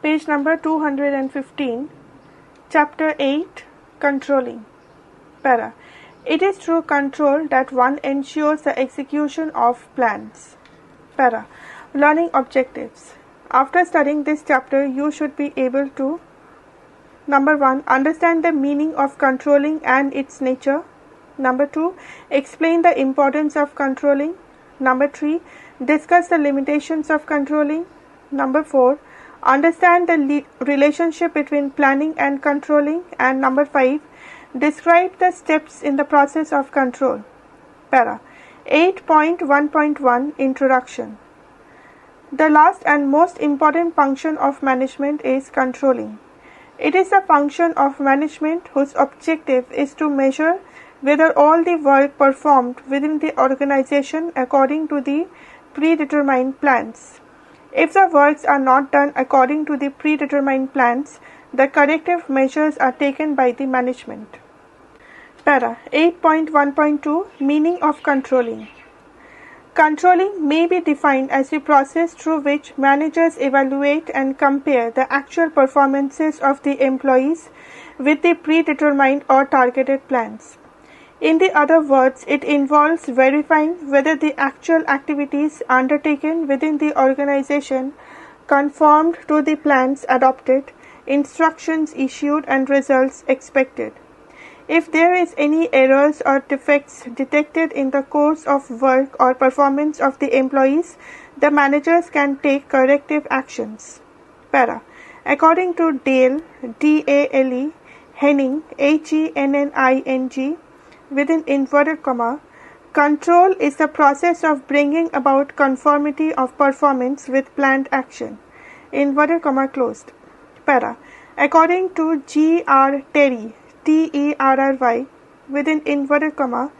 Page number 215, Chapter 8, Controlling. Para. It is through control that one ensures the execution of plans. Para. Learning objectives. After studying this chapter, you should be able to: Number 1. Understand the meaning of controlling and its nature. Number 2. Explain the importance of controlling. Number 3. Discuss the limitations of controlling. Number 4. Understand the relationship between planning and controlling. And number 5. Describe the steps in the process of control. Para. 8.1.1 Introduction. The last and most important function of management is controlling. It is a function of management whose objective is to measure whether all the work performed within the organization according to the predetermined plans. If the works are not done according to the predetermined plans, the corrective measures are taken by the management. Para. 8.1.2 Meaning of controlling. Controlling may be defined as the process through which managers evaluate and compare the actual performances of the employees with the predetermined or targeted plans. In the other words, it involves verifying whether the actual activities undertaken within the organization conformed to the plans adopted, instructions issued, and results expected. If there is any errors or defects detected in the course of work or performance of the employees, the managers can take corrective actions. Para. According to Dale, D-A-L-E, Henning, H-E-N-N-I-N-G, within inverted comma, control is the process of bringing about conformity of performance with planned action. Inverted comma closed. Para. According to G.R. Terry, T-E-R-R-Y, within inverted comma,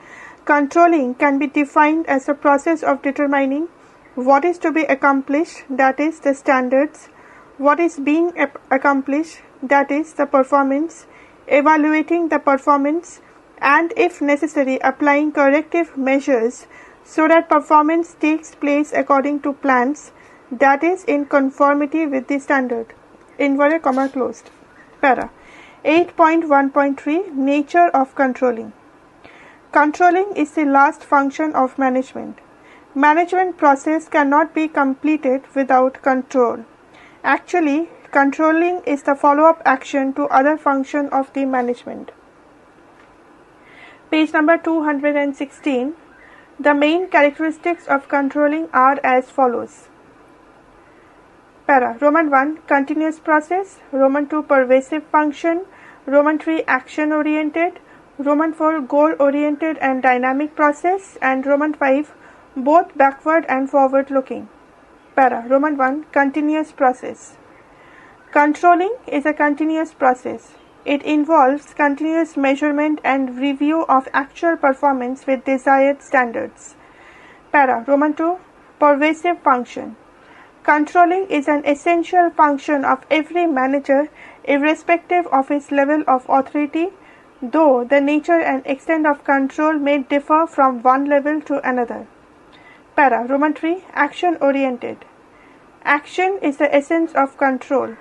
controlling can be defined as a process of determining what is to be accomplished, that is, the standards, what is being accomplished, that is, the performance, evaluating the performance, and if necessary, applying corrective measures so that performance takes place according to plans, that is, in conformity with the standard. Inverted comma closed. Para. 8.1.3 Nature of controlling. Controlling is the last function of management. Management process cannot be completed without control. Actually, controlling is the follow-up action to other function of the management. Page number 216. The main characteristics of controlling are as follows. Para. Roman 1. Continuous process. Roman 2. Pervasive function. Roman 3. Action oriented. Roman 4. Goal oriented and dynamic process. And Roman 5. Both backward and forward looking. Para. Roman 1. Continuous process. Controlling is a continuous process. It involves continuous measurement and review of actual performance with desired standards. Para. Roman 2. Pervasive function. Controlling is an essential function of every manager, irrespective of his level of authority, though the nature and extent of control may differ from one level to another. Para. Roman 3. Action oriented. Action is the essence of control.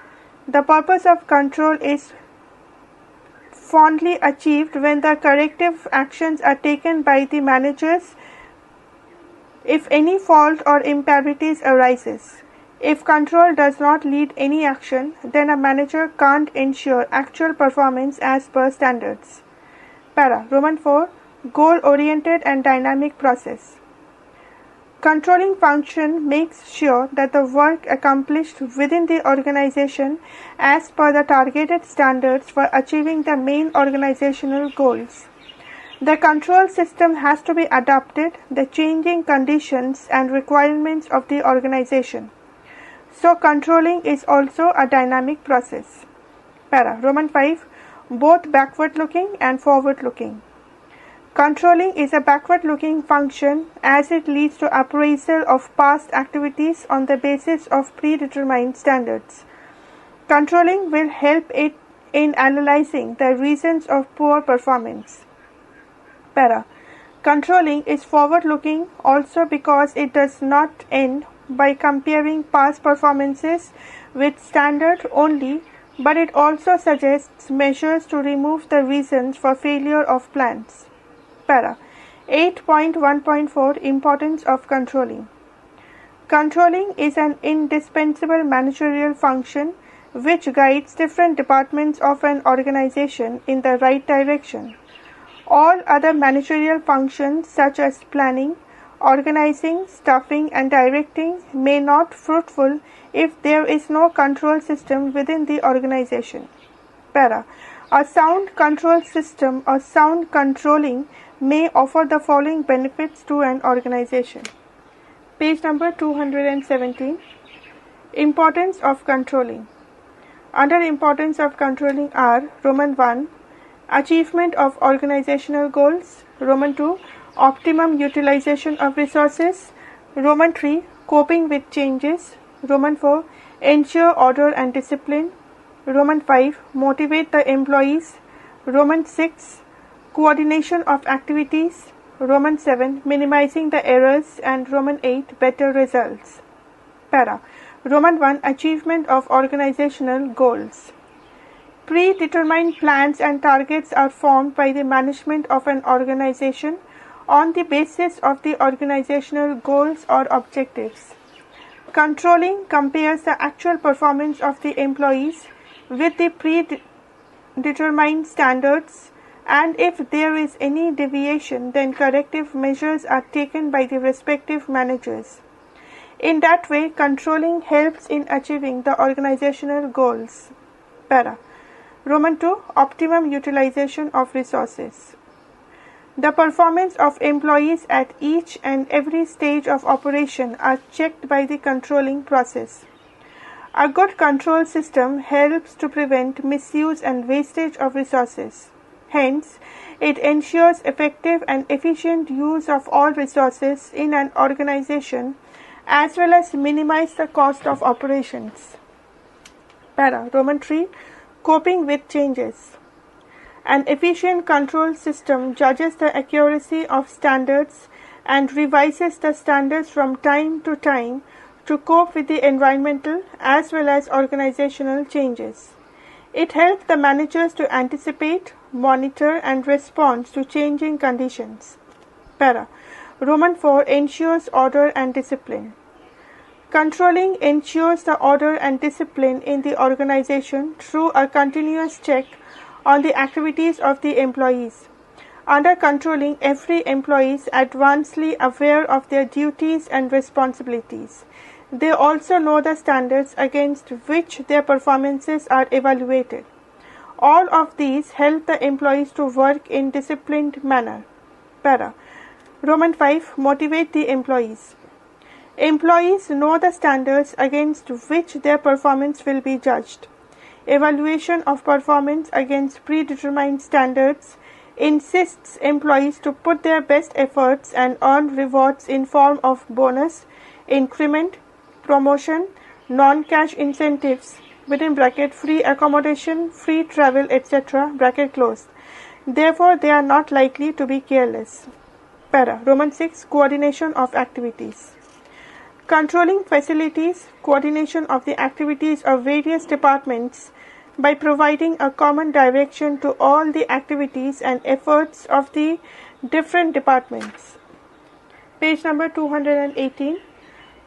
The purpose of control is fondly achieved when the corrective actions are taken by the managers if any fault or impurities arises. If control does not lead any action, then a manager can't ensure actual performance as per standards. Para. Roman 4. Goal-oriented and dynamic process. Controlling function makes sure that the work accomplished within the organization as per the targeted standards for achieving the main organizational goals. The control system has to be adapted to the changing conditions and requirements of the organization. So controlling is also a dynamic process. Para. Roman 5. Both backward-looking and forward-looking. Controlling is a backward-looking function as it leads to appraisal of past activities on the basis of predetermined standards. Controlling will help it in analyzing the reasons of poor performance. Para. Controlling is forward-looking also because it does not end by comparing past performances with standard only, but it also suggests measures to remove the reasons for failure of plans. Para 8.1.4 Importance of controlling. Controlling is an indispensable managerial function which guides different departments of an organization in the right direction. All other managerial functions such as planning, organizing, staffing and directing may not fruitful if there is no control system within the organization. Para. A sound control system or sound controlling may offer the following benefits to an organization. Page number 217. Importance of controlling. Under importance of controlling are Roman 1. Achievement of organizational goals. Roman 2. Optimum utilization of resources. Roman 3. Coping with changes. Roman 4. Ensure order and discipline. Roman 5. Motivate the employees. Roman 6. Coordination of activities. Roman 7. Minimizing the errors. And Roman 8. Better results. Para. Roman 1. Achievement of organizational goals. Predetermined plans and targets are formed by the management of an organization on the basis of the organizational goals or objectives. Controlling compares the actual performance of the employees with the predetermined standards, and if there is any deviation, then corrective measures are taken by the respective managers. In that way, controlling helps in achieving the organizational goals. Para. Roman 2. Optimum utilization of resources. The performance of employees at each and every stage of operation are checked by the controlling process. A good control system helps to prevent misuse and wastage of resources. Hence, it ensures effective and efficient use of all resources in an organization as well as minimize the cost of operations. Para. Roman 3. Coping with changes. An efficient control system judges the accuracy of standards and revises the standards from time to time to cope with the environmental as well as organizational changes. It helps the managers to anticipate, monitor and respond to changing conditions. Para. Roman 4. Ensures order and discipline. Controlling ensures the order and discipline in the organization through a continuous check on the activities of the employees. Under controlling, every employee is advancedly aware of their duties and responsibilities. They also know the standards against which their performances are evaluated. All of these help the employees to work in disciplined manner. Para. Roman 5. Motivate the employees. Employees know the standards against which their performance will be judged. Evaluation of performance against predetermined standards insists employees to put their best efforts and earn rewards in form of bonus, increment, promotion, non-cash incentives, within bracket free accommodation, free travel, etc. bracket closed. Therefore, they are not likely to be careless. Para. Roman 6. Coordination of activities. Controlling facilities coordination of the activities of various departments by providing a common direction to all the activities and efforts of the different departments. Page number 218.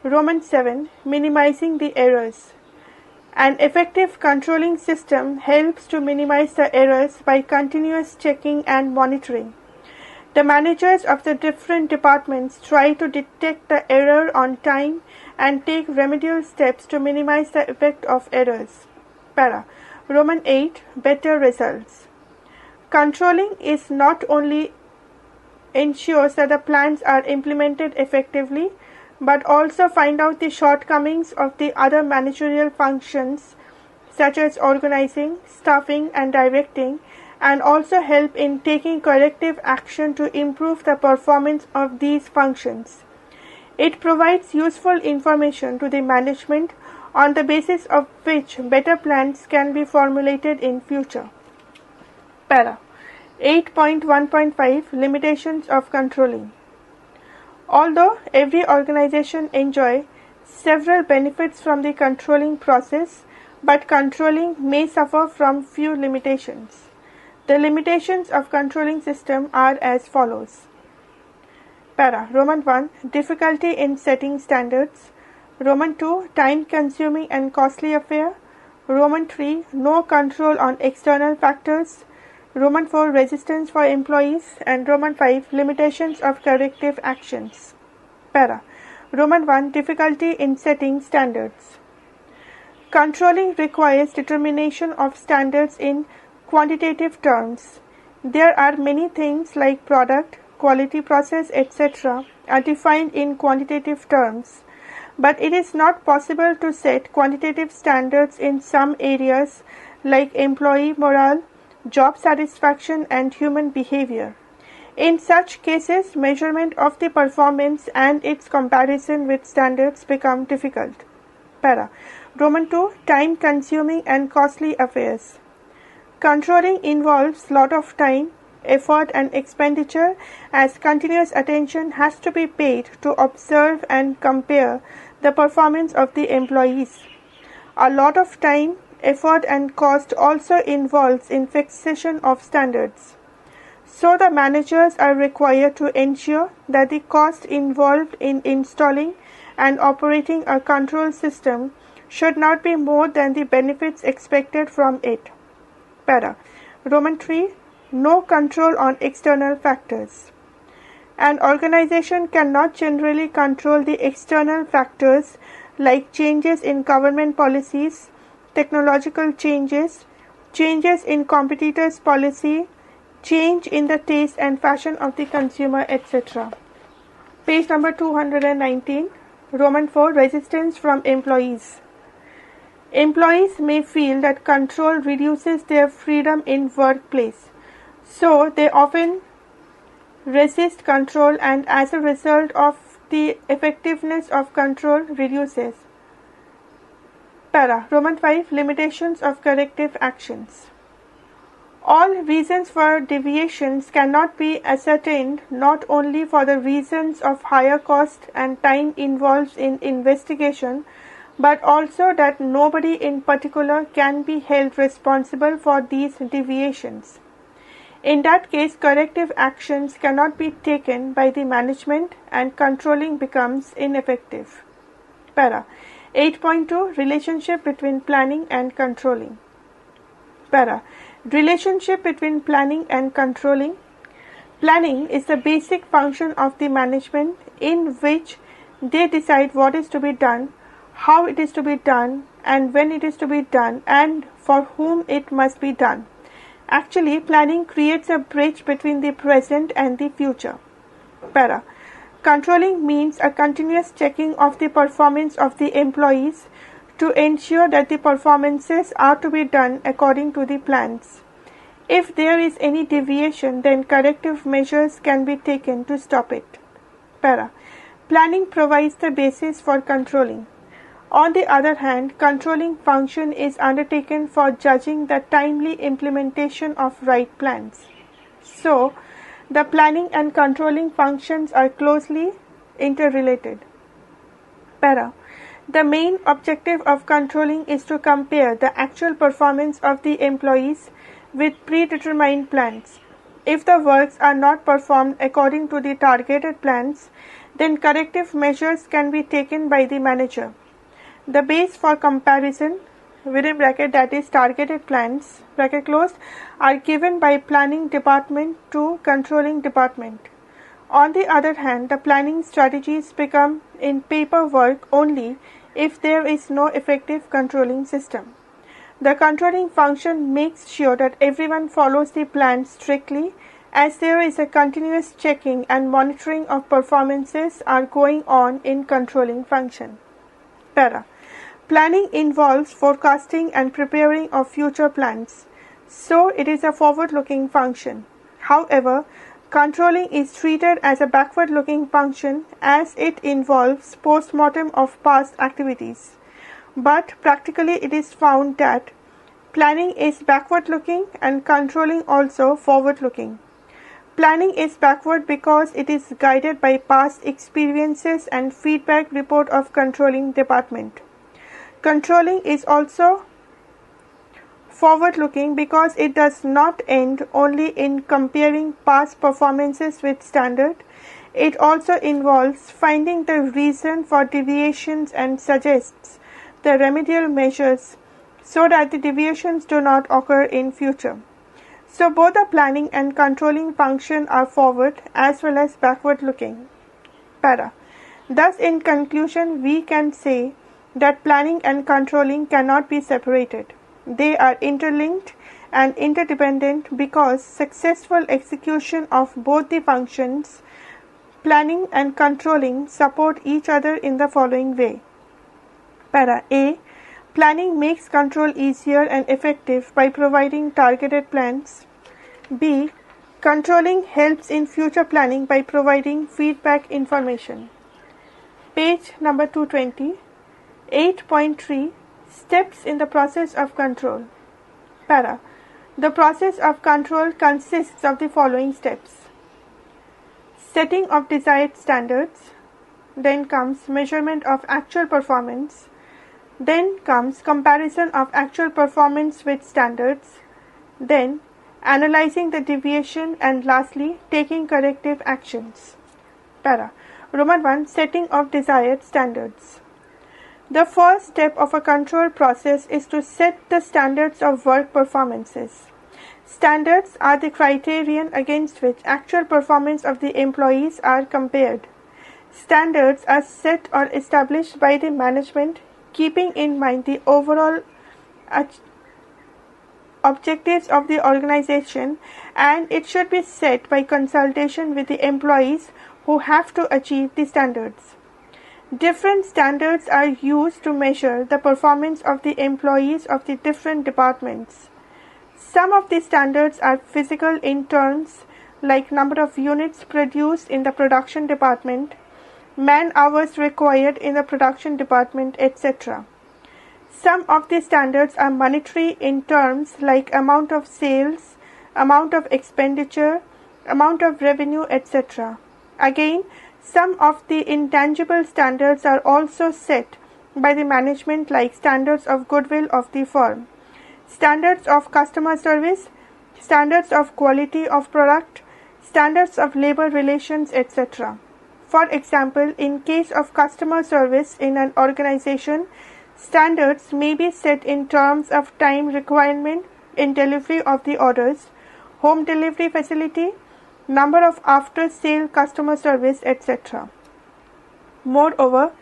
Roman 7. Minimizing the errors. An effective controlling system helps to minimize the errors by continuous checking and monitoring. The managers of the different departments try to detect the error on time and take remedial steps to minimize the effect of errors. Para. Roman 8. Better results. Controlling is not only ensures that the plans are implemented effectively, but also find out the shortcomings of the other managerial functions such as organizing, staffing and directing, and also help in taking corrective action to improve the performance of these functions. It provides useful information to the management on the basis of which better plans can be formulated in future. Para. 8.1.5 Limitations of controlling. Although every organization enjoys several benefits from the controlling process, but controlling may suffer from few limitations. The limitations of controlling system are as follows. Para. Roman 1. Difficulty in setting standards. Roman 2. Time consuming and costly affair. Roman 3. No control on external factors. Roman 4. Resistance for employees. And Roman 5. Limitations of corrective actions. Para. Roman 1. Difficulty in setting standards. Controlling requires determination of standards in quantitative terms. There are many things like product, quality, process, etc. are defined in quantitative terms, but it is not possible to set quantitative standards in some areas like employee morale, job satisfaction, and human behavior. In such cases, measurement of the performance and its comparison with standards become difficult. Para. Roman 2. Time consuming and costly affairs. Controlling involves lot of time, effort and expenditure, as continuous attention has to be paid to observe and compare the performance of the employees. A lot of time, effort and cost also involves in fixation of standards. So the managers are required to ensure that the cost involved in installing and operating a control system should not be more than the benefits expected from it. Para. Roman 3. No control on external factors. An organization cannot generally control the external factors like changes in government policies, technological changes, changes in competitors' policy, change in the taste and fashion of the consumer, etc. Page number 219. Roman 4. Resistance from employees. Employees may feel that control reduces their freedom in workplace, so they often resist control, and as a result of the effectiveness of control reduces. Para. Roman 5. Limitations of corrective actions. All reasons for deviations cannot be ascertained, not only for the reasons of higher cost and time involved in investigation, but also that nobody in particular can be held responsible for these deviations. In that case, corrective actions cannot be taken by the management and controlling becomes ineffective. Para. 8.2. Relationship between planning and controlling. Para. Relationship between planning and controlling. Planning is the basic function of the management, in which they decide what is to be done, how it is to be done, and when it is to be done, and for whom it must be done. Actually, planning creates a bridge between the present and the future. Para. Controlling means a continuous checking of the performance of the employees to ensure that the performances are to be done according to the plans. If there is any deviation, then corrective measures can be taken to stop it. Para. Planning provides the basis for controlling. On the other hand, controlling function is undertaken for judging the timely implementation of right plans. So, the planning and controlling functions are closely interrelated. Para. The main objective of controlling is to compare the actual performance of the employees with predetermined plans. If the works are not performed according to the targeted plans, then corrective measures can be taken by the manager. The base for comparison, within bracket, that is targeted plans, bracket closed, are given by planning department to controlling department. On the other hand, the planning strategies become in paperwork only if there is no effective controlling system. The controlling function makes sure that everyone follows the plan strictly, as there is a continuous checking and monitoring of performances are going on in controlling function. Para. Planning involves forecasting and preparing of future plans, so it is a forward-looking function. However, controlling is treated as a backward-looking function as it involves post-mortem of past activities. But practically it is found that planning is backward-looking and controlling also forward-looking. Planning is backward because it is guided by past experiences and feedback report of controlling department. Controlling is also forward-looking because it does not end only in comparing past performances with standard. It also involves finding the reason for deviations and suggests the remedial measures so that the deviations do not occur in future. So both the planning and controlling function are forward as well as backward looking. Para. Thus in conclusion we can say that planning and controlling cannot be separated. They are interlinked and interdependent because successful execution of both the functions, planning and controlling, support each other in the following way. Para A. Planning makes control easier and effective by providing targeted plans. B. Controlling helps in future planning by providing feedback information. Page number 220. 8.3 Steps in the process of control. Para. The process of control consists of the following steps. Setting of desired standards. Then comes measurement of actual performance. Then comes comparison of actual performance with standards. Then analyzing the deviation, and lastly taking corrective actions. Para. Roman 1. Setting of desired standards. The first step of a control process is to set the standards of work performances. Standards are the criterion against which actual performance of the employees are compared. Standards are set or established by the management keeping in mind the overall objectives of the organization, and it should be set by consultation with the employees who have to achieve the standards. Different standards are used to measure the performance of the employees of the different departments. Some of the standards are physical in terms like number of units produced in the production department, man hours required in the production department, etc. Some of the standards are monetary in terms like amount of sales, amount of expenditure, amount of revenue, etc. Again, some of the intangible standards are also set by the management like standards of goodwill of the firm, standards of customer service, standards of quality of product, standards of labor relations, etc. For example, in case of customer service in an organization, standards may be set in terms of time requirement in delivery of the orders, home delivery facility, number of after-sale customer service, etc. Moreover,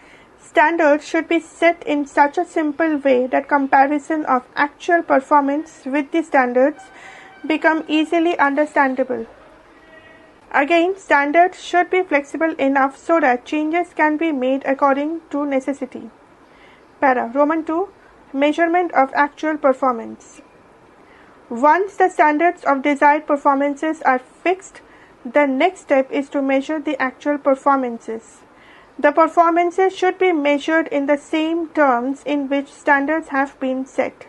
standards should be set in such a simple way that comparison of actual performance with the standards become easily understandable. Again, standards should be flexible enough so that changes can be made according to necessity. Para. Roman 2. Measurement of actual performance. Once the standards of desired performances are fixed, the next step is to measure the actual performances. The performances should be measured in the same terms in which standards have been set.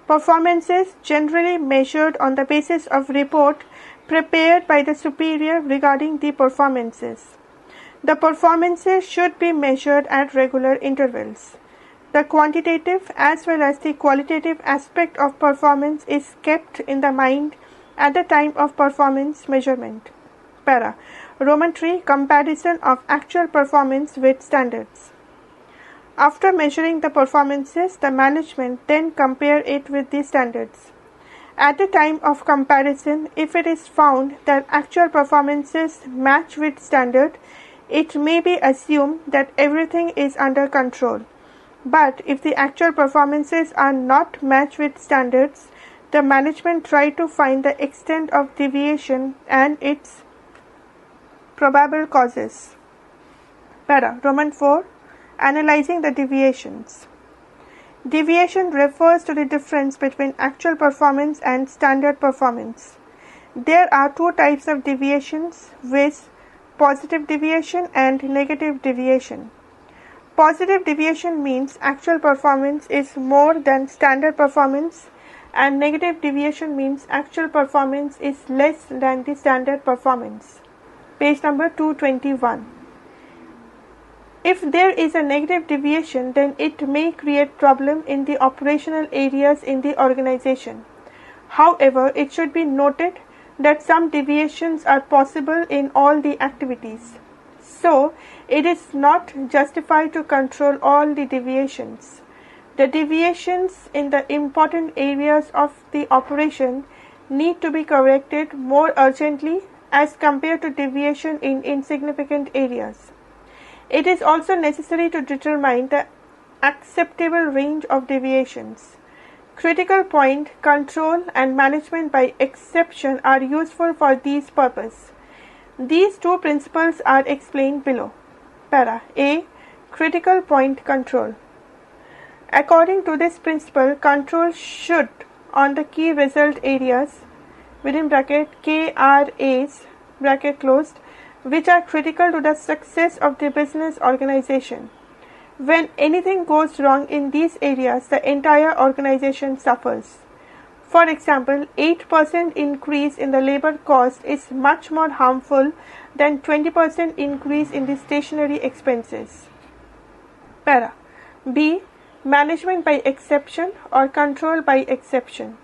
Performances generally measured on the basis of report prepared by the superior regarding the performances. The performances should be measured at regular intervals. The quantitative as well as the qualitative aspect of performance is kept in the mind at the time of performance measurement. Para. Roman 3. Comparison of actual performance with standards. After measuring the performances, the management then compare it with the standards. At the time of comparison, if it is found that actual performances match with standard, it may be assumed that everything is under control. But if the actual performances are not matched with standards, the management try to find the extent of deviation and its probable causes. Para. Roman 4. Analyzing the deviations. Deviation refers to the difference between actual performance and standard performance. There are two types of deviations, viz. Positive deviation and negative deviation. Positive deviation means actual performance is more than standard performance and negative deviation means actual performance is less than the standard performance. Page number 221. If there is a negative deviation, then it may create problem in the operational areas in the organization. However, it should be noted that some deviations are possible in all the activities. So, it is not justified to control all the deviations. The deviations in the important areas of the operation need to be corrected more urgently as compared to deviation in insignificant areas. It is also necessary to determine the acceptable range of deviations. Critical point, control, and management by exception are useful for these purposes. These two principles are explained below. Para A. Critical point control. According to this principle, control should on the key result areas within bracket KRAs bracket closed, which are critical to the success of the business organization. When anything goes wrong in these areas, the entire organization suffers. For example, 8% increase in the labor cost is much more harmful than 20% increase in the stationery expenses. Para B. Management by exception or control by exception.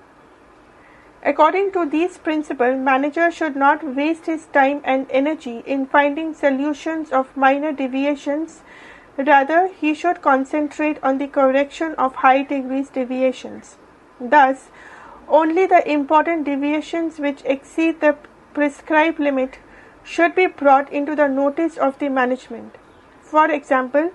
According to these principles, manager should not waste his time and energy in finding solutions of minor deviations. Rather, he should concentrate on the correction of high degrees deviations. Thus, only the important deviations which exceed the prescribed limit should be brought into the notice of the management. For example,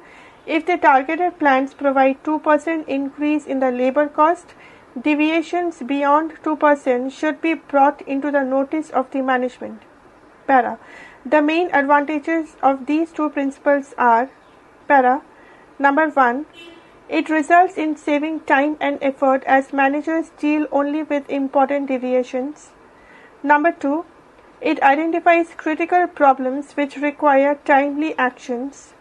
if the targeted plans provide 2% increase in the labor cost, deviations beyond 2% should be brought into the notice of the management. Para. The main advantages of these two principles are: Para. Number 1. It results in saving time and effort as managers deal only with important deviations. Number 2. It identifies critical problems which require timely actions.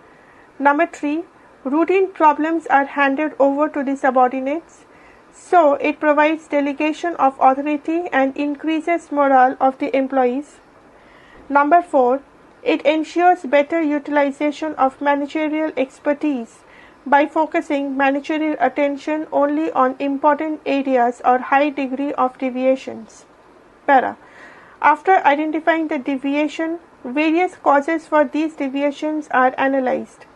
Number 3. Routine problems are handed over to the subordinates. So, it provides delegation of authority and increases morale of the employees. Number 4. It ensures better utilization of managerial expertise by focusing managerial attention only on important areas or high degree of deviations. Para. After identifying the deviation, various causes for these deviations are analyzed.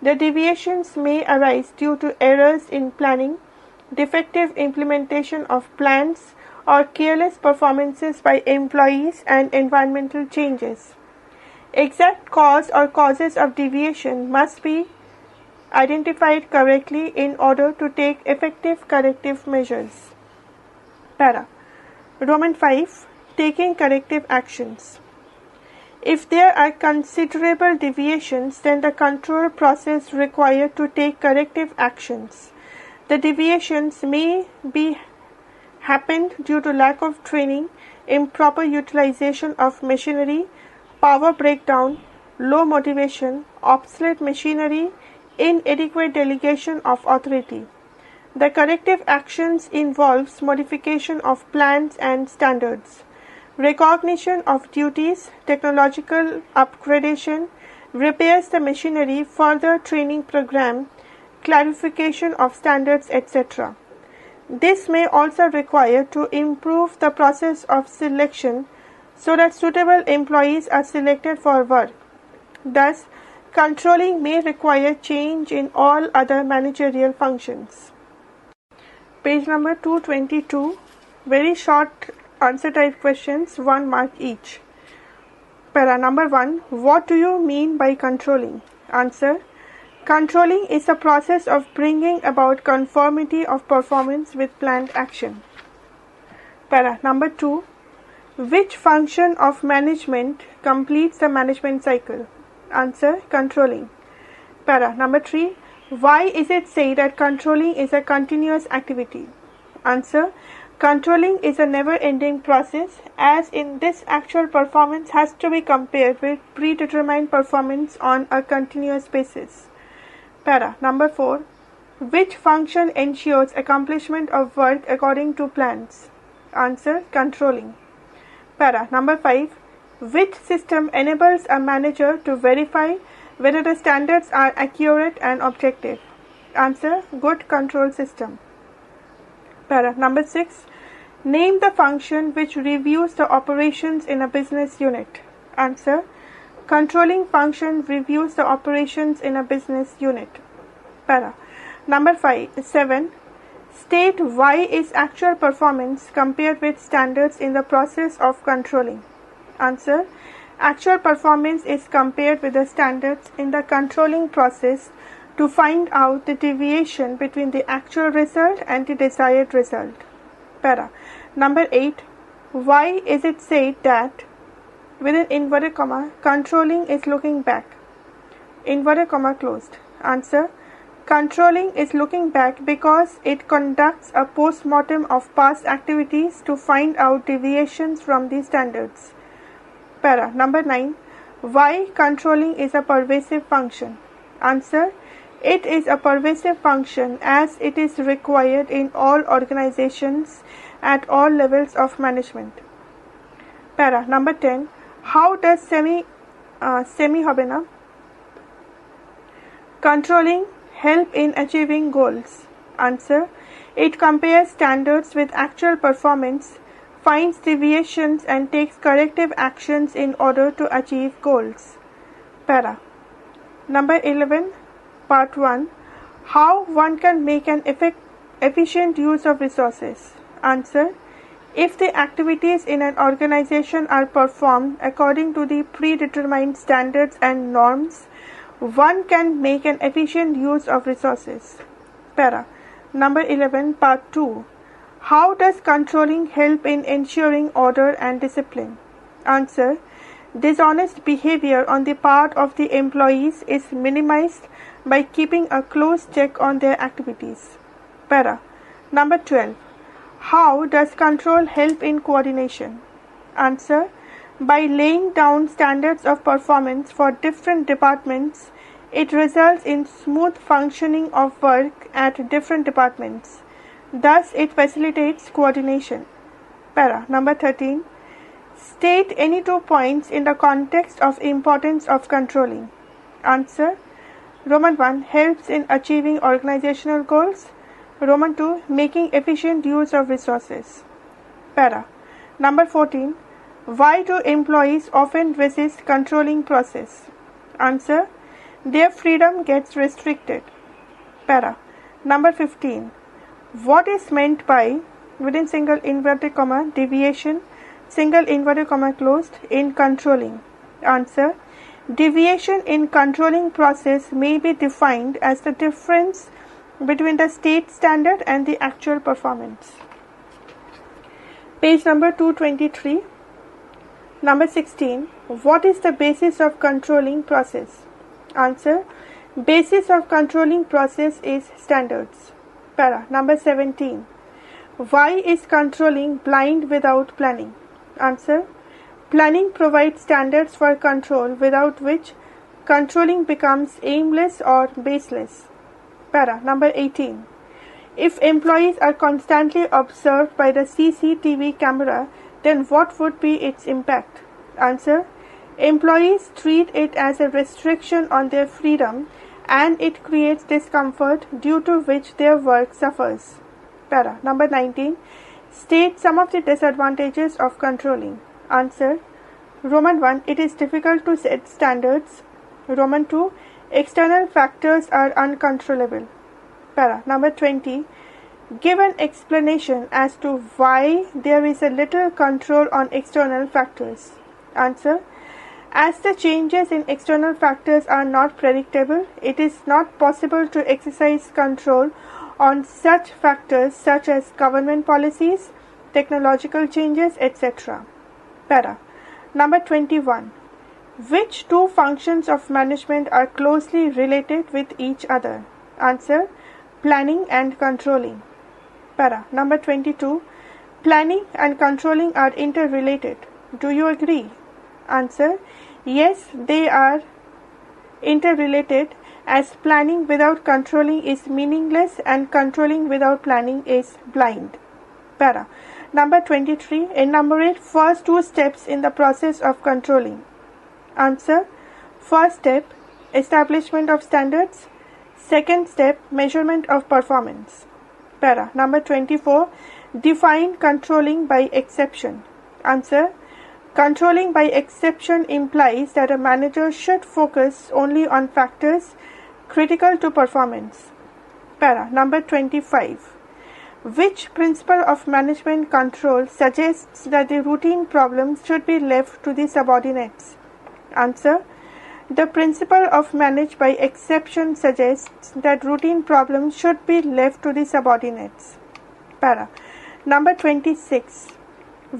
The deviations may arise due to errors in planning, defective implementation of plans, or careless performances by employees and environmental changes. Exact cause or causes of deviation must be identified correctly in order to take effective corrective measures. Para. Roman 5. Taking corrective actions. If there are considerable deviations, then the control process required to take corrective actions. The deviations may be happened due to lack of training, improper utilization of machinery, power breakdown, low motivation, obsolete machinery, inadequate delegation of authority. The corrective actions involves modification of plans and standards, recognition of duties, technological upgradation, repairs the machinery, further training program, clarification of standards, etc. This may also require to improve the process of selection so that suitable employees are selected for work. Thus, controlling may require change in all other managerial functions. Page number 222. Very short answer type questions, 1 mark each. Para number 1. What do you mean by controlling? Answer. Controlling is a process of bringing about conformity of performance with planned action. Para number 2. Which function of management completes the management cycle? Answer. Controlling. Para number 3. Why is it said that controlling is a continuous activity? Answer. Controlling is a never-ending process, as in this actual performance has to be compared with predetermined performance on a continuous basis. Para number 4. Which function ensures accomplishment of work according to plans? Answer: controlling. Para. Number 5. Which system enables a manager to verify whether the standards are accurate and objective? Answer: good control system. Para. Number 6. Name the function which reviews the operations in a business unit. Answer: controlling function reviews the operations in a business unit. Para. Number 7. State why is actual performance compared with standards in the process of controlling. Answer: actual performance is compared with the standards in the controlling process to find out the deviation between the actual result and the desired result. Para. Number 8. Why is it said that within inverted comma controlling is looking back? Inverted comma closed. Answer: controlling is looking back because it conducts a post-mortem of past activities to find out deviations from the standards. Para. Number 9. Why controlling is a pervasive function? Answer: it is a pervasive function as it is required in all organizations at all levels of management. Para. Number 10. How does controlling help in achieving goals? Answer: it compares standards with actual performance, finds deviations and takes corrective actions in order to achieve goals. Para. Number 11. Part 1. How one can make an efficient use of resources. Answer: if the activities in an organization are performed according to the predetermined standards and norms, one can make an efficient use of resources. Para. Number 11. Part 2. How does controlling help in ensuring order and discipline? Answer: dishonest behavior on the part of the employees is minimized by keeping a close check on their activities. Para. Number 12. How does control help in coordination? Answer: by laying down standards of performance for different departments, it results in smooth functioning of work at different departments. Thus, it facilitates coordination. Para. Number 13. State any 2 points in the context of importance of controlling. Answer: Roman 1. Helps in achieving organizational goals. Roman 2. Making efficient use of resources. Para. Number 14. Why do employees often resist controlling process? Answer: their freedom gets restricted. Para. Number 15. What is meant by within single inverted comma deviation, single inverted comma closed in controlling? Answer: deviation in controlling process may be defined as the difference between the state standard and the actual performance. Page number 223. Number 16. What is the basis of controlling process? Answer: basis of controlling process is standards. Para. Number 17. Why is controlling blind without planning? Answer: planning provides standards for control without which controlling becomes aimless or baseless. Para. Number 18. If employees are constantly observed by the CCTV camera, then what would be its impact? Answer: employees treat it as a restriction on their freedom and it creates discomfort due to which their work suffers. Para. Number 19. State some of the disadvantages of controlling. Answer: Roman 1. It is difficult to set standards. Roman 2. External factors are uncontrollable. Para. Number 20. Give an explanation as to why there is a little control on external factors. Answer: as the changes in external factors are not predictable, it is not possible to exercise control on such factors such as government policies, technological changes, etc. Para. Number 21. Which 2 functions of management are closely related with each other? Answer: planning and controlling. Para. Number 22. Planning and controlling are interrelated. Do you agree? Answer: yes, they are interrelated as planning without controlling is meaningless and controlling without planning is blind. Para. Number 23. Enumerate first two steps in the process of controlling. Answer. First step, establishment of standards. Second step, measurement of performance. Para. Number 24. Define controlling by exception. Answer. Controlling by exception implies that a manager should focus only on factors critical to performance. Para. Number 25. Which principle of management control suggests that the routine problems should be left to the subordinates? Answer. The principle of manage by exception suggests that routine problems should be left to the subordinates. Para. Number 26.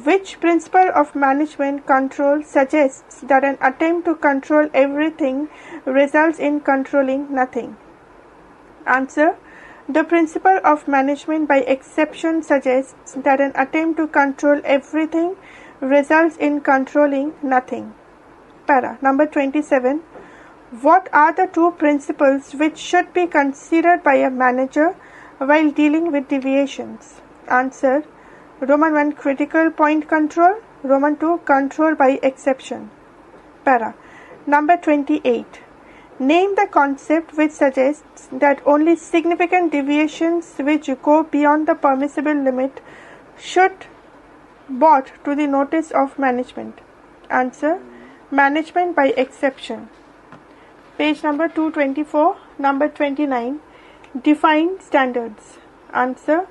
Which principle of management control suggests that an attempt to control everything results in controlling nothing? Answer. The principle of management by exception suggests that an attempt to control everything results in controlling nothing. Para. Number 27. What are the two principles which should be considered by a manager while dealing with deviations? Answer. Roman 1. Critical point control. Roman 2. Control by exception. Para. Number 28. Name the concept which suggests that only significant deviations which go beyond the permissible limit should be brought to the notice of management. Answer. Management by exception. Page number 224. Number 29. Define standards. Answer.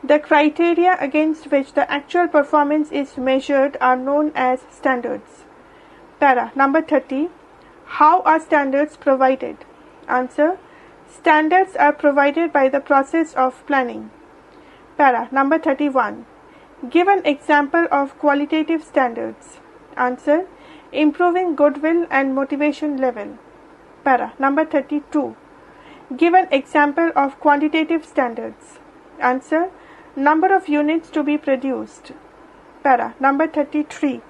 The criteria against which the actual performance is measured are known as standards. Para. Number 30. How are standards provided? Answer. Standards are provided by the process of planning. Para. Number 31. Give an example of qualitative standards. Answer. Improving goodwill and motivation level. Para. Number 32. Give an example of quantitative standards. Answer. Number of units to be produced. Para. Number 33.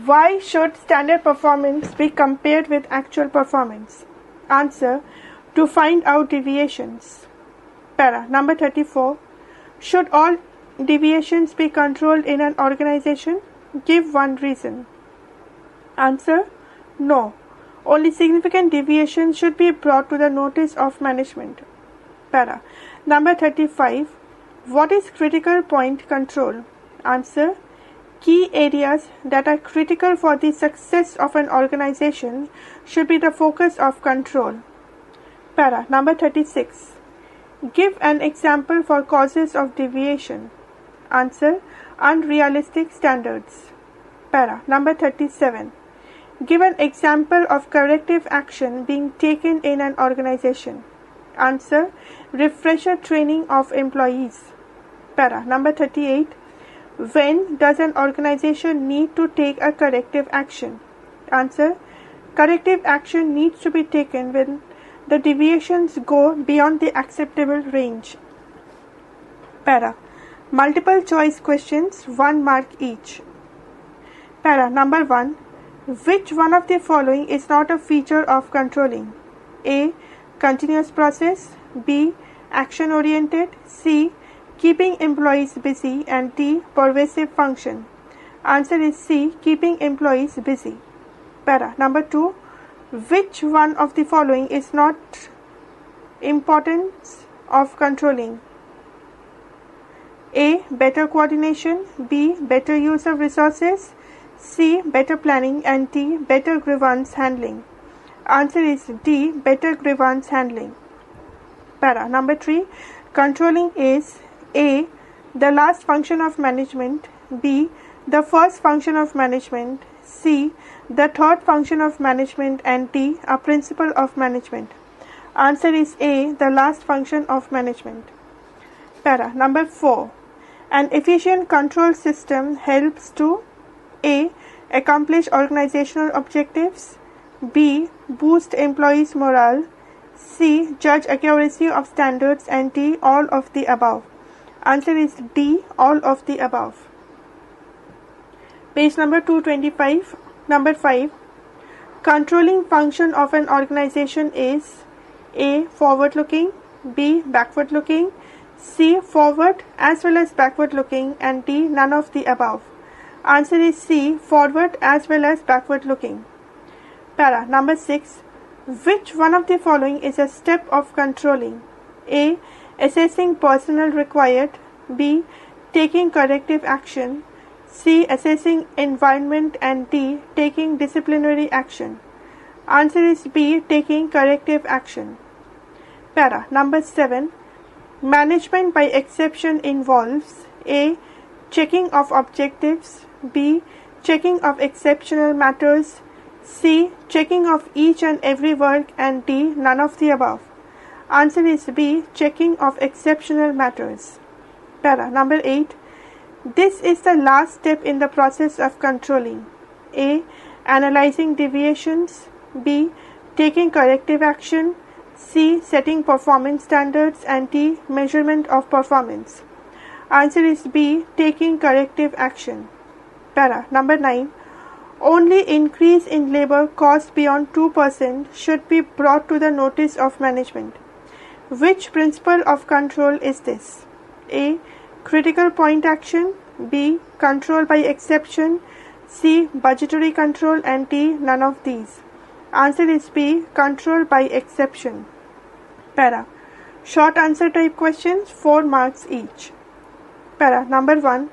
Why should standard performance be compared with actual performance? Answer. To find out deviations. Para. Number 34. Should all deviations be controlled in an organization? Give one reason. Answer. No. Only significant deviations should be brought to the notice of management. Para. Number 35. What is critical point control? Answer. Key areas that are critical for the success of an organization should be the focus of control. Para. Number 36. Give an example for causes of deviation. Answer. Unrealistic standards. Para. Number 37. Give an example of corrective action being taken in an organization. Answer. Refresher training of employees. Para. Number 38. When does an organization need to take a corrective action? Answer. Corrective action needs to be taken when the deviations go beyond the acceptable range. Para. Multiple choice questions, 1 mark each. Para. Number 1. Which one of the following is not a feature of controlling? A. Continuous process. B. Action oriented. C. Keeping employees busy, and D. Pervasive function. Answer is C. Keeping employees busy. Para. Number 2. Which one of the following is not importance of controlling? A. Better coordination. B. Better use of resources. C. Better planning, and D. Better grievance handling. Answer is D. Better grievance handling. Para. Number 3. Controlling is A. The last function of management. B. The first function of management. C. The third function of management, and D. A principle of management. Answer is A. The last function of management. Para. Number 4. An efficient control system helps to A. Accomplish organizational objectives. B. Boost employees' morale. C. Judge accuracy of standards, and D. All of the above. Answer is D. All of the above. Page number 225. Number 5. Controlling function of an organization is A. Forward looking, B. Backward looking, C. Forward as well as backward looking, and D. None of the above. Answer is C. Forward as well as backward looking. Para number 6. Which one of the following is a step of controlling? A. Assessing personnel required, B. Taking corrective action, C. Assessing environment, and D. Taking disciplinary action. Answer is B. Taking corrective action. Para number 7. Management by exception involves A. Checking of objectives, B. Checking of exceptional matters, C. Checking of each and every work, and D. None of the above. Answer is B. Checking of exceptional matters. Para number 8. This is the last step in the process of controlling. A. Analyzing deviations, B. Taking corrective action, C. Setting performance standards, and D. Measurement of performance. Answer is B. Taking corrective action. Para number 9. Only increase in labor cost beyond 2% should be brought to the notice of management. Which principle of control is this? A. Critical point action, B. Control by exception, C. Budgetary control, and D. None of these. Answer is B. Control by exception. Para. Short answer type questions, 4 marks each. Para number 1.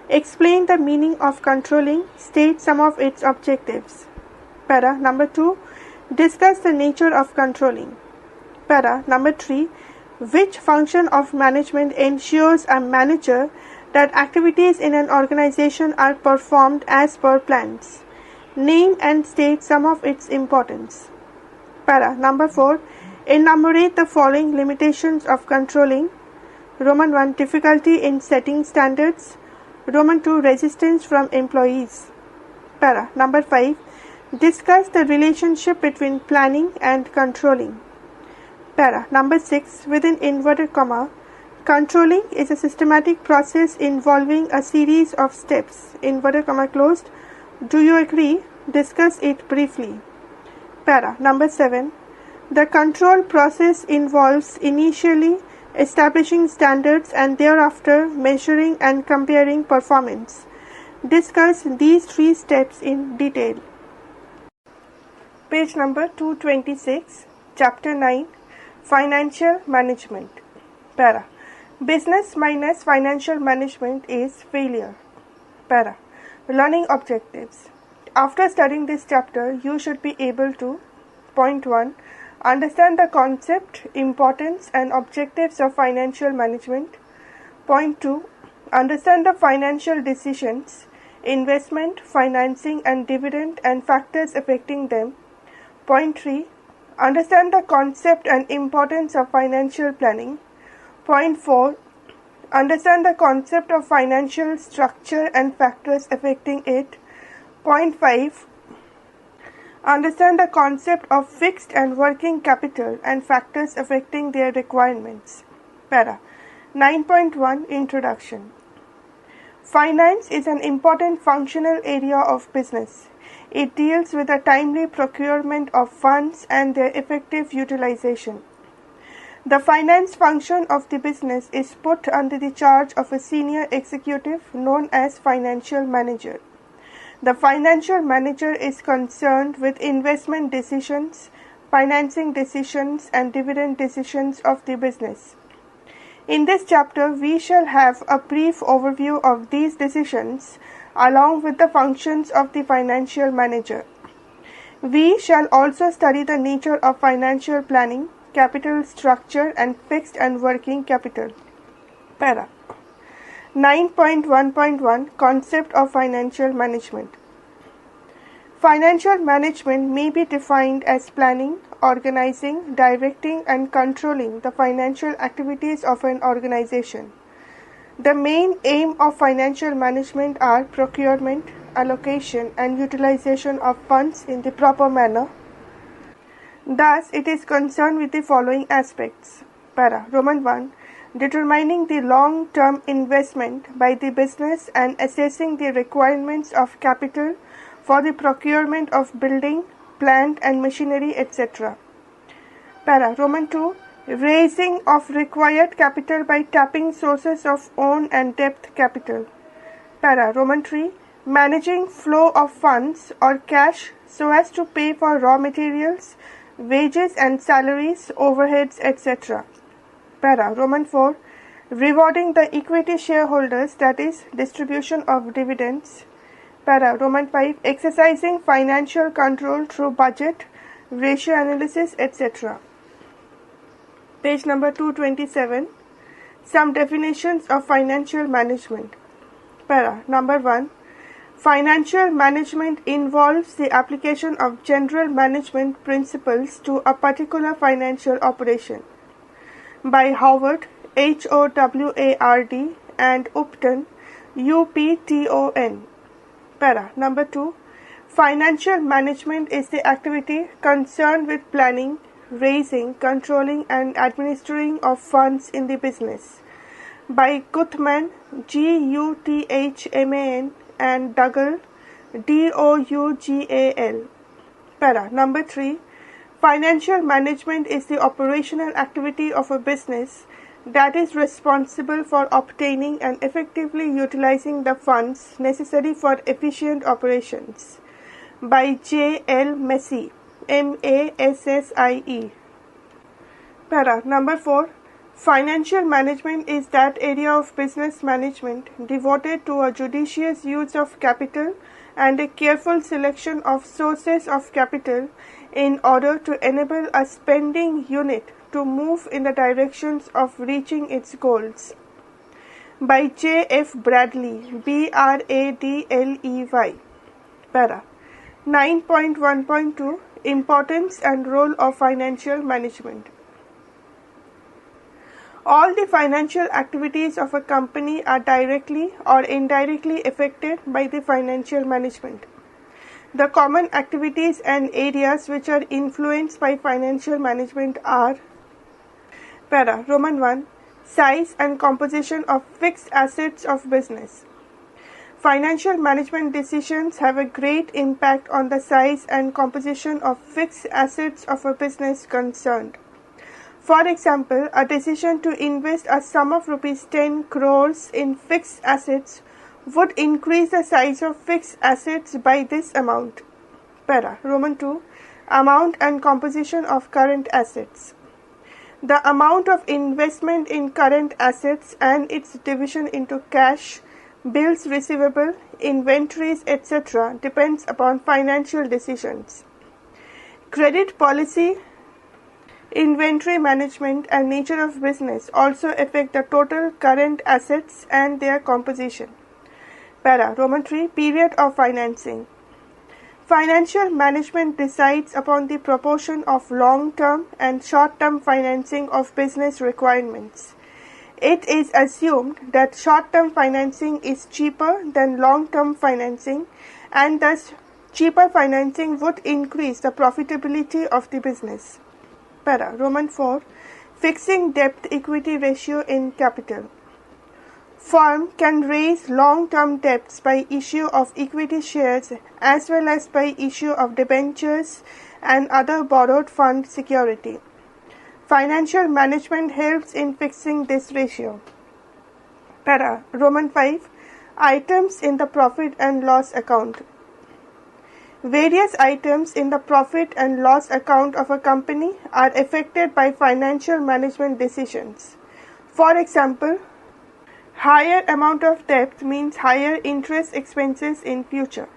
Explain the meaning of controlling. State some of its objectives. Para number 2. Discuss the nature of controlling. Para number 3. Which function of management ensures a manager that activities in an organization are performed as per plans? Name and state some of its importance. Para number 4. Enumerate the following limitations of controlling. Roman 1. Difficulty in setting standards. Roman 2. Resistance from employees. Para number 5. Discuss the relationship between planning and controlling. Para number 6. Within inverted comma, controlling is a systematic process involving a series of steps. Inverted comma closed. Do you agree? Discuss it briefly. Para number 7. The control process involves initially establishing standards and thereafter measuring and comparing performance. Discuss these 3 steps in detail. Page number 226, Chapter 9, Financial Management. Para. Business minus financial management is failure. Para. Learning objectives. After studying this chapter, you should be able to: Point 1. Understand the concept, importance, and objectives of financial management. Point 2. Understand the financial decisions, investment, financing, and dividend, and factors affecting them. Point 3. Understand the concept and importance of financial planning. Point 4. Understand the concept of financial structure and factors affecting it. Point 5. Understand the concept of fixed and working capital and factors affecting their requirements. Para. 9.1 Introduction. Finance is an important functional area of business. It deals with the timely procurement of funds and their effective utilization. The finance function of the business is put under the charge of a senior executive known as financial manager. The financial manager is concerned with investment decisions, financing decisions, and dividend decisions of the business. In this chapter, we shall have a brief overview of these decisions along with the functions of the financial manager. We shall also study the nature of financial planning, capital structure, and fixed and working capital. Para. 9.1.1 Concept of Financial Management. Financial management may be defined as planning, organizing, directing, and controlling the financial activities of an organization. The main aim of financial management are procurement, allocation, and utilization of funds in the proper manner. Thus, it is concerned with the following aspects. Para. Roman 1. Determining the long-term investment by the business and assessing the requirements of capital for the procurement of building, plant and machinery, etc. Para. Roman 2. Raising of required capital by tapping sources of own and debt capital. Para. Roman 3. Managing flow of funds or cash so as to pay for raw materials, wages and salaries, overheads, etc. Para. Roman 4. Rewarding the equity shareholders, that is, distribution of dividends. Para. Roman 5. Exercising financial control through budget, ratio analysis, etc. Page number 227. Some definitions of financial management. Para. Number 1. Financial management involves the application of general management principles to a particular financial operation. By Howard, Howard, and Upton, Upton. Para. Number 2. Financial management is the activity concerned with planning, raising, controlling, and administering of funds in the business. By Guthman, Guthman, and Dougal, Dougal. Para. Number 3. Financial management is the operational activity of a business that is responsible for obtaining and effectively utilizing the funds necessary for efficient operations. By J. L. Massie, Massie. Para. Number 4. Financial management is that area of business management devoted to a judicious use of capital and a careful selection of sources of capital in order to enable a spending unit to move in the directions of reaching its goals. By J. F. Bradley, Bradley. Para. 9.1.2 Importance and role of financial management. All the financial activities of a company are directly or indirectly affected by the financial management. The common activities and areas which are influenced by financial management are: Para. Roman 1. Size and composition of fixed assets of business. Financial management decisions have a great impact on the size and composition of fixed assets of a business concerned. For example, a decision to invest a sum of rupees 10 crores in fixed assets would increase the size of fixed assets by this amount. Para. Roman 2. Amount and composition of current assets. The amount of investment in current assets and its division into cash, bills receivable, inventories, etc. depends upon financial decisions. Credit policy, inventory management, and nature of business also affect the total current assets and their composition. Para. Roman 3. Period of financing. Financial management decides upon the proportion of long-term and short-term financing of business requirements. It is assumed that short-term financing is cheaper than long-term financing, and thus cheaper financing would increase the profitability of the business. Para. Roman 4. Fixing debt-equity ratio in capital. Firm can raise long-term debts by issue of equity shares as well as by issue of debentures and other borrowed fund security. Financial management helps in fixing this ratio. Para. Roman 5. Items in the profit and loss account. Various items in the profit and loss account of a company are affected by financial management decisions. For example, higher amount of debt means higher interest expenses in future.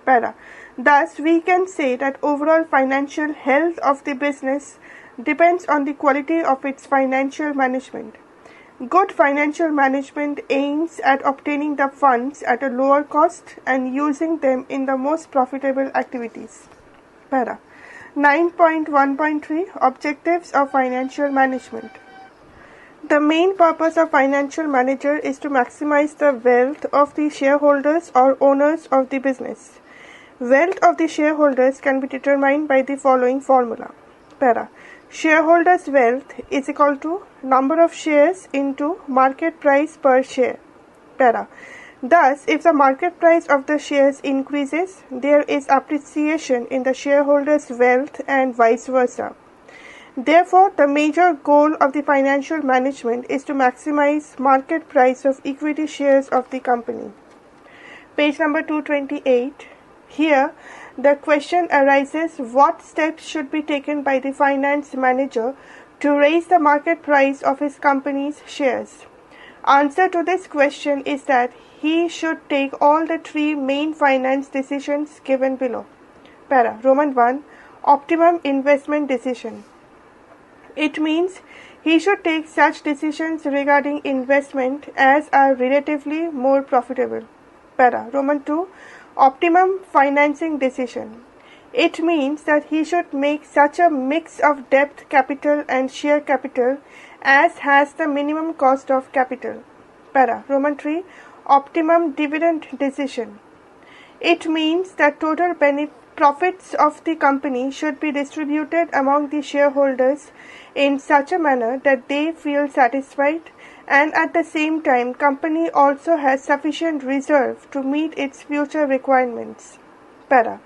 Para. Thus, we can say that overall financial health of the business depends on the quality of its financial management. Good financial management aims at obtaining the funds at a lower cost and using them in the most profitable activities. Para. 9.1.3 Objectives of financial management. The main purpose of financial manager is to maximize the wealth of the shareholders or owners of the business. Wealth of the shareholders can be determined by the following formula. Para. Shareholders' wealth is equal to number of shares into market price per share. Para. Thus, if the market price of the shares increases, there is appreciation in the shareholders' wealth and vice versa. Therefore, the major goal of the financial management is to maximize market price of equity shares of the company. Page number 228. Here, the question arises, what steps should be taken by the finance manager to raise the market price of his company's shares? Answer to this question is that he should take all the three main finance decisions given below. Para. Roman 1. Optimum investment decision. It means he should take such decisions regarding investment as are relatively more profitable. Para. Roman 2. Optimum financing decision. It means that he should make such a mix of debt capital and share capital as has the minimum cost of capital. Para. Roman 3. Optimum dividend decision. It means that total profits of the company should be distributed among the shareholders in such a manner that they feel satisfied, and at the same time company also has sufficient reserve to meet its future requirements. Para.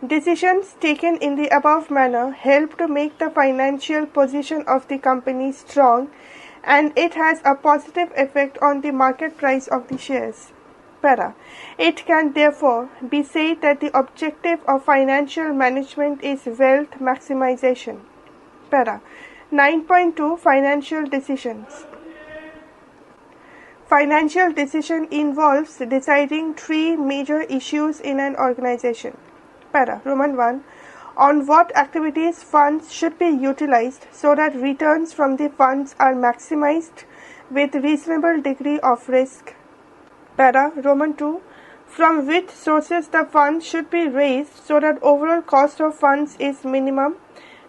Decisions taken in the above manner help to make the financial position of the company strong, and it has a positive effect on the market price of the shares. Para. It can therefore be said that the objective of financial management is wealth maximization. Para. 9.2 Financial decisions. Financial decision involves deciding three major issues in an organization. Para. Roman 1. On what activities funds should be utilized so that returns from the funds are maximized with reasonable degree of risk. Para. Roman 2. From which sources the funds should be raised so that overall cost of funds is minimum.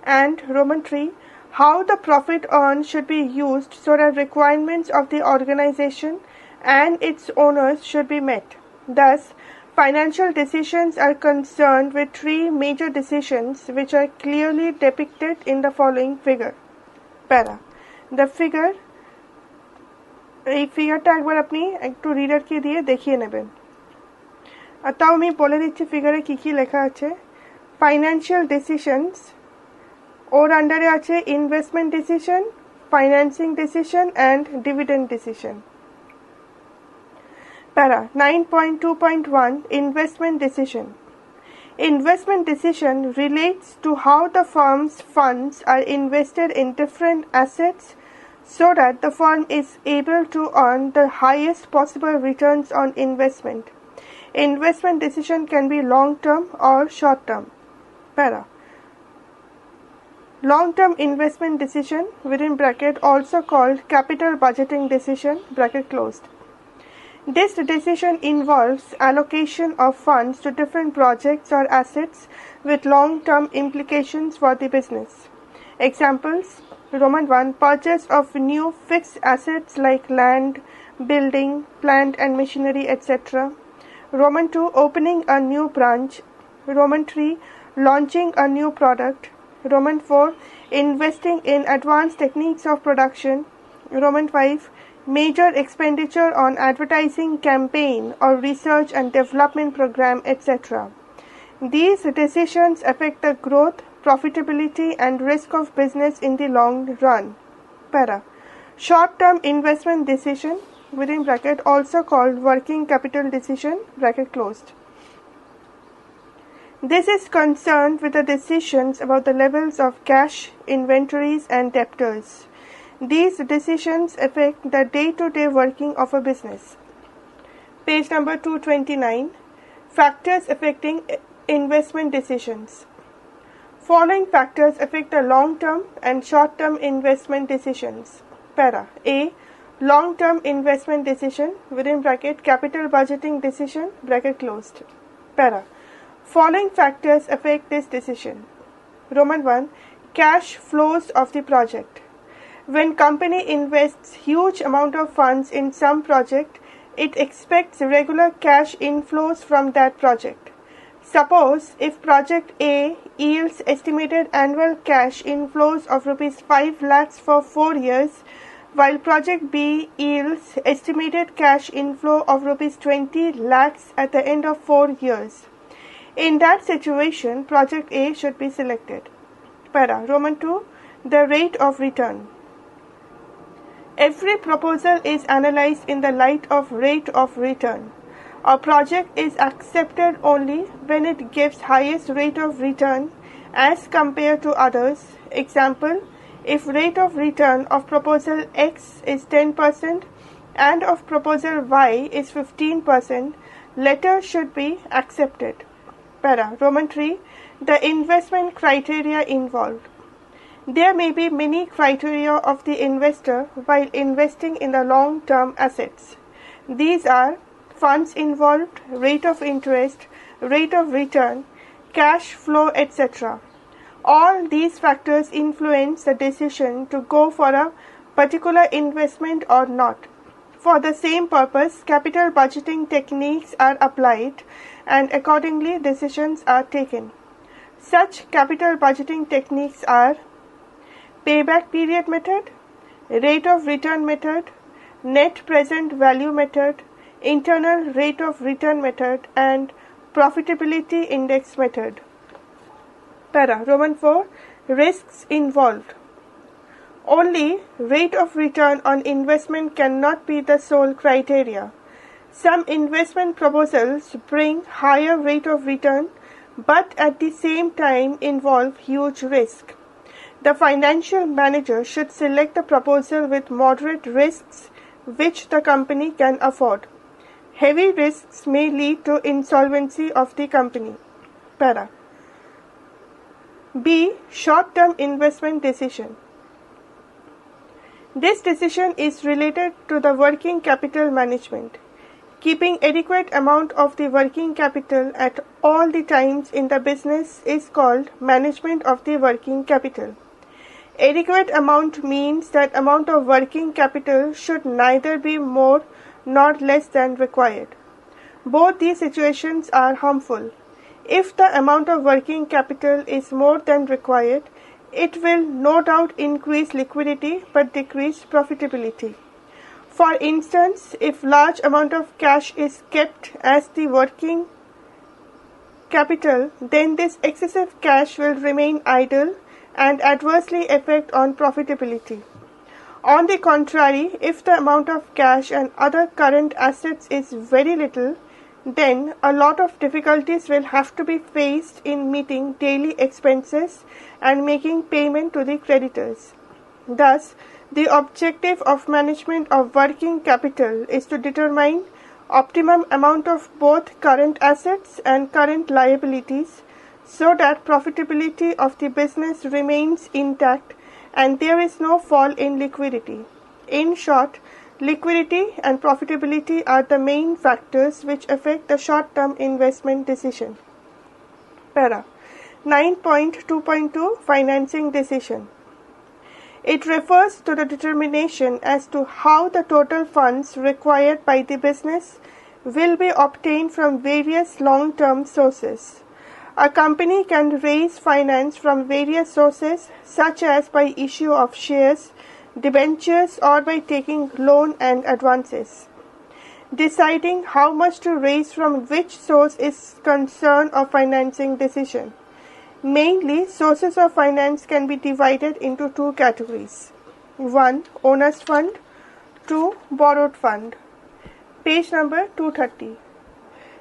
And Roman 3. How the profit earned should be used so that requirements of the organization and its owners should be met. Thus, financial decisions are concerned with three major decisions which are clearly depicted in the following figure. Para. The figure, এই ফিগারটা একবার আপনি একটু রিডারকে দিয়ে দেখিয়ে নেবেন। আর তাও আমি বলে দিচ্ছি ফিগারে কি কি লেখা আছে। ফাইন্যান্সিয়াল ডিসিশনস, ওর আন্ডারে আছে investment decision, financing decision and dividend decision. Para. 9.2.1 Investment decision. Investment decision relates to how the firm's funds are invested in different assets so that the firm is able to earn the highest possible returns on investment. Investment decision can be long-term or short-term. Para. Long-term investment decision within bracket also called capital budgeting decision bracket closed. This decision involves allocation of funds to different projects or assets with long-term implications for the business. Examples: Roman 1. Purchase of new fixed assets like land, building, plant and machinery, etc. Roman 2. Opening a new branch. Roman 3. Launching a new product. Roman 4. Investing in advanced techniques of production. Roman 5. Major expenditure on advertising campaign or research and development program, etc. These decisions affect the growth, profitability and risk of business in the long run. Para. Short-term investment decision within bracket also called working capital decision bracket closed. This is concerned with the decisions about the levels of cash, inventories and debtors. These decisions affect the day-to-day working of a business. Page number 229. Factors affecting investment decisions. Following factors affect the long-term and short-term investment decisions. Para. A. Long-term investment decision within bracket capital budgeting decision bracket closed. Para. Following factors affect this decision. Roman 1. Cash flows of the project. When company invests huge amount of funds in some project, it expects regular cash inflows from that project. Suppose if project A yields estimated annual cash inflows of rupees 5 lakhs for 4 years, while project B yields estimated cash inflow of rupees 20 lakhs at the end of 4 years. In that situation, project A should be selected. Para. Roman 2. The rate of return. Every proposal is analyzed in the light of rate of return. A project is accepted only when it gives highest rate of return as compared to others. Example, if rate of return of proposal X is 10% and of proposal Y is 15%, latter should be accepted. Para. Roman 3. The investment criteria involved. There may be many criteria of the investor while investing in the long-term assets. These are funds involved, rate of interest, rate of return, cash flow, etc. All these factors influence the decision to go for a particular investment or not. For the same purpose, capital budgeting techniques are applied and accordingly decisions are taken. Such capital budgeting techniques are payback period method, rate of return method, net present value method, internal rate of return method, and profitability index method. Para. Roman 4. Risks involved. Only rate of return on investment cannot be the sole criteria. Some investment proposals bring higher rate of return but at the same time involve huge risk. The financial manager should select the proposal with moderate risks which the company can afford. Heavy risks may lead to insolvency of the company. Para. B. Short-term investment decision. This decision is related to the working capital management. Keeping adequate amount of the working capital at all the times in the business is called management of the working capital. Adequate amount means that amount of working capital should neither be more nor less than required. Both these situations are harmful. If the amount of working capital is more than required, it will no doubt increase liquidity but decrease profitability. For instance, if large amount of cash is kept as the working capital, then this excessive cash will remain idle and adversely affect on profitability. On the contrary, if the amount of cash and other current assets is very little, then a lot of difficulties will have to be faced in meeting daily expenses and making payment to the creditors. Thus, the objective of management of working capital is to determine optimum amount of both current assets and current liabilities so that profitability of the business remains intact and there is no fall in liquidity. In short, liquidity and profitability are the main factors which affect the short-term investment decision. Para. 9.2.2 Financing Decision. It refers to the determination as to how the total funds required by the business will be obtained from various long-term sources. A company can raise finance from various sources such as by issue of shares, debentures or by taking loan and advances. Deciding how much to raise from which source is concern of financing decision. Mainly, sources of finance can be divided into two categories. 1. Owner's fund. 2. Borrowed fund. Page number 230.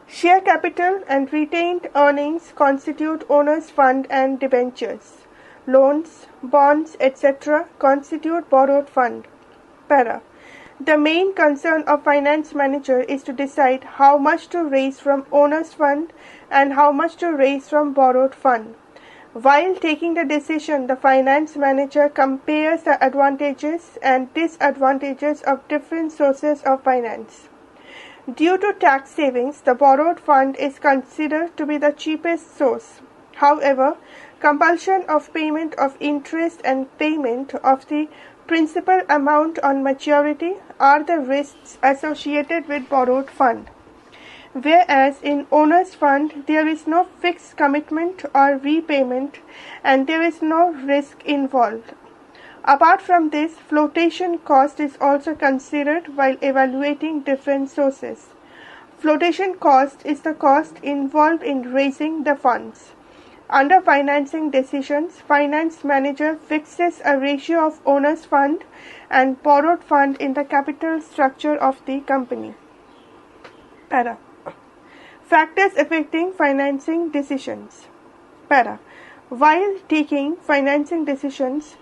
Share capital and retained earnings constitute owner's fund and debentures. Loans, bonds, etc. constitute borrowed fund. Para. The main concern of finance manager is to decide how much to raise from owner's fund and how much to raise from borrowed fund. While taking the decision, the finance manager compares the advantages and disadvantages of different sources of finance. Due to tax savings, the borrowed fund is considered to be the cheapest source. However, compulsion of payment of interest and payment of the principal amount on maturity are the risks associated with borrowed fund. Whereas in owner's fund, there is no fixed commitment or repayment and there is no risk involved. Apart from this, flotation cost is also considered while evaluating different sources. Flotation cost is the cost involved in raising the funds. Under financing decisions, finance manager fixes a ratio of owner's fund and borrowed fund in the capital structure of the company. Para. Factors affecting financing decisions. Para. While taking financing decisions,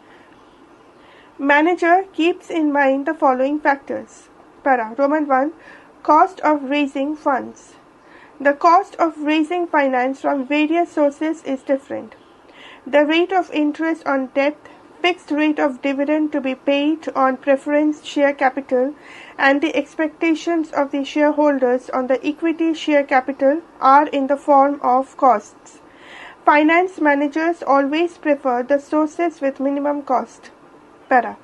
manager keeps in mind the following factors. Para. Roman 1. Cost of raising funds. The cost of raising finance from various sources is different. The rate of interest on debt, fixed rate of dividend to be paid on preference share capital, and the expectations of the shareholders on the equity share capital are in the form of costs. Finance managers always prefer the sources with minimum cost. Para.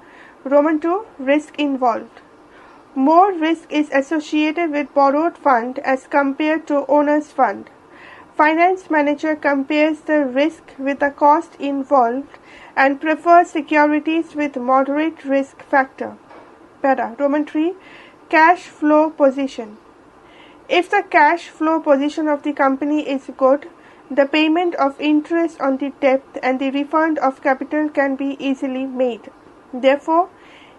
Roman 2. Risk involved. More risk is associated with borrowed fund as compared to owner's fund. Finance manager compares the risk with the cost involved and prefers securities with moderate risk factor. Para. Roman 3. Cash flow position. If the cash flow position of the company is good, the payment of interest on the debt and the refund of capital can be easily made. Therefore,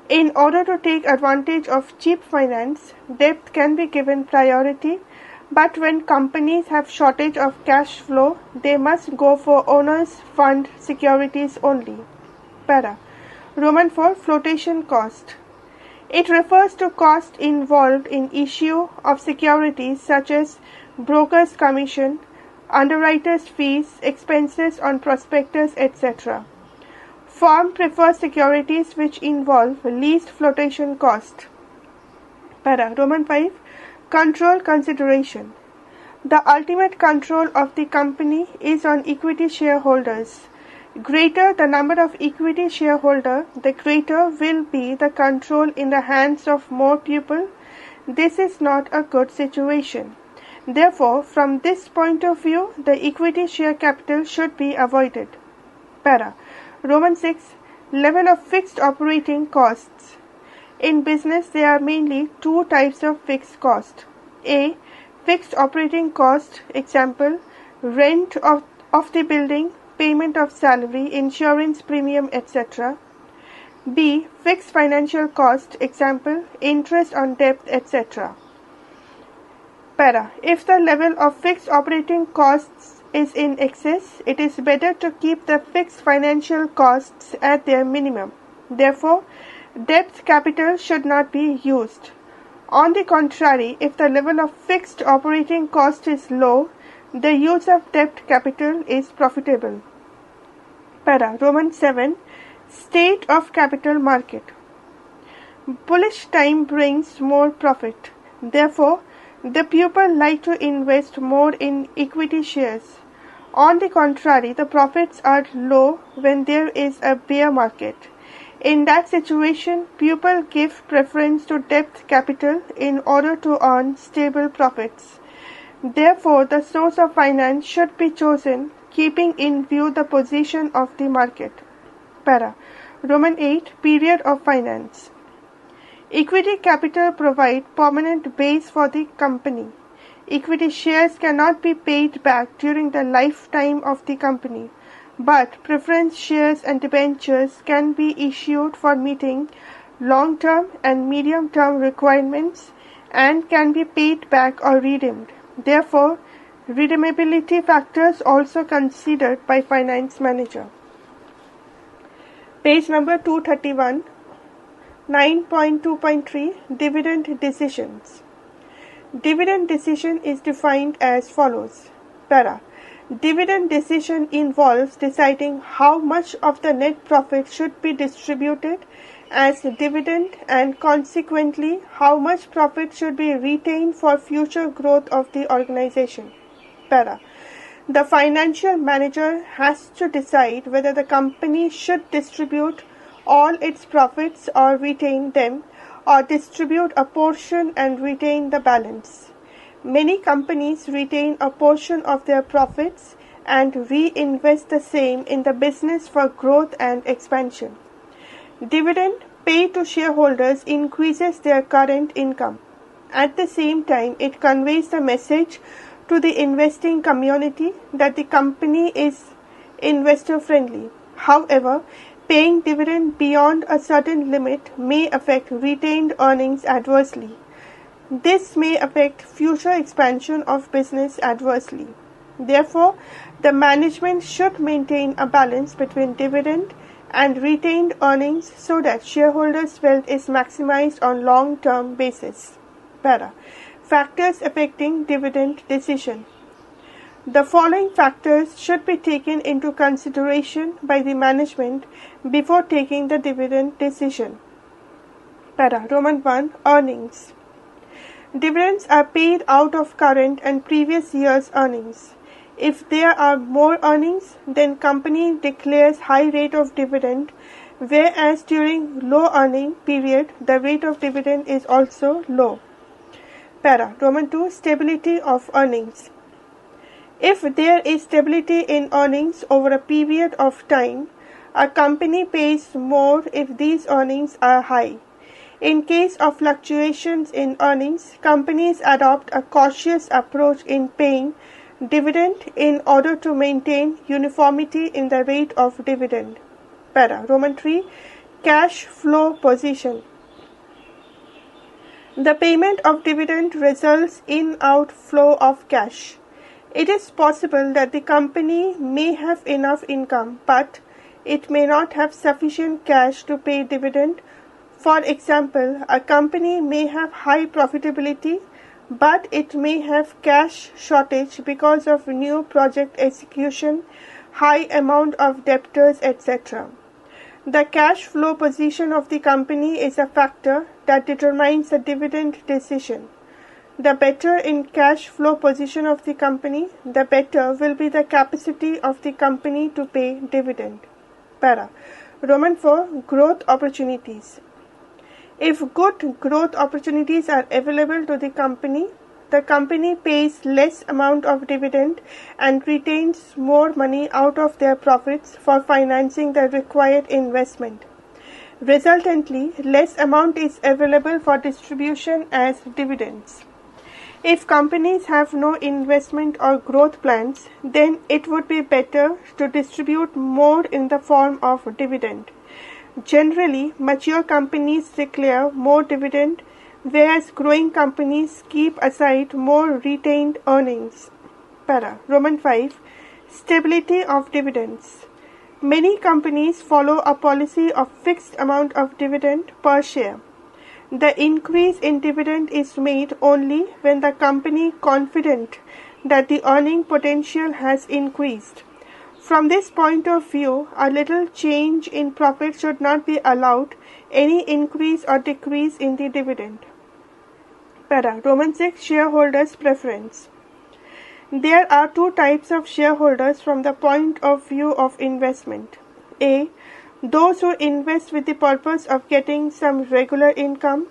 in order to take advantage of cheap finance, debt can be given priority, but when companies have shortage of cash flow, they must go for owners' fund securities only. Para. Roman 4. Flotation cost. It refers to cost involved in issue of securities such as broker's commission, underwriter's fees, expenses on prospectus, etc. Firm prefers securities which involve least flotation cost. Para. Roman 5. Control consideration. The ultimate control of the company is on equity shareholders. Greater the number of equity shareholder, the greater will be the control in the hands of more people. This is not a good situation. Therefore, from this point of view, the equity share capital should be avoided. Para. Roman 6. Level of fixed operating costs. In business, there are mainly two types of fixed cost. A. Fixed operating cost, example, rent of the building, payment of salary, insurance premium, etc. B. Fixed financial cost, example, interest on debt, etc. Para. If the level of fixed operating costs is in excess, it is better to keep the fixed financial costs at their minimum. Therefore, debt capital should not be used. On the contrary, if the level of fixed operating cost is low, the use of debt capital is profitable. Para. Roman 7. State of capital market. Bullish time brings more profit. Therefore, the people like to invest more in equity shares. On the contrary, the profits are low when there is a bear market. In that situation, people give preference to debt capital in order to earn stable profits. Therefore, the source of finance should be chosen keeping in view the position of the market. Para. Roman 8. Period of finance. Equity capital provide permanent base for the company. Equity shares cannot be paid back during the lifetime of the company, but preference shares and debentures can be issued for meeting long-term and medium-term requirements and can be paid back or redeemed. Therefore, redeemability factors also considered by finance manager. Page number 231. 9.2.3 Dividend decisions. Dividend decision is defined as follows. Para. Dividend decision involves deciding how much of the net profit should be distributed as dividend and consequently how much profit should be retained for future growth of the organization. Para. The financial manager has to decide whether the company should distribute all its profits or retain them, or distribute a portion and retain the balance. Many companies retain a portion of their profits and reinvest the same in the business for growth and expansion. Dividend paid to shareholders increases their current income. At the same time, it conveys the message to the investing community that the company is investor friendly. However, paying dividend beyond a certain limit may affect retained earnings adversely. This may affect future expansion of business adversely. Therefore, the management should maintain a balance between dividend and retained earnings so that shareholders' wealth is maximized on long-term basis. Para. Factors affecting dividend decision. The following factors should be taken into consideration by the management before taking the dividend decision. Para. Roman 1. Earnings. Dividends are paid out of current and previous year's earnings. If there are more earnings, then company declares high rate of dividend, whereas during low earning period, the rate of dividend is also low. Para. Roman 2. Stability of earnings. If there is stability in earnings over a period of time, a company pays more if these earnings are high. In case of fluctuations in earnings, companies adopt a cautious approach in paying dividend in order to maintain uniformity in the rate of dividend. Para. Roman 3. Cash flow position. The payment of dividend results in outflow of cash. It is possible that the company may have enough income, but it may not have sufficient cash to pay dividend. For example, a company may have high profitability, but it may have cash shortage because of new project execution, high amount of debtors, etc. The cash flow position of the company is a factor that determines the dividend decision. The better in cash flow position of the company, the better will be the capacity of the company to pay dividend. Para. Roman 4. Growth opportunities. If good growth opportunities are available to the company pays less amount of dividend and retains more money out of their profits for financing the required investment. Resultantly, less amount is available for distribution as dividends. If companies have no investment or growth plans, then it would be better to distribute more in the form of dividend. Generally, mature companies declare more dividend, whereas growing companies keep aside more retained earnings. Para. Roman 5. Stability of dividends. Many companies follow a policy of fixed amount of dividend per share. The increase in dividend is made only when the company confident that the earning potential has increased. From this point of view, a little change in profit should not be allowed any increase or decrease in the dividend. Para. Roman 6. Shareholders' preference. There are two types of shareholders from the point of view of investment. A. Those who invest with the purpose of getting some regular income,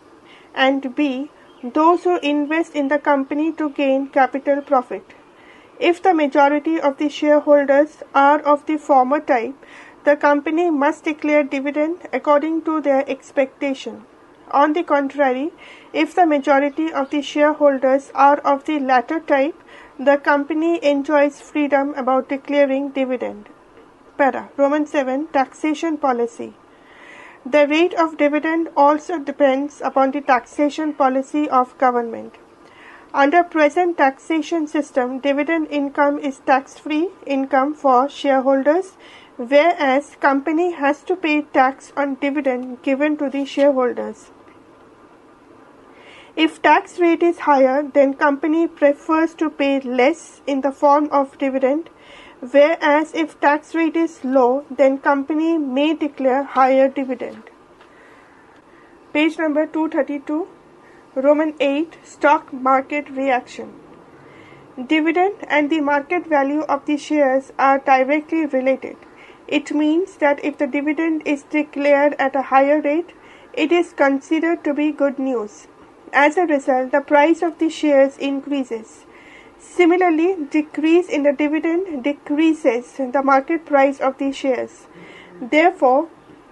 and B. Those who invest in the company to gain capital profit. If the majority of the shareholders are of the former type, the company must declare dividend according to their expectation. On the contrary, if the majority of the shareholders are of the latter type, the company enjoys freedom about declaring dividend. Para. Roman 7. Taxation policy. The rate of dividend also depends upon the taxation policy of government. Under present taxation system, dividend income is tax-free income for shareholders, whereas company has to pay tax on dividend given to the shareholders. If tax rate is higher, then company prefers to pay less in the form of dividend, whereas if tax rate is low, then company may declare higher dividend. Page number 232. Roman 8. Stock market reaction. Dividend and the market value of the shares are directly related. It means that if the dividend is declared at a higher rate, it is considered to be good news. As a result, the price of the shares increases. Similarly, decrease in the dividend decreases the market price of the shares. Therefore,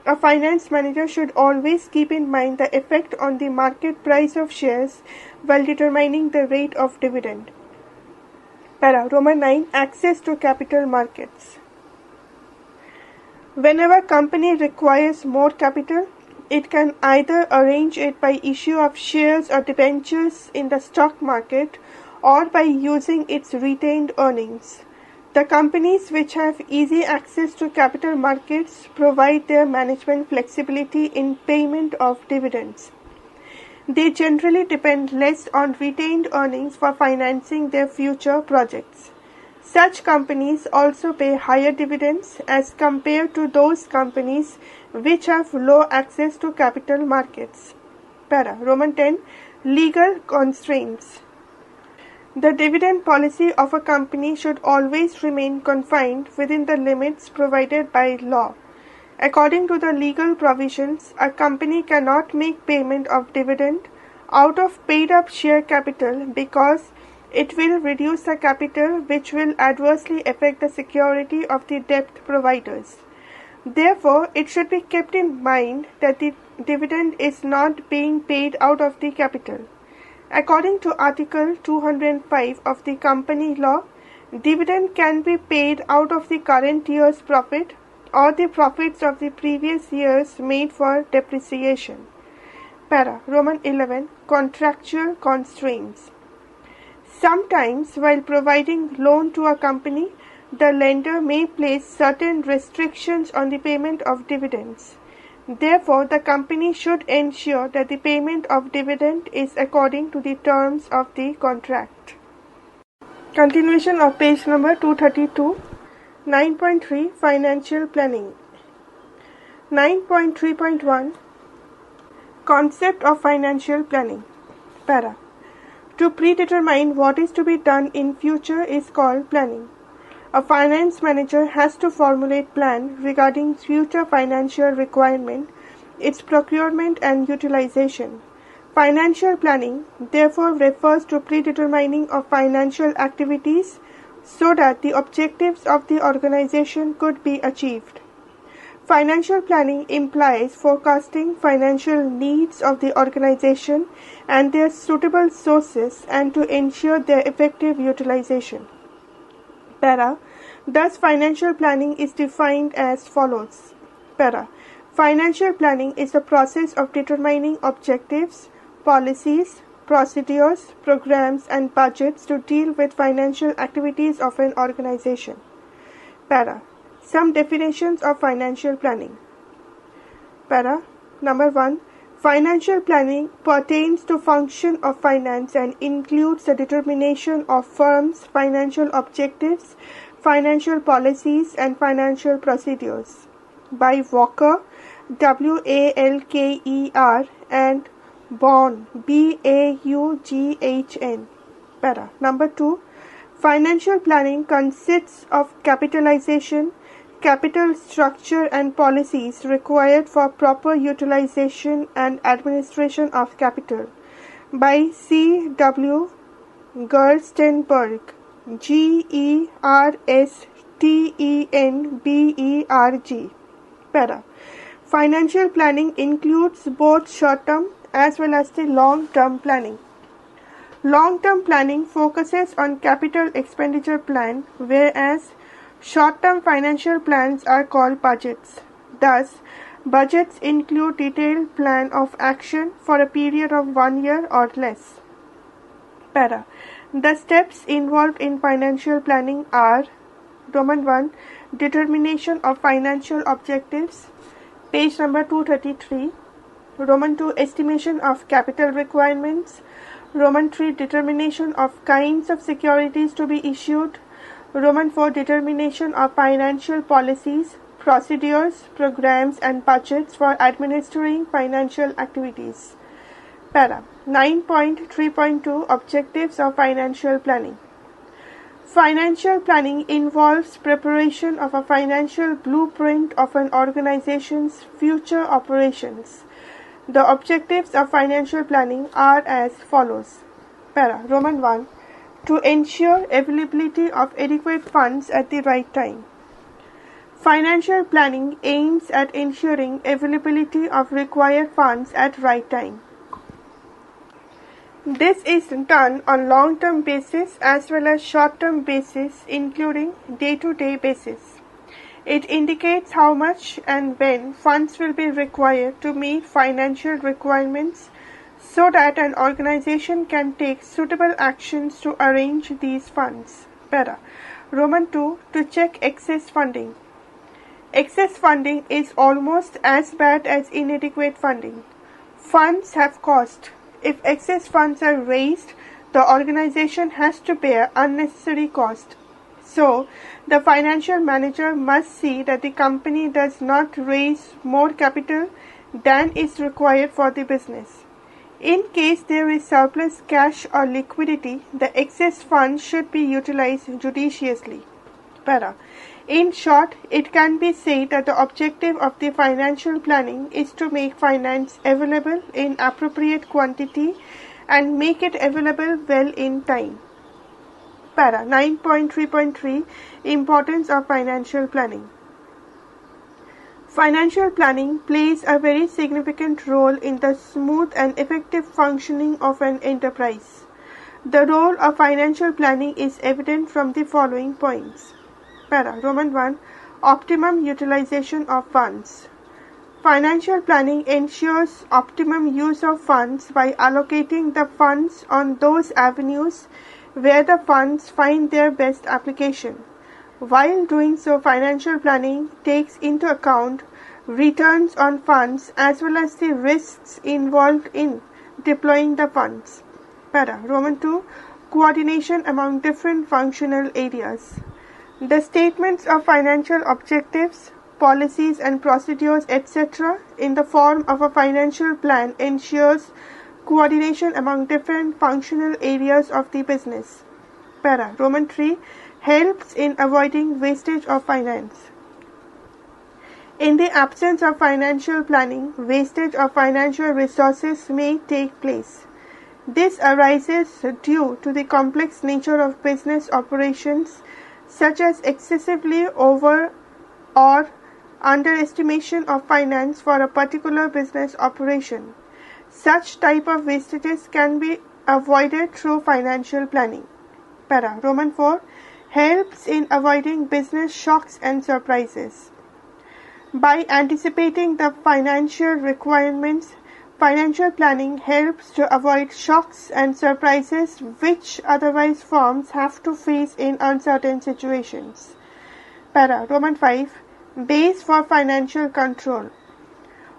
A finance manager should always keep in mind the effect on the market price of shares while determining the rate of dividend. Para Roman 9. Access to capital markets. Whenever a company requires more capital, it can either arrange it by issue of shares or debentures in the stock market or by using its retained earnings. The companies which have easy access to capital markets provide their management flexibility in payment of dividends. They generally depend less on retained earnings for financing their future projects. Such companies also pay higher dividends as compared to those companies which have low access to capital markets. Para Roman 10. Legal constraints. The dividend policy of a company should always remain confined within the limits provided by law. According to the legal provisions, a company cannot make payment of dividend out of paid-up share capital because it will reduce the capital, which will adversely affect the security of the debt providers. Therefore, it should be kept in mind that the dividend is not being paid out of the capital. According to Article 205 of the Company Law, dividend can be paid out of the current year's profit or the profits of the previous years made for depreciation. Para Roman 11. Contractual constraints. Sometimes, while providing loan to a company, the lender may place certain restrictions on the payment of dividends. Therefore, the company should ensure that the payment of dividend is according to the terms of the contract. Continuation of page number 232. 9.3 Financial Planning. 9.3.1 Concept of Financial Planning. Para. To predetermine what is to be done in future is called planning. A finance manager has to formulate plan regarding future financial requirement, its procurement and utilization. Financial planning therefore refers to predetermining of financial activities so that the objectives of the organization could be achieved. Financial planning implies forecasting financial needs of the organization and their suitable sources and to ensure their effective utilization. Para. Thus, financial planning is defined as follows. Para. Financial planning is the process of determining objectives, policies, procedures, programs, and budgets to deal with financial activities of an organization. Para. Some definitions of financial planning. Para. Number 1. Financial planning pertains to function of finance and includes the determination of firms' financial objectives, financial policies, and financial procedures. By Walker, Walker, and Baughan, Baughn. Para. Number 2. Financial planning consists of capitalization, capital structure and policies required for proper utilization and administration of capital. By C. W. Gerstenberg, Gerstenberg. Para. Financial planning includes both short-term as well as the long-term planning. Long-term planning focuses on capital expenditure plan, whereas short-term financial plans are called budgets. Thus, budgets include detailed plan of action for a period of 1 year or less. Para. The steps involved in financial planning are Roman 1. Determination of financial objectives. Page number 233. Roman 2. Estimation of capital requirements. Roman 3. Determination of kinds of securities to be issued. Roman 4. Determination of financial policies, procedures, programs, and budgets for administering financial activities. Para. 9.3.2 Objectives of financial planning. Financial planning involves preparation of a financial blueprint of an organization's future operations. The objectives of financial planning are as follows. Para. Roman 1. To ensure availability of adequate funds at the right time. Financial planning aims at ensuring availability of required funds at right time. This is done on long-term basis as well as short-term basis, including day-to-day basis. It indicates how much and when funds will be required to meet financial requirements so that an organization can take suitable actions to arrange these funds. Para. Roman 2, to check excess funding. Excess funding is almost as bad as inadequate funding. Funds have cost. If excess funds are raised, the organization has to bear unnecessary cost. So, the financial manager must see that the company does not raise more capital than is required for the business. In case there is surplus cash or liquidity, the excess funds should be utilized judiciously. Para. In short, it can be said that the objective of the financial planning is to make finance available in appropriate quantity and make it available well in time. Para 9.3.3 Importance of financial planning. Financial planning plays a very significant role in the smooth and effective functioning of an enterprise. The role of financial planning is evident from the following points. Para Roman 1. Optimum utilization of funds. Financial planning ensures optimum use of funds by allocating the funds on those avenues where the funds find their best application. While doing so, financial planning takes into account returns on funds as well as the risks involved in deploying the funds. Para Roman 2. Coordination among different functional areas. The statements of financial objectives, policies and procedures, etc. in the form of a financial plan ensures coordination among different functional areas of the business. Para Roman 3. Helps in avoiding wastage of finance. In the absence of financial planning, wastage of financial resources may take place. This arises due to the complex nature of business operations, such as excessively over or underestimation of finance for a particular business operation. Such type of wastages can be avoided through financial planning. Para Roman 4. Helps in avoiding business shocks and surprises. By anticipating the financial requirements, financial planning helps to avoid shocks and surprises which otherwise firms have to face in uncertain situations. Para Roman 5. Base for financial control.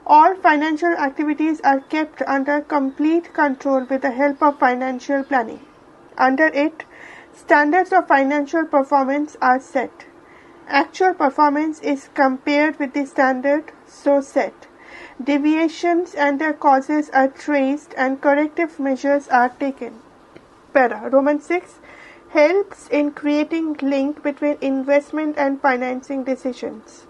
All financial activities are kept under complete control with the help of financial planning. Under it, standards of financial performance are set. Actual performance is compared with the standard so set. Deviations and their causes are traced and corrective measures are taken. Para Roman 6. Helps in creating link between investment and financing decisions.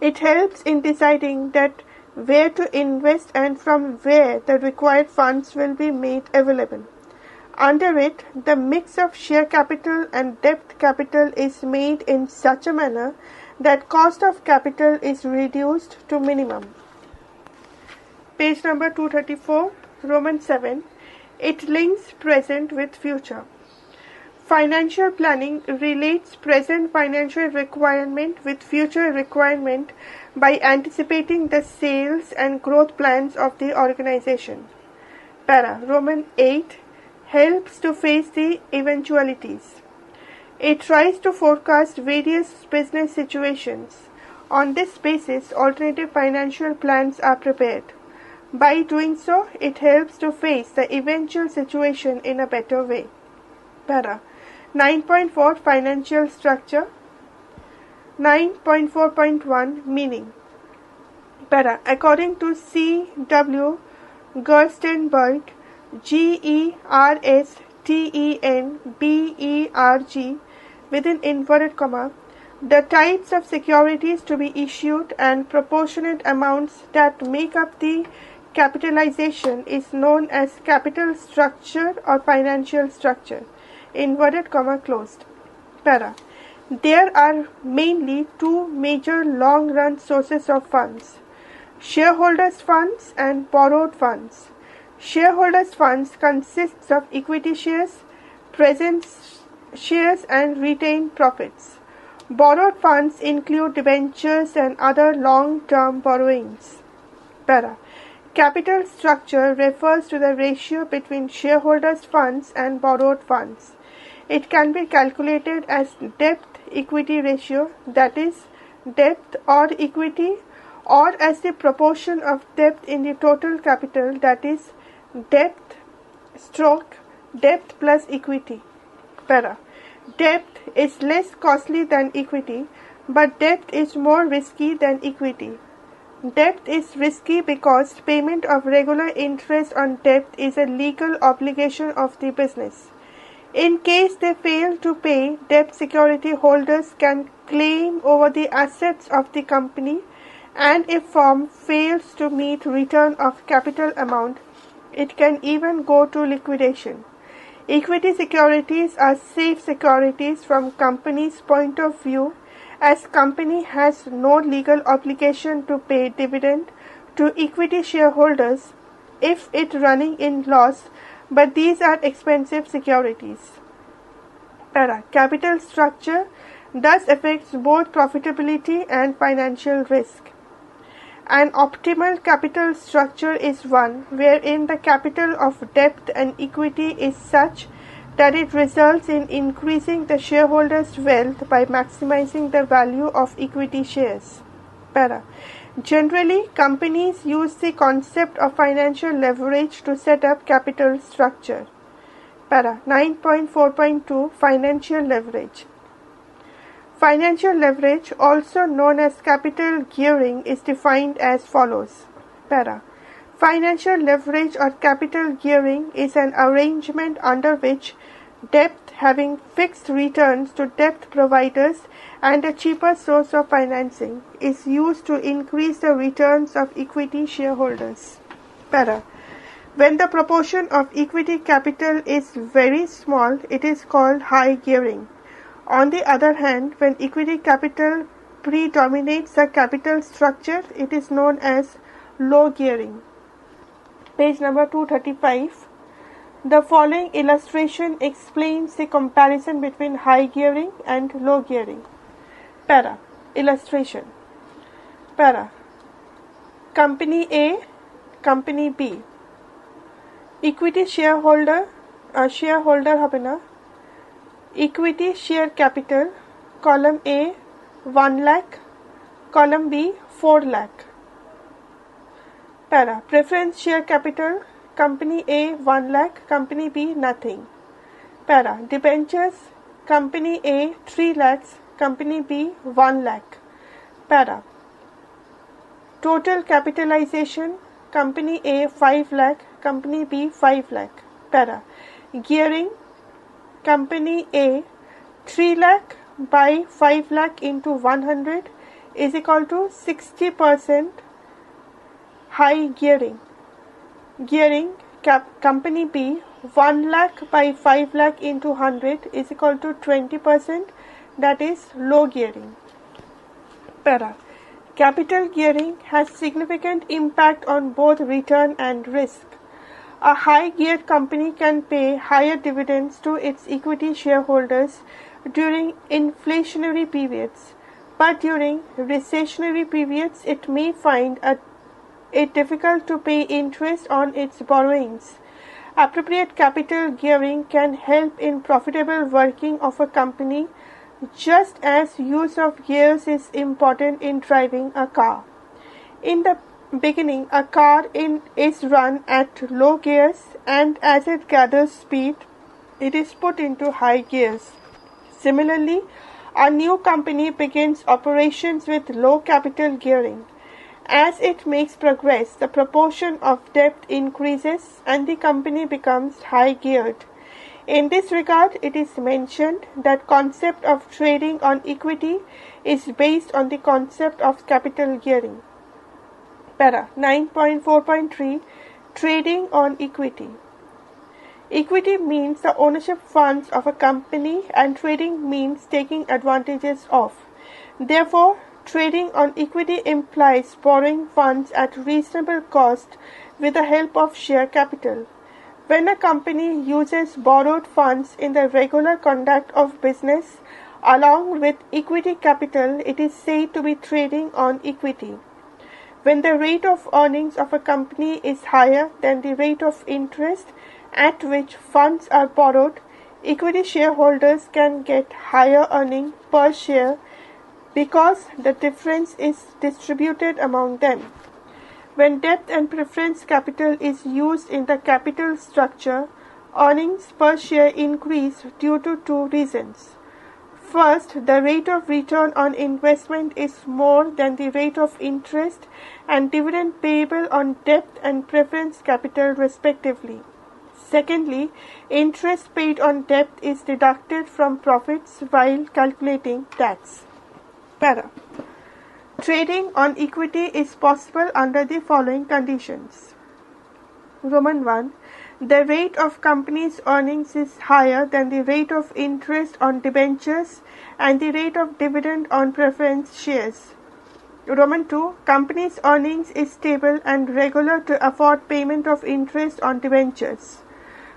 It helps in deciding that where to invest and from where the required funds will be made available. Under it, the mix of share capital and debt capital is made in such a manner that cost of capital is reduced to minimum. Page number 234, Roman 7. It links present with future. Financial planning relates present financial requirement with future requirement by anticipating the sales and growth plans of the organization. Para Roman 8. Helps to face the eventualities. It tries to forecast various business situations. On this basis, alternative financial plans are prepared. By doing so, it helps to face the eventual situation in a better way. Para 9.4 Financial structure. 9.4.1 Meaning. Para according to C.W. Gerstenberg, Gerstenberg, within inverted comma, the types of securities to be issued and proportionate amounts that make up the capitalization is known as capital structure or financial structure. Inverted comma closed. Para. There are mainly two major long-run sources of funds: shareholders' funds and borrowed funds. Shareholders' funds consists of equity shares, present shares and retained profits. Borrowed funds include debentures and other long-term borrowings. Para. Capital structure refers to the ratio between shareholders' funds and borrowed funds. It can be calculated as debt-equity ratio, that is, debt or equity, or as the proportion of debt in the total capital, that is, debt stroke debt plus equity. Para. Debt is less costly than equity, but debt is more risky than equity. Debt is risky because payment of regular interest on debt is a legal obligation of the business. In case they fail to pay, debt security holders can claim over the assets of the company, and if firm fails to meet return of capital amount, it can even go to liquidation. Equity securities are safe securities from company's point of view, as company has no legal obligation to pay dividend to equity shareholders if it running in loss, but these are expensive securities. Para. Capital structure thus affects both profitability and financial risk. An optimal capital structure is one wherein the capital of debt and equity is such that it results in increasing the shareholders' wealth by maximizing the value of equity shares. Para. Generally, companies use the concept of financial leverage to set up capital structure. Para. 9.4.2 Financial leverage. Financial leverage, also known as capital gearing, is defined as follows. Para. Financial leverage or capital gearing is an arrangement under which debt having fixed returns to debt providers and a cheaper source of financing is used to increase the returns of equity shareholders. Para. When the proportion of equity capital is very small, it is called high gearing. On the other hand, when equity capital predominates the capital structure, it is known as low gearing. Page number 235. The following illustration explains the comparison between high gearing and low gearing. Para. Illustration. Para. Company A, Company B. Equity shareholder হবে না. Equity share capital, column A 1 lakh, column B 4 lakh. Para. Preference share capital, company A 1 lakh, company B nothing. Para. Debentures, company A 3 lakhs, company B 1 lakh. Para. Total capitalization, company A 5 lakh, company B 5 lakh. Para. Gearing, company A 3 lakh by 5 lakh into 100 is equal to 60% high gearing. Gearing, company B 1 lakh by 5 lakh into 100 is equal to 20%, that is low gearing. Para. Capital gearing has significant impact on both return and risk. A high-geared company can pay higher dividends to its equity shareholders during inflationary periods, but during recessionary periods it may find it difficult to pay interest on its borrowings. Appropriate capital gearing can help in profitable working of a company, just as use of gears is important in driving a car. In the beginning, a car is run at low gears, and as it gathers speed, it is put into high gears. Similarly, a new company begins operations with low capital gearing. As it makes progress, the proportion of debt increases and the company becomes high geared. In this regard, it is mentioned that concept of trading on equity is based on the concept of capital gearing. Para. 9.4.3 Trading on equity. Equity means the ownership funds of a company, and trading means taking advantages of. Therefore, trading on equity implies borrowing funds at reasonable cost with the help of share capital. When a company uses borrowed funds in the regular conduct of business along with equity capital, it is said to be trading on equity. When the rate of earnings of a company is higher than the rate of interest at which funds are borrowed, equity shareholders can get higher earnings per share because the difference is distributed among them. When debt and preference capital is used in the capital structure, earnings per share increase due to two reasons. First, the rate of return on investment is more than the rate of interest and dividend payable on debt and preference capital respectively. Secondly, interest paid on debt is deducted from profits while calculating tax. Para. Trading on equity is possible under the following conditions. Roman 1. The rate of company's earnings is higher than the rate of interest on debentures and the rate of dividend on preference shares. Roman 2. Company's earnings is stable and regular to afford payment of interest on debentures.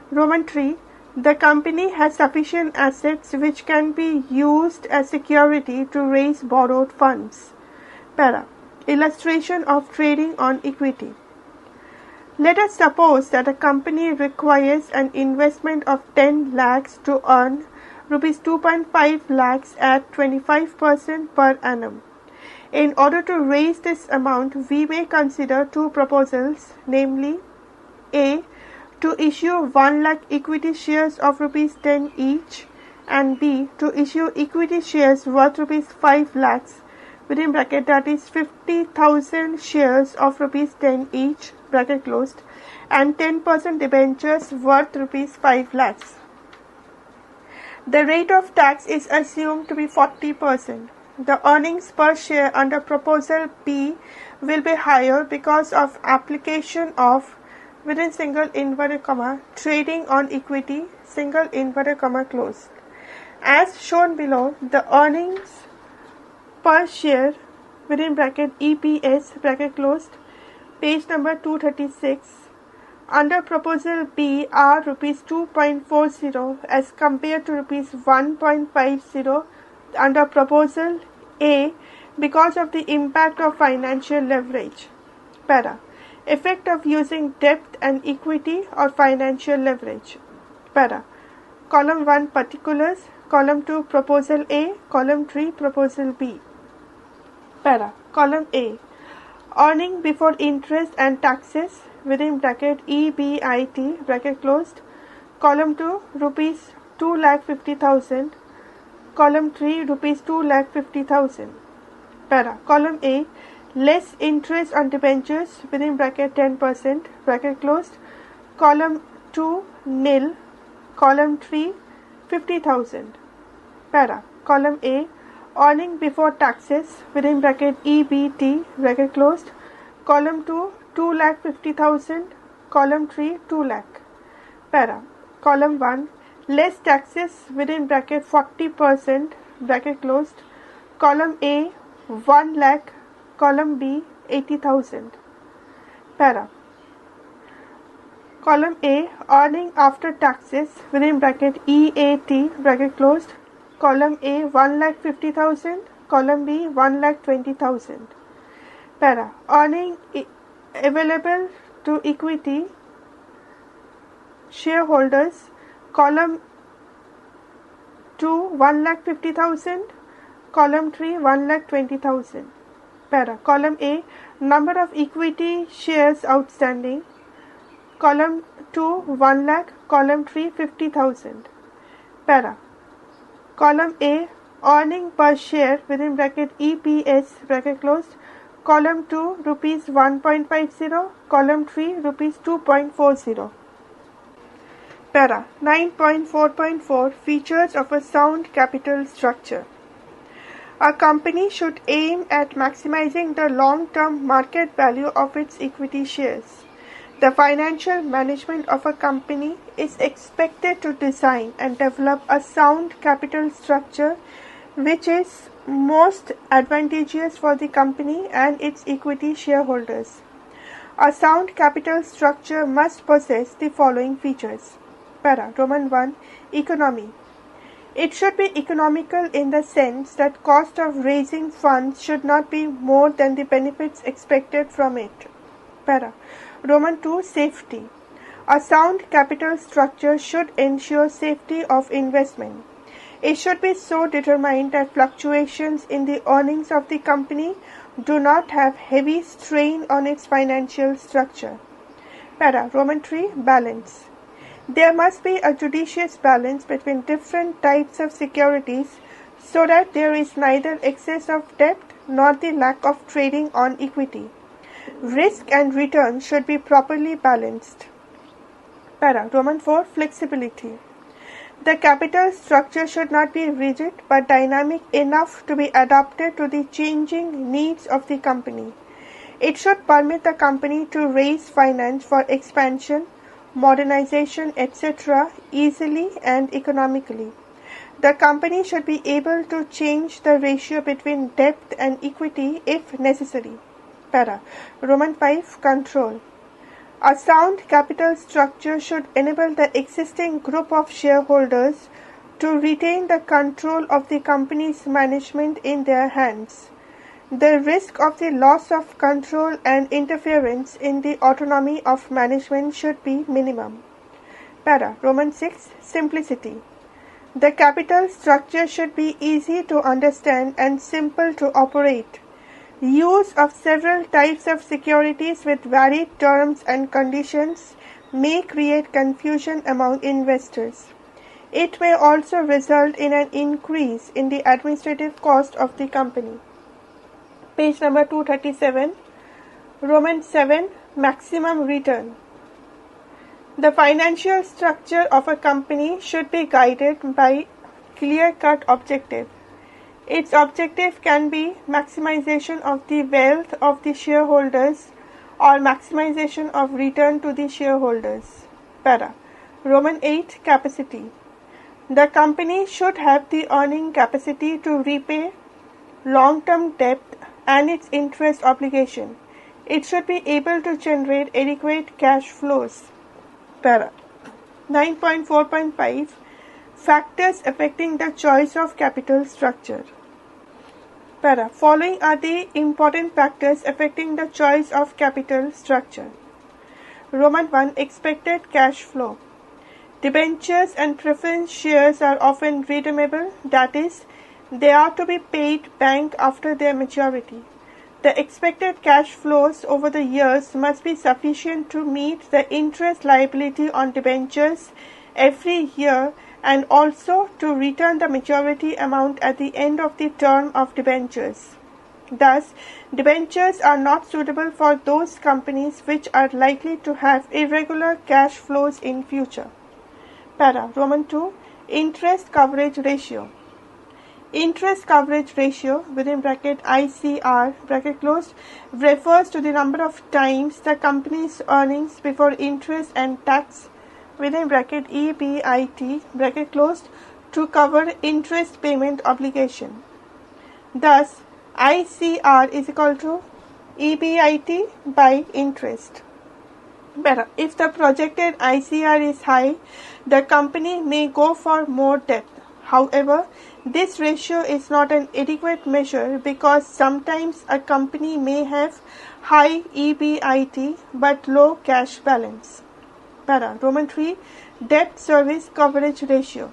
Roman 3. The company has sufficient assets which can be used as security to raise borrowed funds. Para. Illustration of trading on equity. Let us suppose that a company requires an investment of 10 lakhs to earn rupees 2.5 lakhs at 25% per annum. In order to raise this amount, we may consider two proposals, namely A. To issue 1 lakh equity shares of rupees 10 each, and B. To issue equity shares worth rupees 5 lakhs within bracket, that is 50,000 shares of rupees 10 each, bracket closed, and 10% debentures worth rupees 5 lakhs. The rate of tax is assumed to be 40%. The earnings per share under proposal B will be higher because of application of within single inverted comma trading on equity single inverted comma closed. As shown below, the earnings per share within bracket EPS bracket closed, page number 236, under proposal B are rupees 2.40 as compared to rupees 1.50 under proposal A because of the impact of financial leverage. Para. Effect of using debt and equity or financial leverage. Para. Column 1 particulars, column 2 proposal A, column 3 proposal B. Para. Column A. Earning before interest and taxes within bracket EBIT bracket closed. Column 2 rupees 2,50,000. Column 3 rupees 2,50,000. Para. Column A. Less interest on debentures within bracket 10% bracket closed. Column 2 nil. Column 3 50,000. Para. Column A. Earning before taxes within bracket EBT bracket closed. Column 2 2,50,000. Column 3 2 lakh. Para. Column 1 less taxes within bracket 40% bracket closed. Column A 1 lakh. Column B 80,000. Para. Column A earning after taxes within bracket EAT bracket closed. Column A 1,50,000. Column B 1,20,000. Para. Earning available to equity shareholders. Column 2 1,50,000. Column 3 1,20,000. Para. Column A number of equity shares outstanding. Column 2 1 lakh. Column 3 50,000. Para. Column A earning per share within bracket EPS bracket closed. Column 2 rupees 1.50. Column 3 rupees 2.40. Para. 9.4.4 Features of a sound capital structure. A company should aim at maximizing the long-term market value of its equity shares. The financial management of a company is expected to design and develop a sound capital structure which is most advantageous for the company and its equity shareholders. A sound capital structure must possess the following features. Para. Roman 1. Economy. It should be economical in the sense that cost of raising funds should not be more than the benefits expected from it. Para. Roman 2. Safety. A sound capital structure should ensure safety of investment. It should be so determined that fluctuations in the earnings of the company do not have heavy strain on its financial structure. Para. Roman 3. Balance. There must be a judicious balance between different types of securities so that there is neither excess of debt nor the lack of trading on equity. Risk and return should be properly balanced. Para. Roman 4. Flexibility. The capital structure should not be rigid but dynamic enough to be adapted to the changing needs of the company. It should permit the company to raise finance for expansion, modernization, etc. easily and economically. The company should be able to change the ratio between debt and equity if necessary. Para. Roman 5. Control. A sound capital structure should enable the existing group of shareholders to retain the control of the company's management in their hands. The risk of the loss of control and interference in the autonomy of management should be minimum. Para. Roman 6. Simplicity. The capital structure should be easy to understand and simple to operate. Use of several types of securities with varied terms and conditions may create confusion among investors. It may also result in an increase in the administrative cost of the company. Page number 237. Roman 7. Maximum return. The financial structure of a company should be guided by clear-cut objective. Its objective can be maximization of the wealth of the shareholders or maximization of return to the shareholders. Para. Roman 8. Capacity. The company should have the earning capacity to repay long-term debt and its interest obligation. It should be able to generate adequate cash flows. Para. 9.4.5. Factors affecting the choice of capital structure. Para. Following are the important factors affecting the choice of capital structure. Roman 1. Expected cash flow. Debentures and preference shares are often redeemable, that is, they are to be paid back after their maturity. The expected cash flows over the years must be sufficient to meet the interest liability on debentures every year and also to return the maturity amount at the end of the term of debentures. Thus, debentures are not suitable for those companies which are likely to have irregular cash flows in future. Para. Roman 2. Interest coverage ratio. Interest coverage ratio within bracket ICR bracket closed refers to the number of times the company's earnings before interest and tax within bracket EBIT bracket closed to cover interest payment obligation. Thus, ICR is equal to EBIT by interest. Better. If the projected ICR is high, the company may go for more debt. However, this ratio is not an adequate measure because sometimes a company may have high EBIT but low cash balance. Para. Roman 3. Debt service coverage ratio.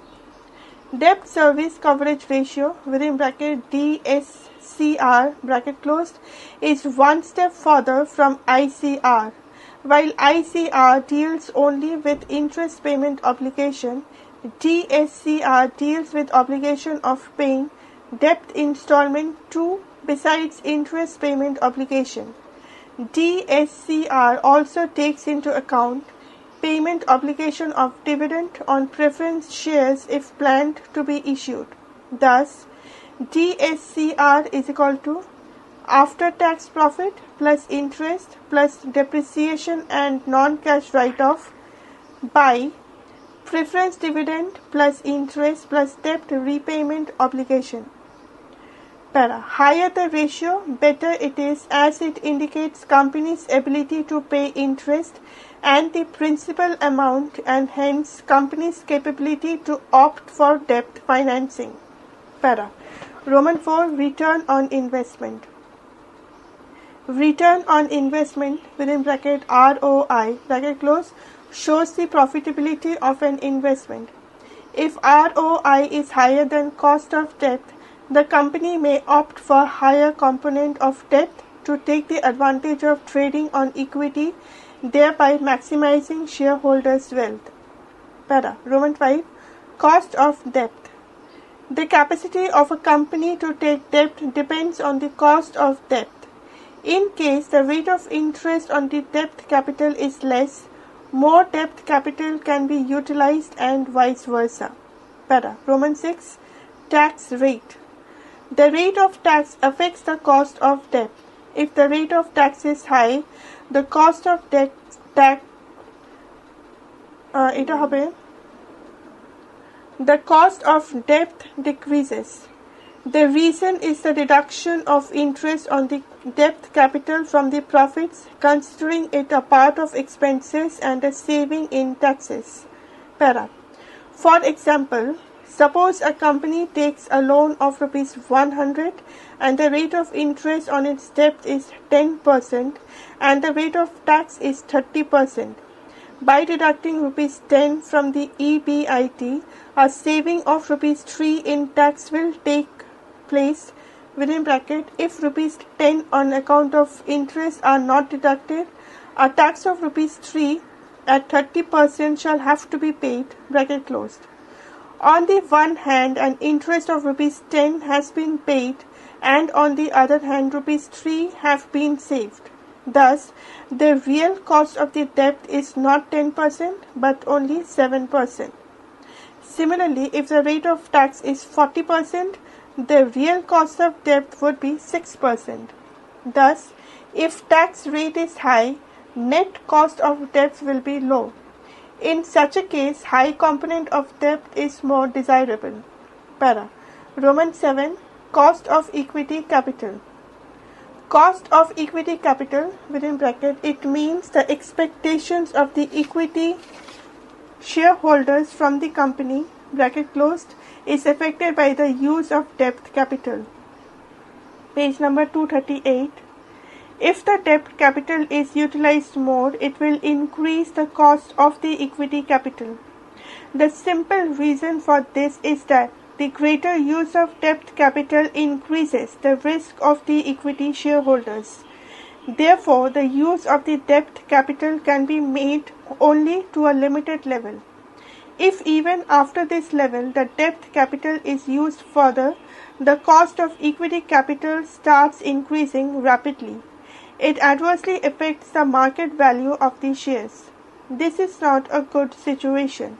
Debt service coverage ratio within bracket DSCR bracket closed is one step further from ICR. While ICR deals only with interest payment obligation, DSCR deals with obligation of paying debt installment too besides interest payment obligation. DSCR also takes into account payment obligation of dividend on preference shares if planned to be issued. Thus, DSCR is equal to after tax profit plus interest plus depreciation and non-cash write-off by preference dividend plus interest plus debt repayment obligation. Para. Higher the ratio, better it is, as it indicates company's ability to pay interest and the principal amount, and hence company's capability to opt for debt financing. Para. Roman 4. Return on investment. Return on investment within bracket ROI bracket close shows the profitability of an investment. If ROI is higher than cost of debt, the company may opt for higher component of debt to take the advantage of trading on equity, thereby maximizing shareholders' wealth. Para. Roman 5. Cost of debt. The capacity of a company to take debt depends on the cost of debt. In case the rate of interest on the debt capital is less, more debt capital can be utilized and vice versa. Para. Roman 6. Tax rate. The rate of tax affects the cost of debt. If the rate of tax is high, the cost of debt the cost of debt decreases. The reason is the deduction of interest on the debt capital from the profits, considering it a part of expenses and a saving in taxes. Para. For example, suppose a company takes a loan of rupees 100 and the rate of interest on its debt is 10% and the rate of tax is 30%. By deducting rupees 10 from the EBIT, a saving of rupees 3 in tax will take place within bracket. If rupees 10 on account of interest are not deducted, a tax of rupees 3 at 30% shall have to be paid bracket closed. On the one hand, an interest of rupees 10 has been paid, and on the other hand, rupees 3 have been saved. Thus, the real cost of the debt is not 10% but only 7%. Similarly, if the rate of tax is 40%, the real cost of debt would be 6%. Thus, if tax rate is high, net cost of debt will be low. In such a case, high component of debt is more desirable. Para. Roman 7. Cost of equity capital. Cost of equity capital within bracket, it means the expectations of the equity shareholders from the company bracket closed is affected by the use of debt capital. Page number 238. If the debt capital is utilized more, it will increase the cost of the equity capital. The simple reason for this is that the greater use of debt capital increases the risk of the equity shareholders. Therefore, the use of the debt capital can be made only to a limited level. If even after this level the debt capital is used further, the cost of equity capital starts increasing rapidly. It adversely affects the market value of the shares. This is not a good situation.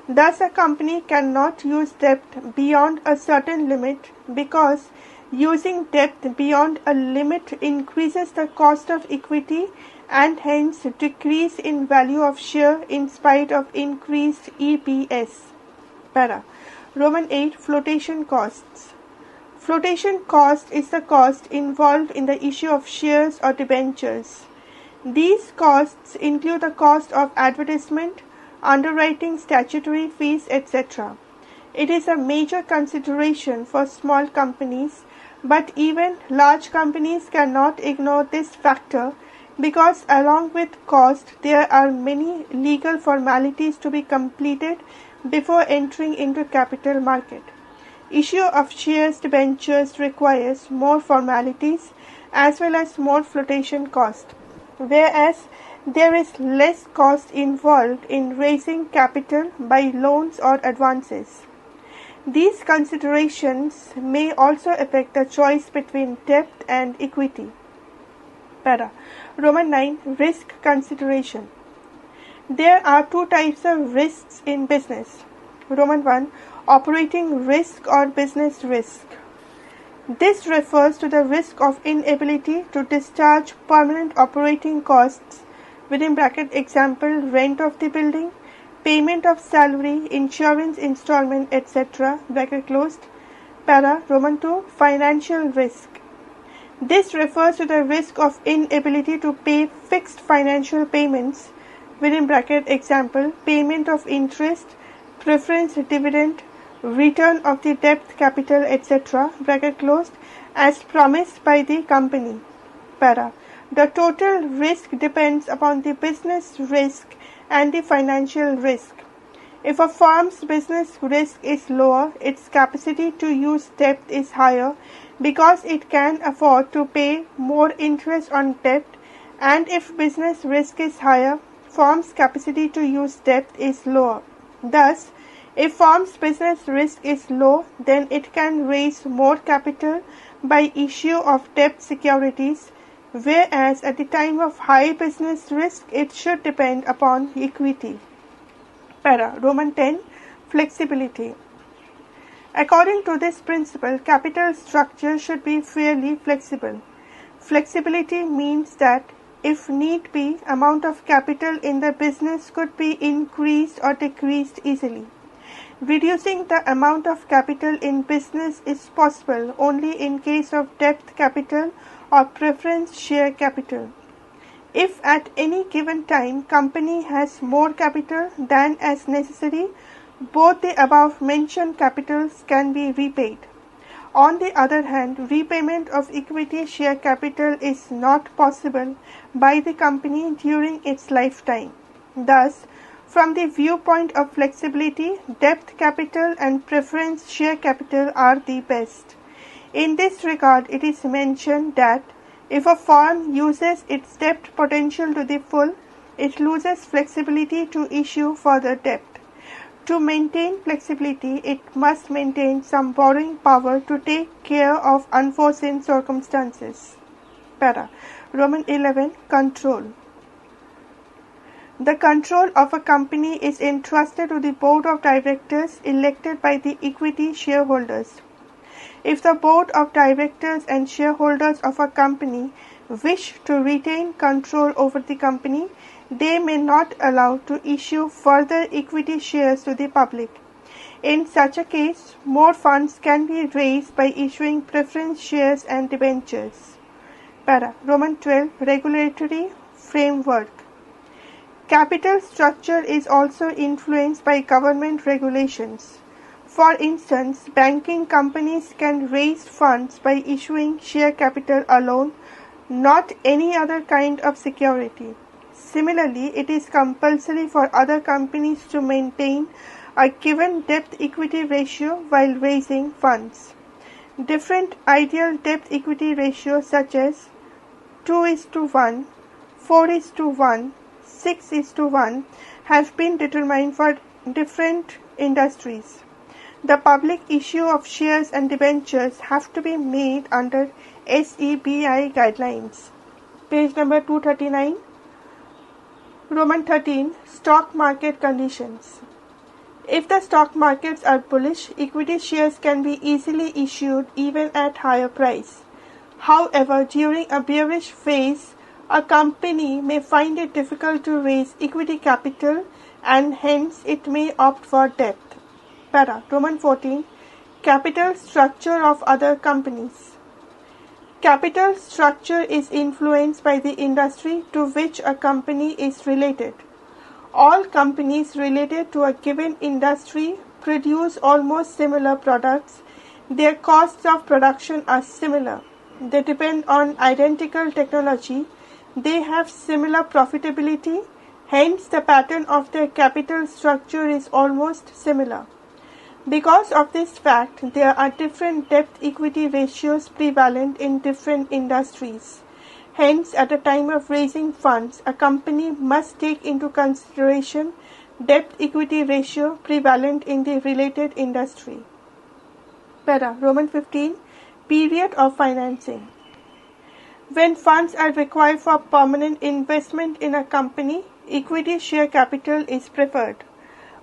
Thus, a company cannot use debt beyond a certain limit, because using debt beyond a limit increases the cost of equity and hence decrease in value of share in spite of increased EPS. Para. Roman 8. Flotation costs. Flotation cost is the cost involved in the issue of shares or debentures. These costs include the cost of advertisement, underwriting, statutory fees, etc. It is a major consideration for small companies, but even large companies cannot ignore this factor, because along with cost there are many legal formalities to be completed before entering into capital market. Issue of shares debentures requires more formalities as well as more flotation cost, whereas there is less cost involved in raising capital by loans or advances. These considerations may also affect the choice between debt and equity. Para. Roman 9. Risk consideration. There are two types of risks in business. Roman 1. Operating risk or business risk. This refers to the risk of inability to discharge permanent operating costs within bracket example rent of the building, payment of salary, insurance installment, etc. bracket closed. Para Roman 2 financial risk. This refers to the risk of inability to pay fixed financial payments within bracket example payment of interest, preference dividend, return of the debt capital, etc. bracket closed as promised by the company. Para. The total risk depends upon the business risk and the financial risk. If a firm's business risk is lower, its capacity to use debt is higher because it can afford to pay more interest on debt, and if business risk is higher, firm's capacity to use debt is lower. Thus, if firm's business risk is low, then it can raise more capital by issue of debt securities, whereas at the time of high business risk, it should depend upon equity. Para. Roman 10. Flexibility. According to this principle, capital structure should be fairly flexible. Flexibility means that if need be, amount of capital in the business could be increased or decreased easily. Reducing the amount of capital in business is possible only in case of debt capital or preference share capital. If at any given time company has more capital than as necessary, both the above mentioned capitals can be repaid. On the other hand, repayment of equity share capital is not possible by the company during its lifetime. Thus, from the viewpoint of flexibility, debt capital and preference share capital are the best. In this regard, it is mentioned that if a firm uses its debt potential to the full, it loses flexibility to issue further debt. To maintain flexibility, it must maintain some borrowing power to take care of unforeseen circumstances. Para. Roman 11. Control. The control of a company is entrusted to the board of directors elected by the equity shareholders. If the board of directors and shareholders of a company wish to retain control over the company, they may not allow to issue further equity shares to the public. In such a case, more funds can be raised by issuing preference shares and debentures. Para. Roman 12. Regulatory framework. Capital structure is also influenced by government regulations. For instance, banking companies can raise funds by issuing share capital alone, not any other kind of security. Similarly, it is compulsory for other companies to maintain a given debt-equity ratio while raising funds. Different ideal debt-equity ratios such as 2:1, 4:1, 6:1 have been determined for different industries. The public issue of shares and debentures have to be made under SEBI guidelines. Page number 239. Roman 13. Stock market conditions. If the stock markets are bullish, equity shares can be easily issued even at higher price. However, during a bearish phase, a company may find it difficult to raise equity capital and hence it may opt for debt. Para. Roman 14. Capital structure of other companies. Capital structure is influenced by the industry to which a company is related. All companies related to a given industry produce almost similar products. Their costs of production are similar. They depend on identical technology. They have similar profitability. Hence, the pattern of their capital structure is almost similar. Because of this fact, there are different debt-equity ratios prevalent in different industries. Hence, at the time of raising funds, a company must take into consideration debt-equity ratio prevalent in the related industry. Para. Roman 15. Period of financing. When funds are required for permanent investment in a company, equity share capital is preferred.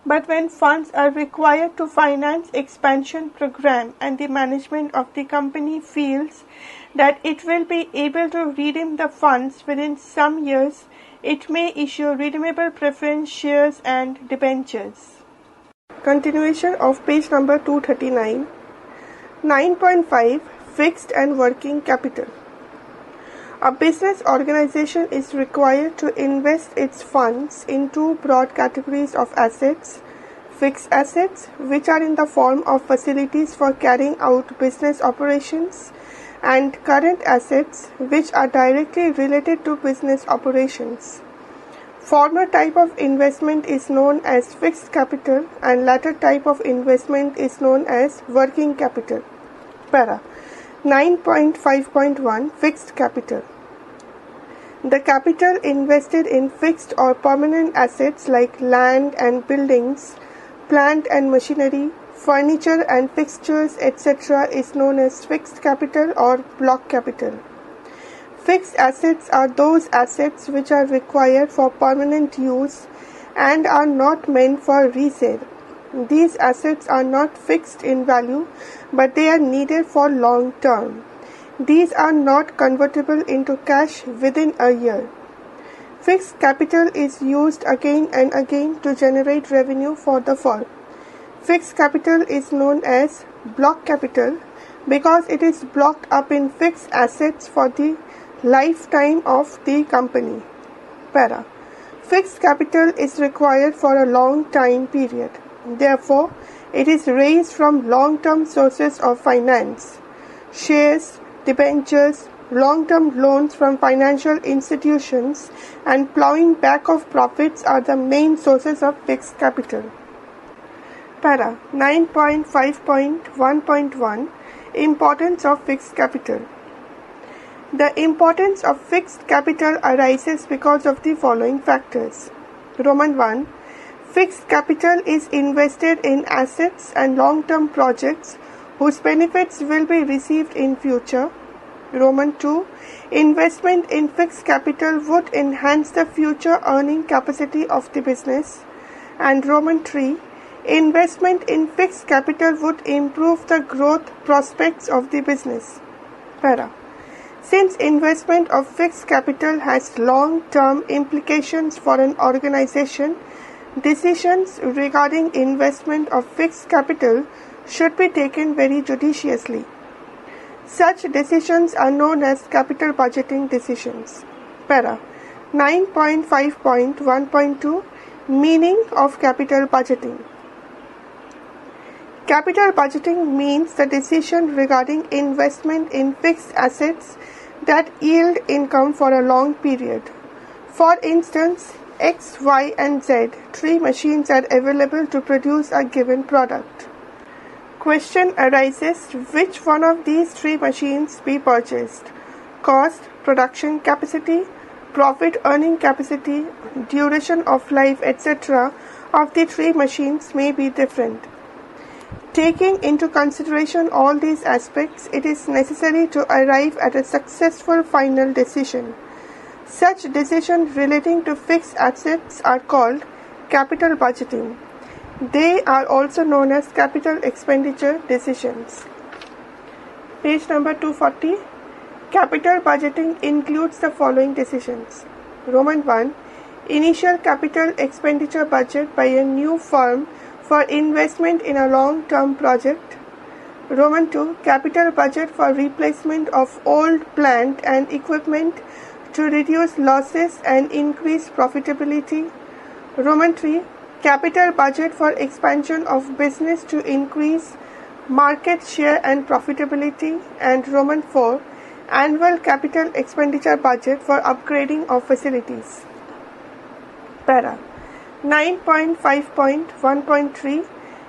But when funds are required to finance expansion program and the management of the company feels that it will be able to redeem the funds within some years, it may issue redeemable preference shares and debentures. Continuation of page number 239. 9.5 Fixed and Working Capital. A business organization is required to invest its funds in two broad categories of assets: fixed assets, which are in the form of facilities for carrying out business operations, and current assets, which are directly related to business operations. Former type of investment is known as fixed capital and latter type of investment is known as working capital. Para 9.5.1 Fixed Capital. The capital invested in fixed or permanent assets like land and buildings, plant and machinery, furniture and fixtures, etc. is known as fixed capital or block capital. Fixed assets are those assets which are required for permanent use and are not meant for resale. These assets are not fixed in value, but they are needed for long term. These are not convertible into cash within a year. Fixed capital is used again and again to generate revenue for the firm. Fixed capital is known as block capital because it is blocked up in fixed assets for the lifetime of the company. Para. Fixed capital is required for a long time period. Therefore, it is raised from long-term sources of finance. Shares, debentures, long-term loans from financial institutions, and plowing back of profits are the main sources of fixed capital. Para 9.5.1.1 Importance of fixed capital. The importance of fixed capital arises because of the following factors. Roman 1. Fixed capital is invested in assets and long-term projects whose benefits will be received in future. Roman 2. Investment in fixed capital would enhance the future earning capacity of the business. And Roman 3. Investment in fixed capital would improve the growth prospects of the business. Para. Since investment of fixed capital has long-term implications for an organization, decisions regarding investment of fixed capital should be taken very judiciously. Such decisions are known as capital budgeting decisions. Para 9.5.1.2 Meaning of capital budgeting. Capital budgeting means the decision regarding investment in fixed assets that yield income for a long period. For instance, X, Y, and Z, 3 machines are available to produce a given product. Question arises, which one of these 3 machines be purchased? Cost, production capacity, profit earning capacity, duration of life, etc. of the 3 machines may be different. Taking into consideration all these aspects, it is necessary to arrive at a successful final decision. Such decisions relating to fixed assets are called capital budgeting. They are also known as capital expenditure decisions. Page number 240. Capital budgeting includes the following decisions. Roman 1. Initial capital expenditure budget by a new firm for investment in a long-term project. Roman 2. Capital budget for replacement of old plant and equipment to reduce losses and increase profitability. Roman 3. Capital budget for expansion of business to increase market share and profitability. And Roman 4. Annual capital expenditure budget for upgrading of facilities. Para 9.5.1.3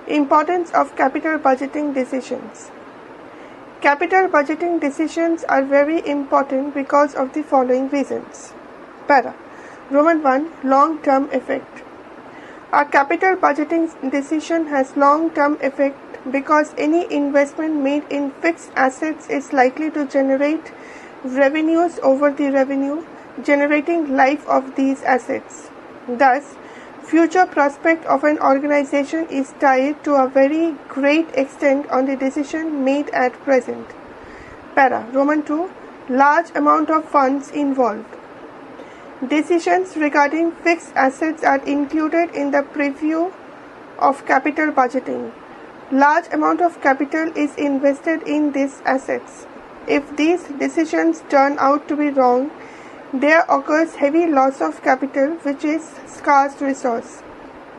Importance of capital budgeting decisions. Capital budgeting decisions are very important because of the following reasons. Para Roman 1. Long-term effect. A capital budgeting decision has long-term effect because any investment made in fixed assets is likely to generate revenues over the revenue generating life of these assets. Thus, Future prospect of an organization is tied to a very great extent on the decision made at present. Para. Roman 2. Large amount of funds involved. Decisions regarding fixed assets are included in the preview of capital budgeting. Large amount of capital is invested in these assets. If these decisions turn out to be wrong, there occurs heavy loss of capital, which is scarce resource.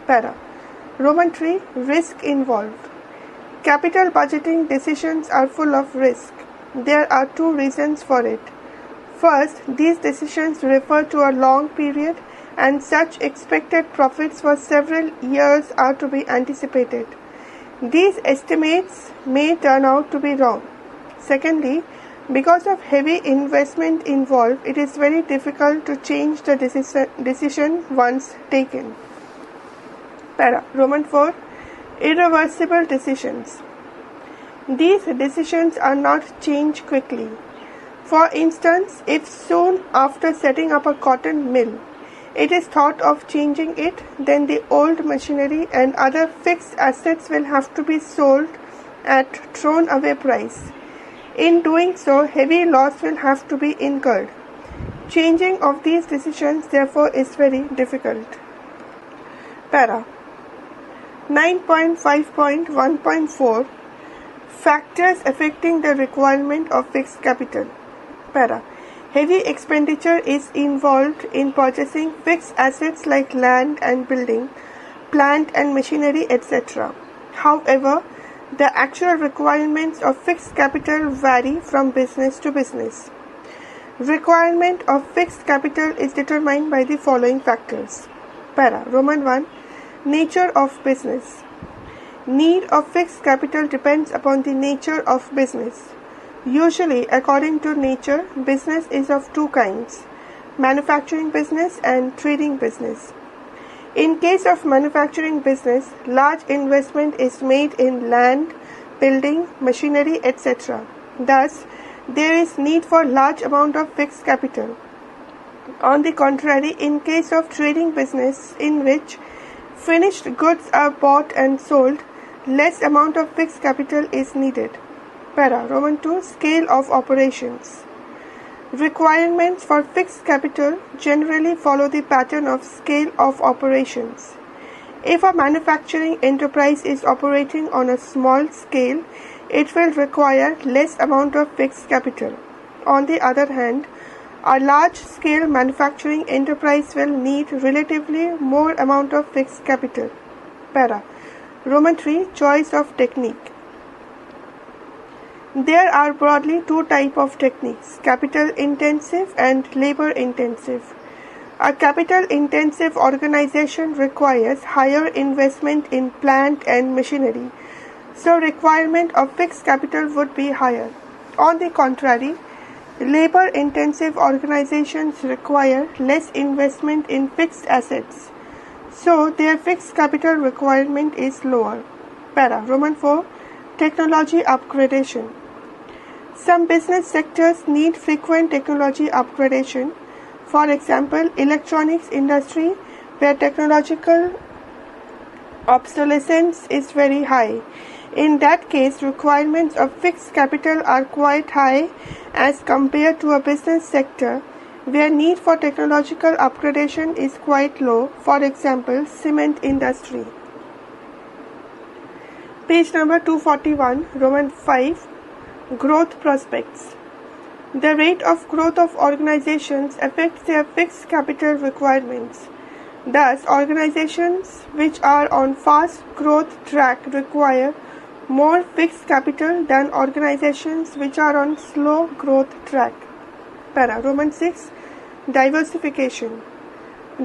Para. Roman 3. Risk involved. Capital budgeting decisions are full of risk. There are two reasons for it. First, these decisions refer to a long period, and such expected profits for several years are to be anticipated. These estimates may turn out to be wrong. Secondly, because of heavy investment involved, it is very difficult to change the decision once taken. Para. Roman 4. Irreversible decisions. These decisions are not changed quickly. For instance, if soon after setting up a cotton mill, it is thought of changing it, then the old machinery and other fixed assets will have to be sold at thrown away price. In doing so, heavy loss will have to be incurred. Changing of these decisions, therefore, is very difficult. Para. 9.5.1.4 Factors affecting the requirement of fixed capital. Para. Heavy expenditure is involved in purchasing fixed assets like land and building, plant and machinery, etc. However, the actual requirements of fixed capital vary from business to business. Requirement of fixed capital is determined by the following factors. Para. Roman 1. Nature of business. Need of fixed capital depends upon the nature of business. Usually, according to nature, business is of two kinds: manufacturing business and trading business. In case of manufacturing business, large investment is made in land, building, machinery, etc. Thus, there is need for large amount of fixed capital. On the contrary, in case of trading business, in which finished goods are bought and sold, less amount of fixed capital is needed. Para. Roman 2. Scale of operations. Requirements for fixed capital generally follow the pattern of scale of operations. If a manufacturing enterprise is operating on a small scale, it will require less amount of fixed capital. On the other hand, a large-scale manufacturing enterprise will need relatively more amount of fixed capital. Para. Roman 3. Choice of technique. There are broadly two types of techniques: capital intensive and labor intensive. A capital intensive organization requires higher investment in plant and machinery, so requirement of fixed capital would be higher. On the contrary, labor intensive organizations require less investment in fixed assets, so their fixed capital requirement is lower. Para. Roman 4. Technology upgradation. Some business sectors need frequent technology upgradation. For example, electronics industry, where technological obsolescence is very high. In that case, requirements of fixed capital are quite high as compared to a business sector where need for technological upgradation is quite low. For example, cement industry. Page number 241, Roman 5. Growth prospects. The rate of growth of organizations affects their fixed capital requirements. Thus, organizations which are on fast growth track require more fixed capital than organizations which are on slow growth track. Para. Roman 6. Diversification.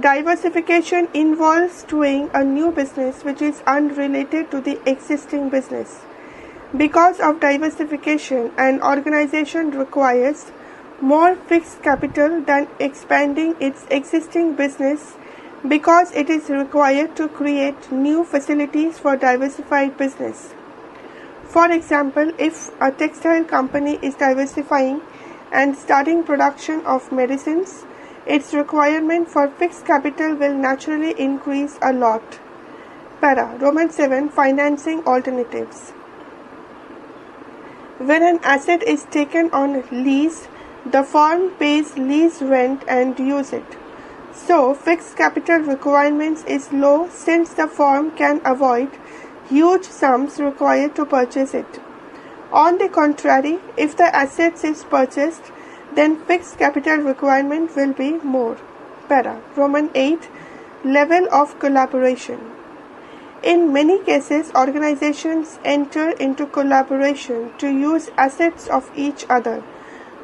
Diversification involves doing a new business which is unrelated to the existing business. Because of diversification, an organization requires more fixed capital than expanding its existing business because it is required to create new facilities for diversified business. For example, if a textile company is diversifying and starting production of medicines, its requirement for fixed capital will naturally increase a lot. Para. Roman 7. Financing alternatives. When an asset is taken on lease, the firm pays lease rent and use it. So, fixed capital requirements is low since the firm can avoid huge sums required to purchase it. On the contrary, if the asset is purchased, then fixed capital requirement will be more. Para. Roman 8. Level of collaboration. In many cases, organizations enter into collaboration to use assets of each other.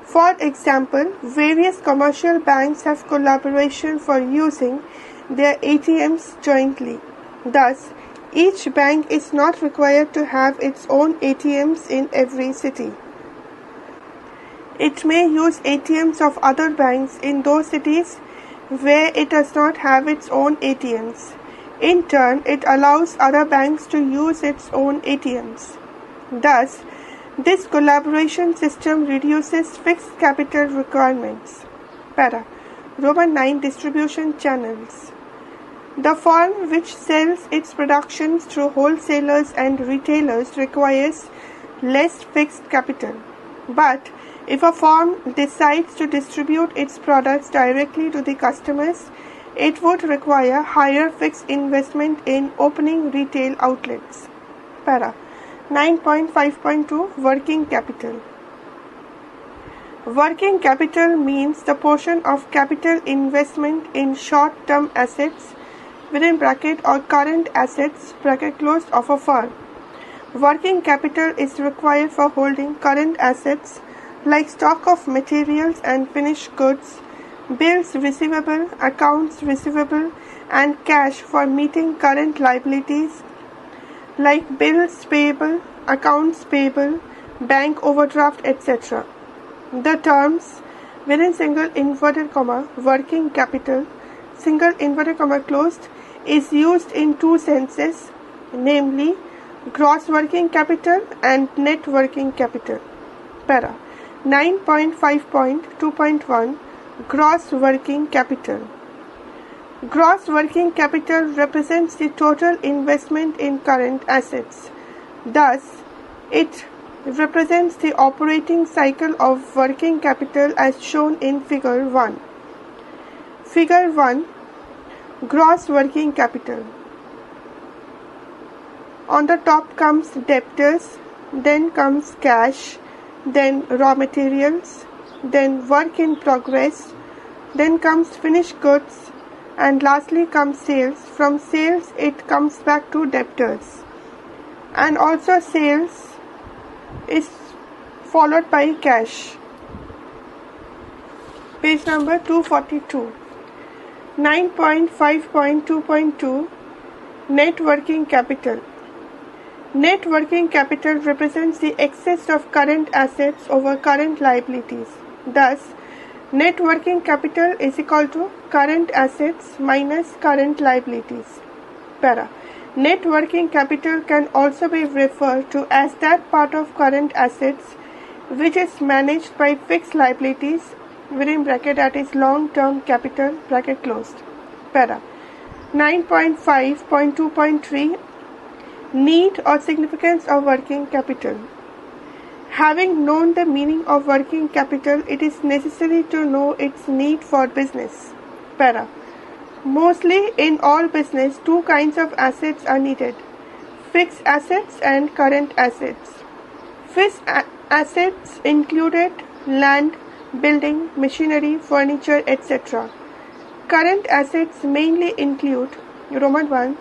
For example, various commercial banks have collaboration for using their ATMs jointly. Thus, each bank is not required to have its own ATMs in every city. It may use ATMs of other banks in those cities where it does not have its own ATMs. In turn, it allows other banks to use its own ATMs. Thus, this collaboration system reduces fixed capital requirements. Para. Roman 9. Distribution channels. The firm which sells its productions through wholesalers and retailers requires less fixed capital. But if a firm decides to distribute its products directly to the customers, it would require higher fixed investment in opening retail outlets. Para. 9.5.2 Working capital. Working capital means the portion of capital investment in short-term assets within bracket or current assets bracket closed of a firm. Working capital is required for holding current assets like stock of materials and finished goods, bills receivable, accounts receivable, and cash for meeting current liabilities like bills payable, accounts payable, bank overdraft, etc. The terms within single inverted comma working capital, single inverted comma closed, is used in two senses, namely gross working capital and net working capital. Para. 9.5.2.1 Gross working capital. Gross working capital represents the total investment in current assets. Thus, it represents the operating cycle of working capital as shown in Figure 1. Figure 1. Gross working capital. On the top comes debtors, then comes cash, then raw materials, then work in progress, then comes finished goods, and lastly comes sales. From sales it comes back to debtors. And also sales is followed by cash. Page number 242. 9.5.2.2 Net working capital. Net working capital represents the excess of current assets over current liabilities. Thus, net working capital is equal to current assets minus current liabilities. Para. Net working capital can also be referred to as that part of current assets which is managed by fixed liabilities within bracket, that is long-term capital bracket closed. Para. 9.5.2.3 Need or significance of working capital. Having known the meaning of working capital, it is necessary to know its need for business. Para. Mostly in all business, two kinds of assets are needed: fixed assets and current assets. Fixed assets included land, building, machinery, furniture, etc. Current assets mainly include Roman 1.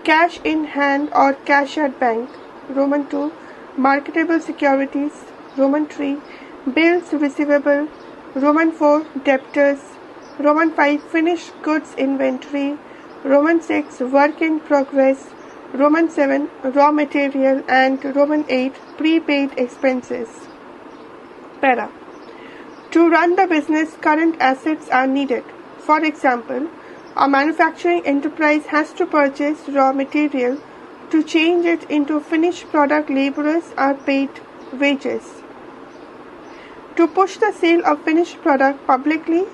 Cash in hand or cash at bank. Roman 2. Marketable securities. Roman 3. Bills receivable. Roman 4. Debtors. Roman 5. Finished goods inventory. Roman 6. Work in progress. Roman 7. Raw material. And Roman 8. Prepaid expenses. Para. To run the business, current assets are needed. For example, a manufacturing enterprise has to purchase raw material to change it into finished product. Laborers are paid wages. To push the sale of finished product publicly,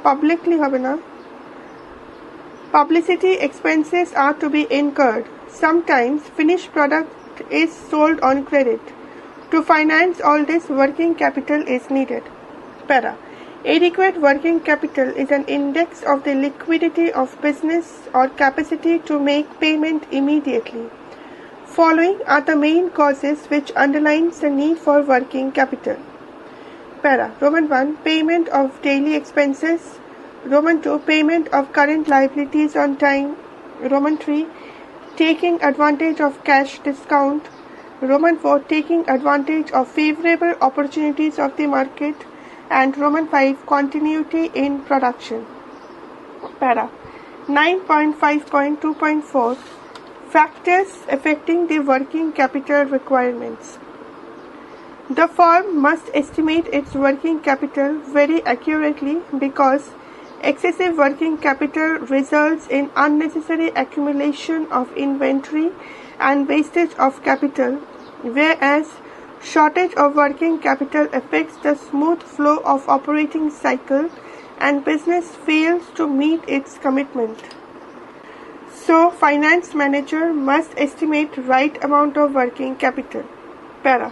publicly hobe na. Publicity expenses are to be incurred. Sometimes finished product is sold on credit. To finance all this, working capital is needed. Para. Adequate working capital is an index of the liquidity of business or capacity to make payment immediately. Following are the main causes which underlines the need for working capital. Para. Roman 1. Payment of daily expenses. Roman 2. Payment of current liabilities on time. Roman 3. Taking advantage of cash discount. Roman 4. Taking advantage of favorable opportunities of the market. And Roman 5. Continuity in production. Para. 9.5.2.4 Factors affecting the working capital requirements. The firm must estimate its working capital very accurately because excessive working capital results in unnecessary accumulation of inventory and wastage of capital, whereas shortage of working capital affects the smooth flow of operating cycle and business fails to meet its commitment. So, finance manager must estimate right amount of working capital. Para.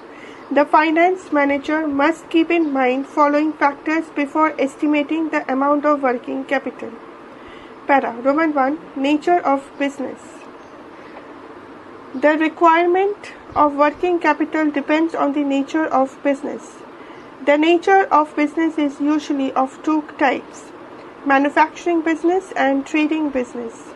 The finance manager must keep in mind following factors before estimating the amount of working capital. Para. Roman 1. Nature of business. The requirement of working capital depends on the nature of business. The nature of business is usually of two types: manufacturing business and trading business.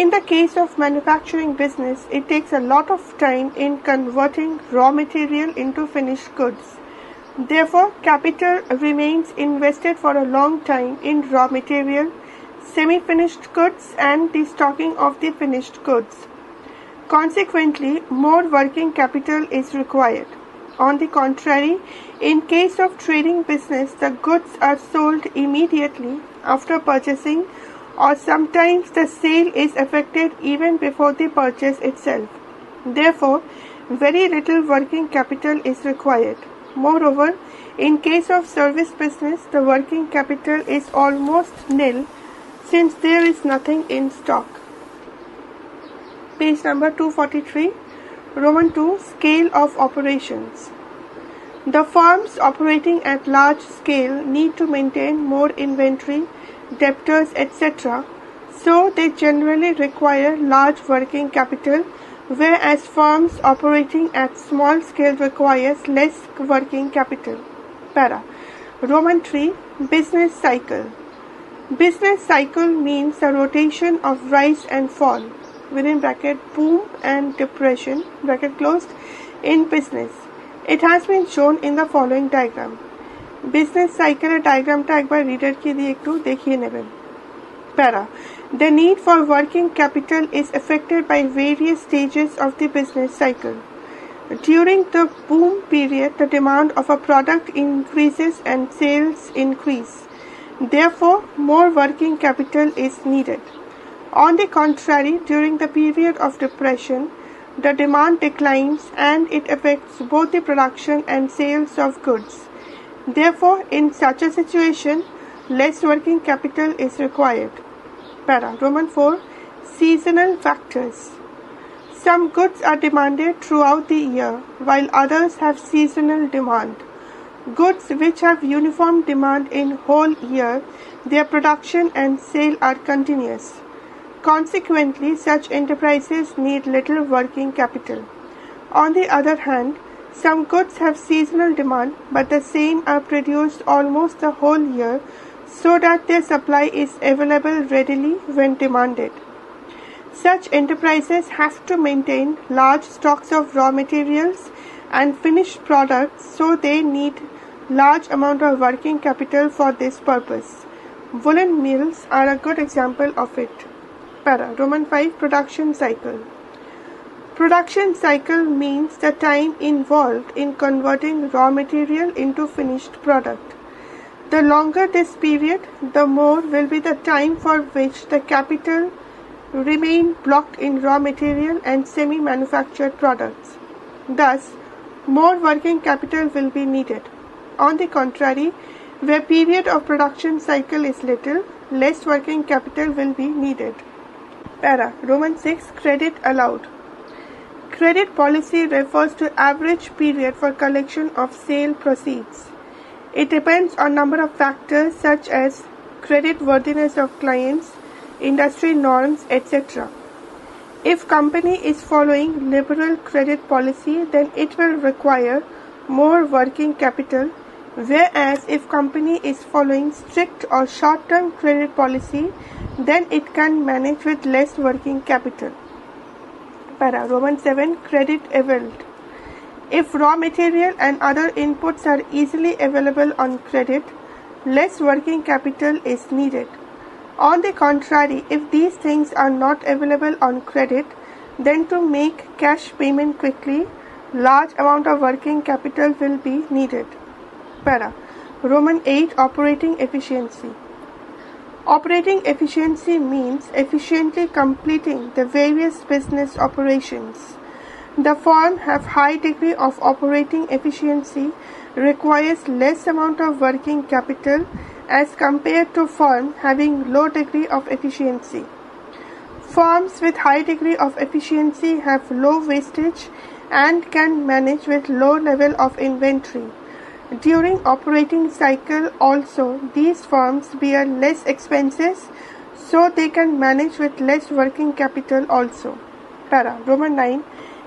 In the case of manufacturing business, it takes a lot of time in converting raw material into finished goods. Therefore, capital remains invested for a long time in raw material, semi-finished goods and the stocking of the finished goods. Consequently, more working capital is required. On the contrary, in case of trading business, the goods are sold immediately after purchasing, or sometimes the sale is effected even before the purchase itself. Therefore, very little working capital is required. Moreover, in case of service business, the working capital is almost nil since there is nothing in stock. Page number 243, Roman 2, Scale of operations. The firms operating at large scale need to maintain more inventory, debtors, etc. So they generally require large working capital, whereas firms operating at small scale requires less working capital. Para. Roman 3. Business cycle. Business cycle means the rotation of rise and fall, within bracket boom and depression, bracket closed, in business. It has been shown in the following diagram. Business cycle diagram ta ekbar reader ke liye ekটু dekhiye neben. Para. The need for working capital is affected by various stages of the business cycle. During the boom period, the demand of a product increases and sales increase. Therefore, more working capital is needed. On the contrary, during the period of depression, the demand declines and it affects both the production and sales of goods. Therefore, in such a situation, less working capital is required. Para. Roman 4. Seasonal factors. Some goods are demanded throughout the year, while others have seasonal demand. Goods which have uniform demand in whole year, their production and sale are continuous. Consequently, such enterprises need little working capital. On the other hand, some goods have seasonal demand, but the same are produced almost the whole year, so that their supply is available readily when demanded. Such enterprises have to maintain large stocks of raw materials and finished products, so they need large amount of working capital for this purpose. Woolen mills are a good example of it. Para. Roman 5. Production cycle. Production cycle means the time involved in converting raw material into finished product. The longer this period, the more will be the time for which the capital remain blocked in raw material and semi-manufactured products. Thus, more working capital will be needed. On the contrary, Where period of production cycle is little, less working capital will be needed. Para. Roman 6. Credit allowed. Credit policy refers to average period for collection of sale proceeds. It depends on number of factors such as credit worthiness of clients, industry norms, etc. If company is following liberal credit policy, then it will require more working capital, whereas if company is following strict or short-term credit policy, then it can manage with less working capital. Para. Roman 7. Credit availed. If raw material and other inputs are easily available on credit, less working capital is needed. On the contrary, if these things are not available on credit, then to make cash payment quickly, large amount of working capital will be needed. Para. Roman 8. Operating efficiency. Operating efficiency means efficiently completing the various business operations. The firm have high degree of operating efficiency requires less amount of working capital as compared to firm having low degree of efficiency. Firms with high degree of efficiency have low wastage and can manage with low level of inventory. During operating cycle also, these firms bear less expenses, so they can manage with less working capital also. Para. Roman 9.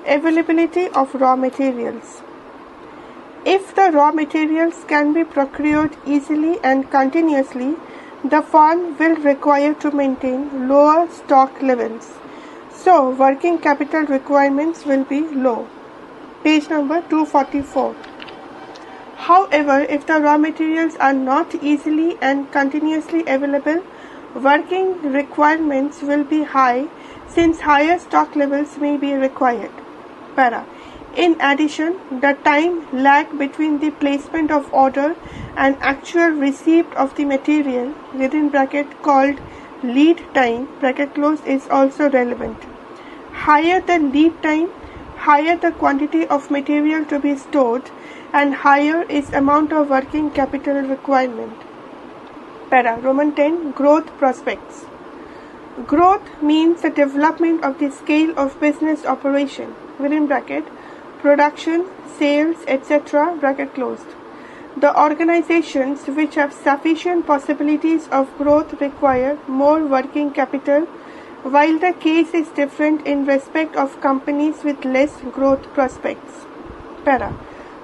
Availability of raw materials. If the raw materials can be procured easily and continuously, the firm will require to maintain lower stock levels. So, working capital requirements will be low. Page number 244. However, if the raw materials are not easily and continuously available, working requirements will be high since higher stock levels may be required. Para. In addition, the time lag between the placement of order and actual receipt of the material within bracket called lead time bracket close is also relevant. Higher the lead time, higher the quantity of material to be stored and higher is amount of working capital requirement. Para. Roman 10. Growth prospects. Growth means the development of the scale of business operation within bracket production, sales, etc. bracket closed. The organizations which have sufficient possibilities of growth require more working capital, while the case is different in respect of companies with less growth prospects. Para.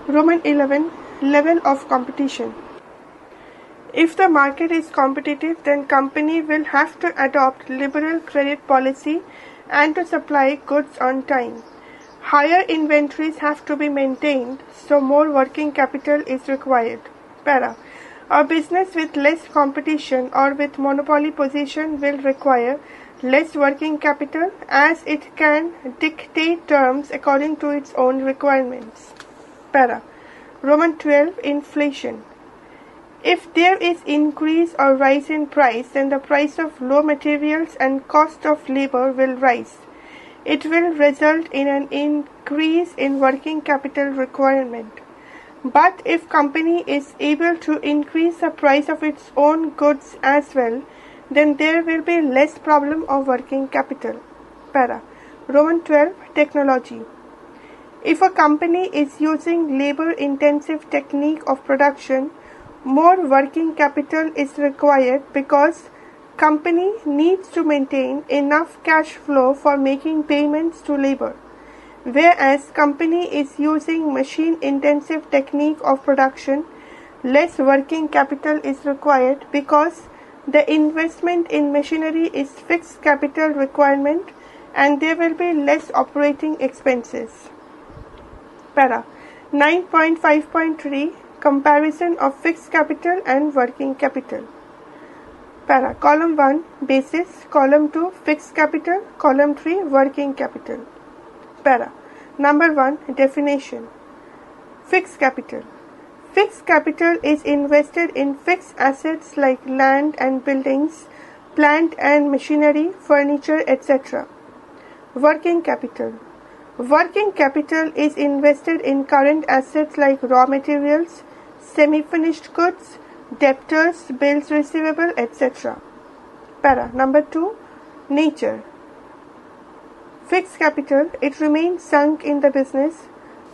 Roman 11. Level of competition. If the market is competitive, then company will have to adopt liberal credit policy and to supply goods on time. Higher inventories have to be maintained, so more working capital is required. Para. A business with less competition or with monopoly position will require less working capital as it can dictate terms according to its own requirements. Para. Roman 12. Inflation. If there is increase or rise in price, then the price of raw materials and cost of labor will rise. It will result in an increase in working capital requirement. But if company is able to increase the price of its own goods as well, then there will be less problem of working capital. Para. Roman 12. Technology. If a company is using labor-intensive technique of production, more working capital is required because company needs to maintain enough cash flow for making payments to labor. Whereas company is using machine-intensive technique of production, less working capital is required because the investment in machinery is fixed capital requirement and there will be less operating expenses. Para. 9.5.3 Comparison of fixed capital and working capital. Para. Column 1 Basis, Column 2 Fixed capital, Column 3 Working capital. Para. Number 1 Definition. Fixed capital. Fixed capital is invested in fixed assets like land and buildings, plant and machinery, furniture, etc. Working capital. Working capital is invested in current assets like raw materials, semi-finished goods, debtors, bills receivable, etc. Para. Number 2. Nature. Fixed capital, it remains sunk in the business.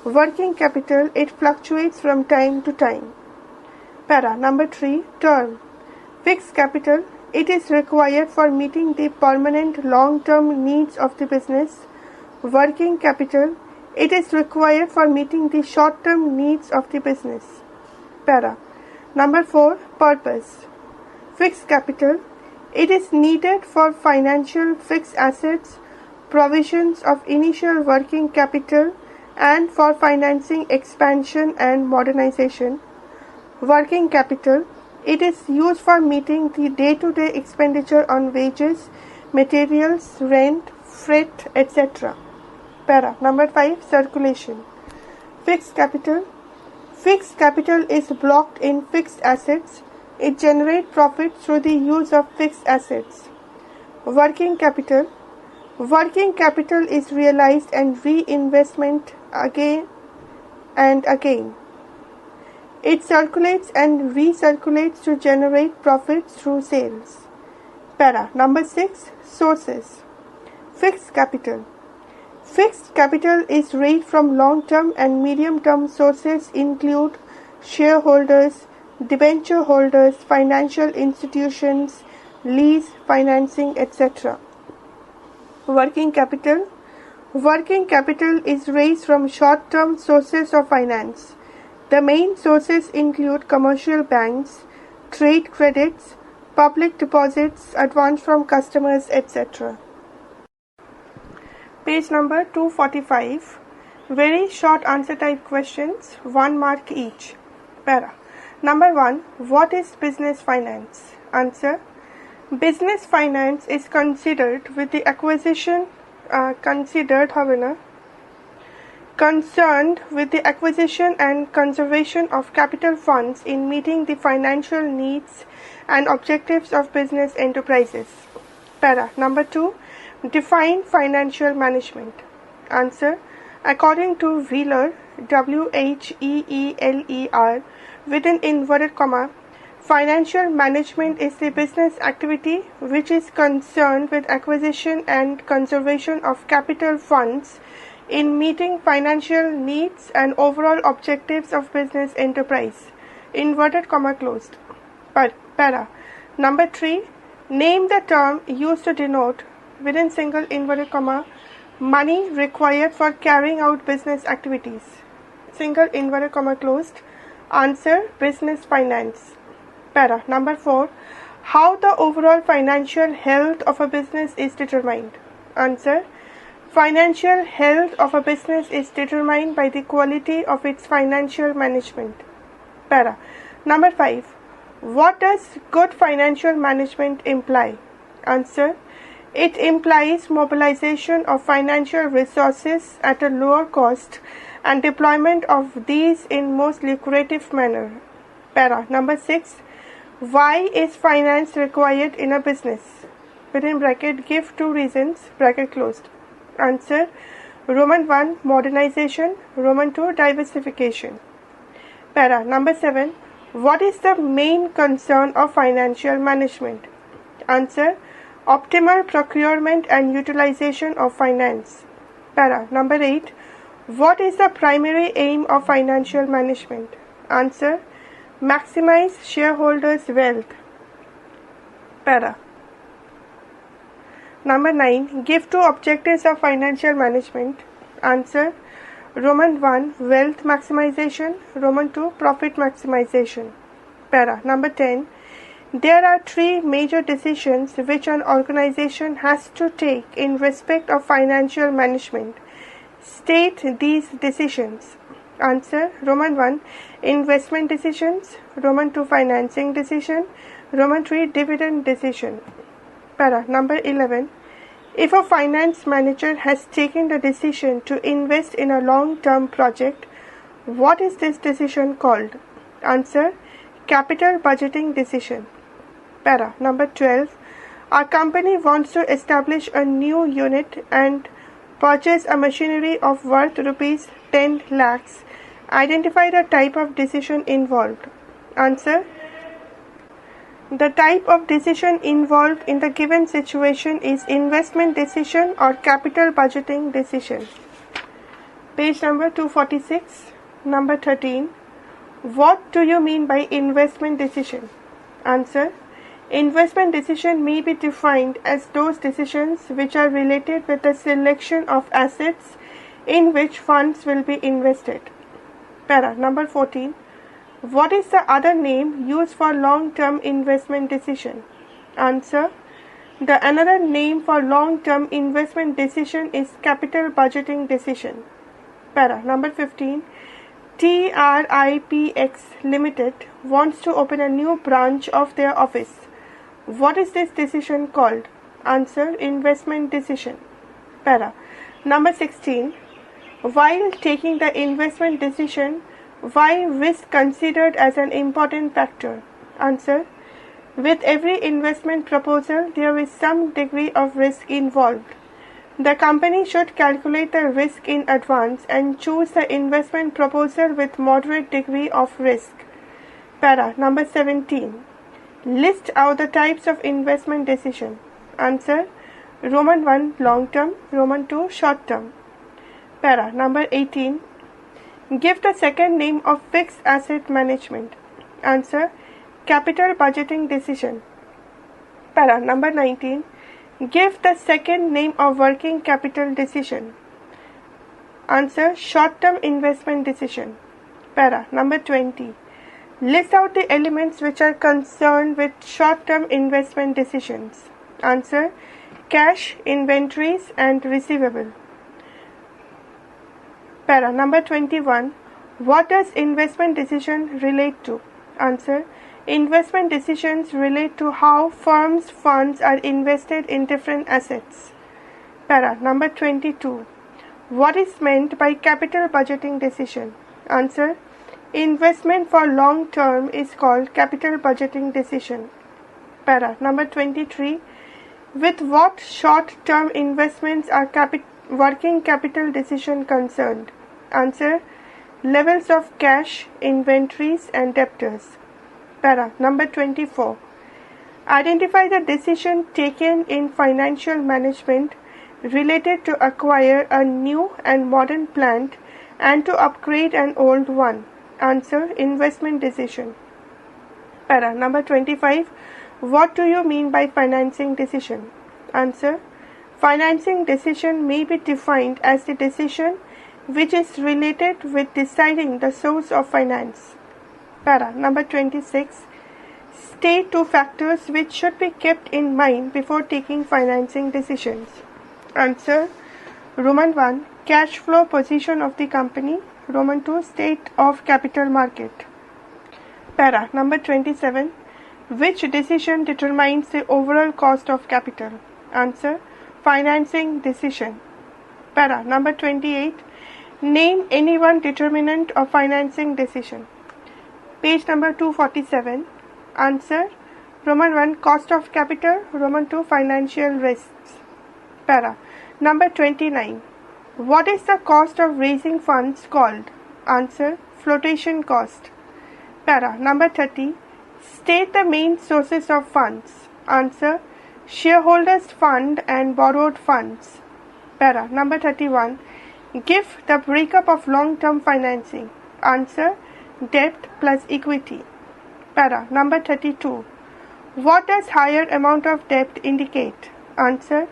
Working capital, it fluctuates from time to time. Para. Number 3. Term. Fixed capital, it is required for meeting the permanent long-term needs of the business. Working capital, it is required for meeting the short-term needs of the business. Para. Number 4. Purpose. Fixed capital, it is needed for financial fixed assets, provisions of initial working capital, and for financing expansion and modernization. Working capital, it is used for meeting the day-to-day expenditure on wages, materials, rent, freight, etc. Para. Number 5. Circulation. Fixed capital. Fixed capital is blocked in fixed assets. It generates profit through the use of fixed assets. Working capital. Working capital is realized and reinvestment again and again. It circulates and recirculates to generate profits through sales. Para. Number 6. Sources. Fixed capital. Fixed capital is raised from long-term and medium-term sources include shareholders, debenture holders, financial institutions, lease, financing, etc. Working capital. Working capital is raised from short-term sources of finance. The main sources include commercial banks, trade credits, public deposits, advance from customers, etc. Page number 245. Very short answer type questions, 1 mark each. Para. Number 1. What is business finance? Answer. Business finance is concerned with the acquisition and conservation of capital funds in meeting the financial needs and objectives of business enterprises. Para. Number 2. Define financial management. Answer. According to Wheeler, Wheeler, within inverted comma, financial management is the business activity which is concerned with acquisition and conservation of capital funds in meeting financial needs and overall objectives of business enterprise. Inverted comma closed. Para. Number 3. Name the term used to denote, within single inverted comma, money required for carrying out business activities. Single inverted comma closed. Answer. Business finance. Para. Number 4. How the overall financial health of a business is determined. Answer. Financial health of a business is determined by the quality of its financial management. Para. Number 5. What does good financial management imply? Answer. It implies mobilization of financial resources at a lower cost and deployment of these in most lucrative manner. Para. Number 6. Why is finance required in a business? Within bracket, give 2 reasons, bracket closed. Answer. Roman 1. Modernization. Roman 2. Diversification. Para. Number 7. What is the main concern of financial management? Answer. Optimal procurement and utilization of finance. Para. Number 8. What is the primary aim of financial management? Answer. Maximize shareholders' wealth. Para. Number 9. Give 2 objectives of financial management. Answer. Roman 1. Wealth maximization. Roman 2. Profit maximization. Para. Number 10. There are 3 major decisions which an organization has to take in respect of financial management. State these decisions. Answer. Roman 1. Investment decisions. Roman 2. Financing decision. Roman 3. Dividend decision. Para. Number 11. If a finance manager has taken the decision to invest in a long-term project, what is this decision called? Answer. Capital budgeting decision. Para. Number 12. A company wants to establish a new unit and purchase a machinery of worth rupees 10 lakhs. Identify the type of decision involved. Answer. The type of decision involved in the given situation is investment decision or capital budgeting decision. Page number 246. Number 13. What do you mean by investment decision? Answer. Investment decision may be defined as those decisions which are related with the selection of assets in which funds will be invested. Para. Number 14. What is the other name used for long-term investment decision? Answer. The another name for long-term investment decision is capital budgeting decision. Para. Number 15. TRIPX Limited wants to open a new branch of their office. What is this decision called? Answer. Investment decision. Para. Number 16. While taking the investment decision, why risk considered as an important factor? Answer. With every investment proposal, there is some degree of risk involved. The company should calculate the risk in advance and choose the investment proposal with moderate degree of risk. Para. Number 17. List out the types of investment decision. Answer. Roman 1 long term, Roman 2 short term. Para. Number 18. Give the second name of fixed asset management. Answer. Capital budgeting decision. Para. Number 19. Give the second name of working capital decision. Answer. Short-term investment decision. Para. Number 20. List out the elements which are concerned with short-term investment decisions. Answer. Cash, inventories and receivable. Para. Number 21. What does investment decision relate to? Answer. Investment decisions relate to how firms' funds are invested in different assets. Para. Number 22. What is meant by capital budgeting decision? Answer. Investment for long term is called capital budgeting decision. Para. Number 23. With what short term investments are working capital decision concerned? Answer. Levels of cash, inventories and debtors. Para. Number 24. Identify the decision taken in financial management related to acquire a new and modern plant and to upgrade an old one. Answer. Investment decision. Para. Number 25. What do you mean by financing decision? Answer. Financing decision may be defined as the decision which is related with deciding the source of finance. Para. Number 26. State two factors which should be kept in mind before taking financing decisions. Answer. Roman 1. Cash flow position of the company. Roman 2. State of capital market. Para. Number 27. Which decision determines the overall cost of capital? Answer. Financing decision. Para. Number 28. Name any one determinant of financing decision. Page number 247. Answer. Roman 1. Cost of capital. Roman 2. Financial risks. Para. Number 29. What is the cost of raising funds called? Answer. Flotation cost. Para. Number 30. State the main sources of funds. Answer. Shareholders' fund and borrowed funds. Para. Number 31. Give the breakup of long-term financing. Answer. Debt plus equity. Para. Number 32. What does higher amount of debt indicate? Answer.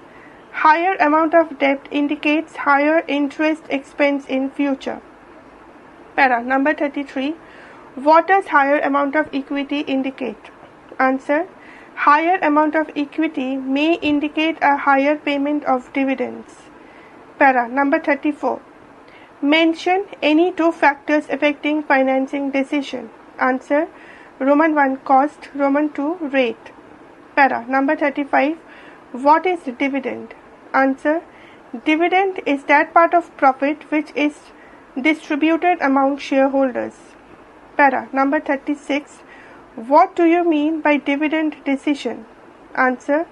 Higher amount of debt indicates higher interest expense in future. Para. Number 33. What does higher amount of equity indicate? Answer. Higher amount of equity may indicate a higher payment of dividends. Para. Number 34. Mention any two factors affecting financing decision. Answer. Roman 1. Cost. Roman 2. Rate. Para. Number 35. What is dividend? Answer. Dividend is that part of profit which is distributed among shareholders. Para. Number 36. What do you mean by dividend decision? Answer.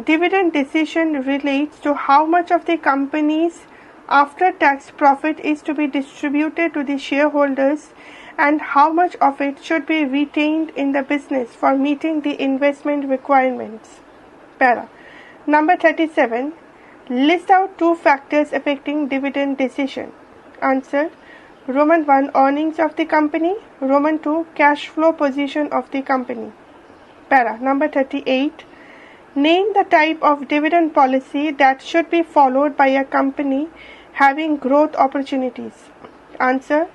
Dividend decision relates to how much of the company's after-tax profit is to be distributed to the shareholders and how much of it should be retained in the business for meeting the investment requirements. Para. Number 37. List out 2 factors affecting dividend decision. Answer. Roman 1. Earnings of the company. Roman 2. Cash flow position of the company. Para. Number 38. Name the type of dividend policy that should be followed by a company having growth opportunities. Answer.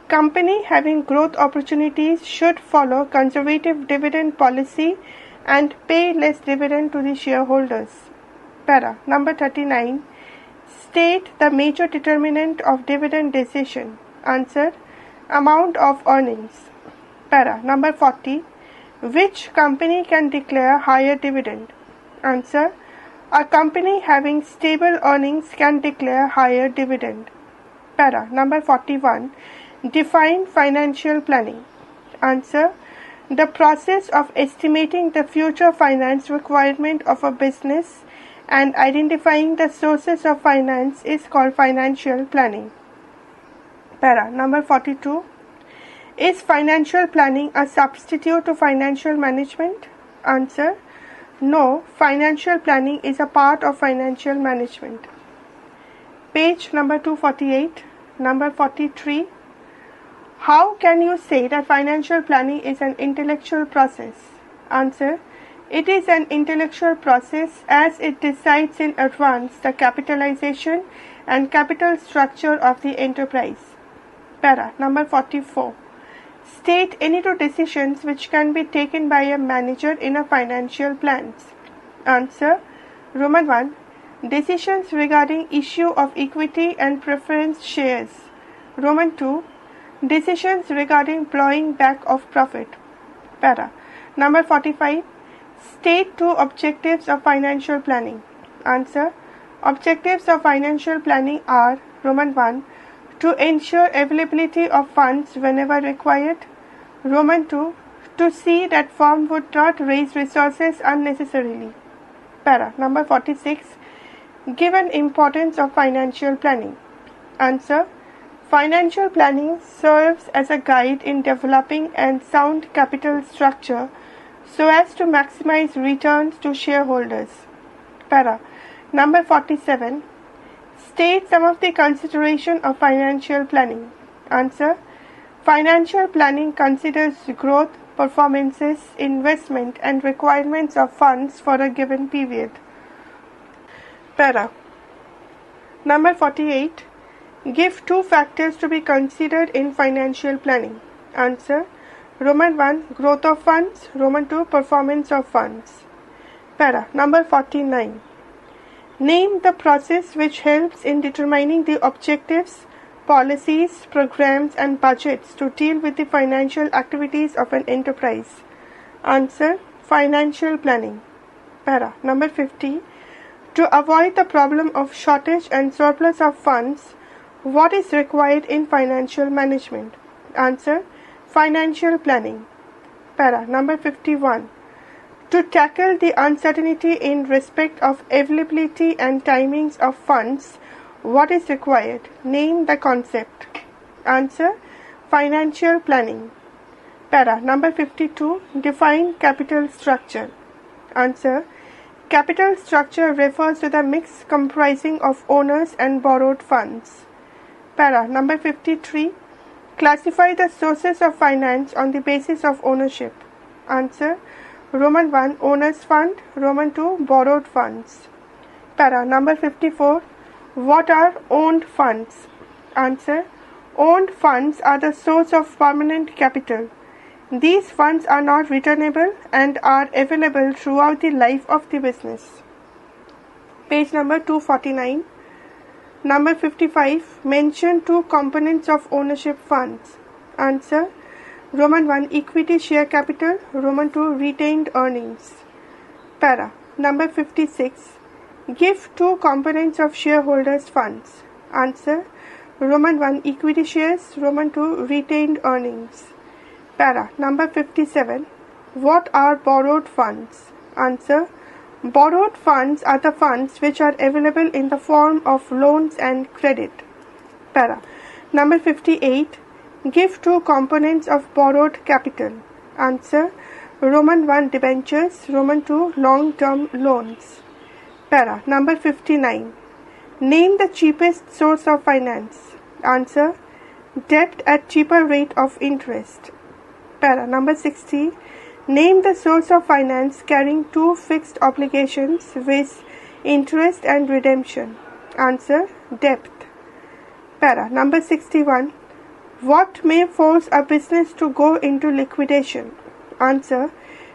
Company having growth opportunities should follow conservative dividend policy and pay less dividend to the shareholders. Para. Number 39. State the major determinant of dividend decision. Answer. Amount of earnings. Para. Number 40. Which company can declare higher dividend? Answer. A company having stable earnings can declare higher dividend. Para. Number 41. Define financial planning. Answer. The process of estimating the future finance requirement of a business and identifying the sources of finance is called financial planning. Para. Number 42. Is financial planning a substitute to financial management? Answer. No, financial planning is a part of financial management. Page number 248. Number 43. How can you say that financial planning is an intellectual process? Answer. It is an intellectual process as it decides in advance the capitalization and capital structure of the enterprise. Para. Number 44. State any 2 decisions which can be taken by a manager in a financial plans. Answer. Roman 1. Decisions regarding issue of equity and preference shares. Roman 2. Decisions regarding plowing back of profit. Para. Number 45. State 2 objectives of financial planning. Answer. Objectives of financial planning are Roman 1. To ensure availability of funds whenever required. Roman 2. To see that firm would not raise resources unnecessarily. Para. Number 46. Given importance of financial planning. Answer. Financial planning serves as a guide in developing a sound capital structure so as to maximize returns to shareholders. Para. Number 47. State some of the consideration of financial planning. Answer. Financial planning considers growth, performances, investment and requirements of funds for a given period. Para. Number 48. Give 2 factors to be considered in financial planning. Answer. Roman 1. Growth of funds. Roman 2. Performance of funds. Para. Number 49. Name the process which helps in determining the objectives, policies, programs and budgets to deal with the financial activities of an enterprise. Answer. Financial planning. Para. Number 50. To avoid the problem of shortage and surplus of funds, what is required in financial management? Answer. Financial planning. Para. Number 51. To tackle the uncertainty in respect of availability and timings of funds, what is required? Name the concept. Answer. Financial planning. Para. Number 52. Define capital structure. Answer. Capital structure refers to the mix comprising of owners and borrowed funds. Para. Number 53. Classify the sources of finance on the basis of ownership. Answer. Roman 1. Owners fund. Roman 2. Borrowed funds. Para. Number 54. What are owned funds? Answer. Owned funds are the source of permanent capital. These funds are not returnable and are available throughout the life of the business. Page number 249. Number 55. Mention 2 components of ownership funds. Answer. Roman 1. Equity share capital. Roman 2. Retained earnings. Para. Number 56. Give 2 components of shareholders' funds. Answer. Roman 1. Equity shares. Roman 2. Retained earnings. Para. Number 57. What are borrowed funds? Answer. Borrowed funds are the funds which are available in the form of loans and credit. Para. Number 58. Give two components of borrowed capital. Answer. Roman 1 debentures, Roman 2 long-term loans. Para. Number 59. Name the cheapest source of finance. Answer. Debt at cheaper rate of interest. Para. Number 60. Name the source of finance carrying two fixed obligations with interest and redemption. Answer. Debt. Para. Number 61. What may force a business to go into liquidation? Answer.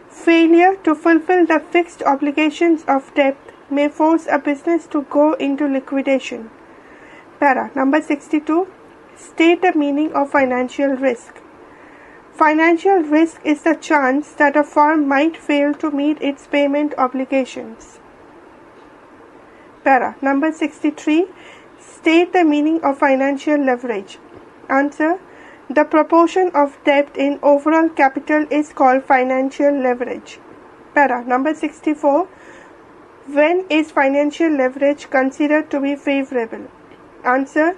Failure to fulfill the fixed obligations of debt may force a business to go into liquidation. Para. Number 62. State the meaning of financial risk. Financial risk is the chance that a firm might fail to meet its payment obligations. Para. Number 63. State the meaning of financial leverage. Answer. The proportion of debt in overall capital is called financial leverage. Para. Number 64. When is financial leverage considered to be favorable? Answer.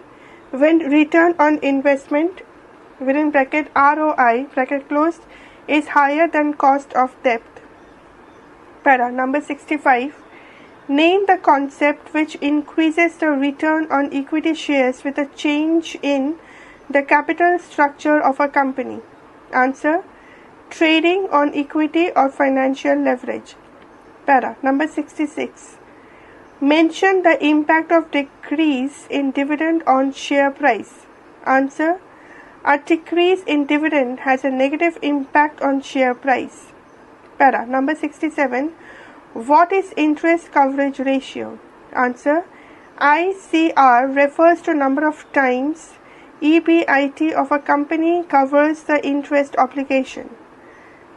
When return on investment within bracket ROI bracket closed is higher than cost of debt. Para. Number 65. Name the concept which increases the return on equity shares with a change in the capital structure of a company. Answer. Trading on equity or financial leverage. Para. Number 66. Mention the impact of decrease in dividend on share price. Answer. A decrease in dividend has a negative impact on share price. Para. Number 67. What is interest coverage ratio? Answer. ICR refers to number of times EBIT of a company covers the interest obligation.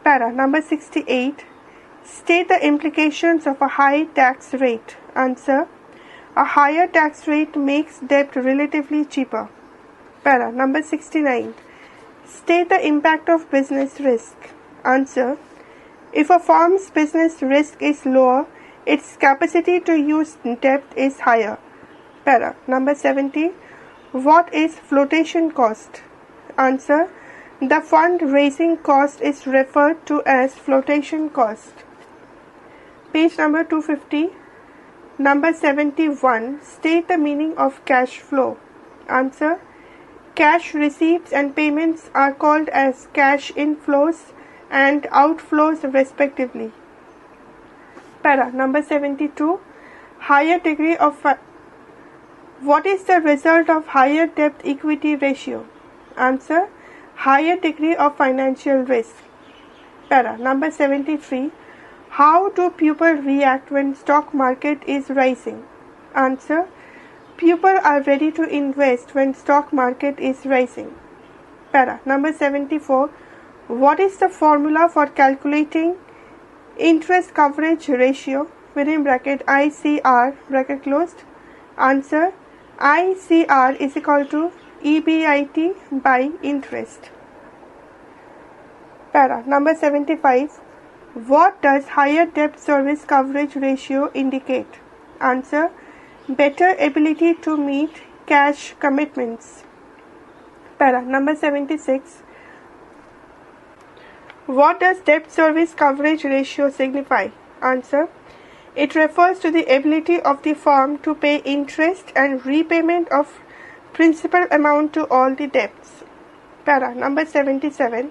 Para. Number 68. State the implications of a high tax rate. Answer. A higher tax rate makes debt relatively cheaper. Para. Number 69. State the impact of business risk. Answer. If a firm's business risk is lower, its capacity to use debt is higher. Para. Number 70. What is flotation cost? Answer. The fund raising cost is referred to as flotation cost. Page number 250. Number 71. State the meaning of cash flow. Answer. Cash receipts and payments are called as cash inflows and outflows respectively. Para. Number 72. Higher degree of what is the result of higher debt equity ratio? Answer. Higher degree of financial risk. Para. Number 73. How do people react when stock market is rising? Answer. People are ready to invest when stock market is rising. Para. Number 74. What is the formula for calculating interest coverage ratio within bracket ICR bracket closed? Answer. ICR is equal to EBIT by interest. Para. Number 75. What does higher debt service coverage ratio indicate? Answer. Better ability to meet cash commitments. Para. Number 76. What does debt service coverage ratio signify? Answer. It refers to the ability of the firm to pay interest and repayment of principal amount to all the debts. Para. Number 77.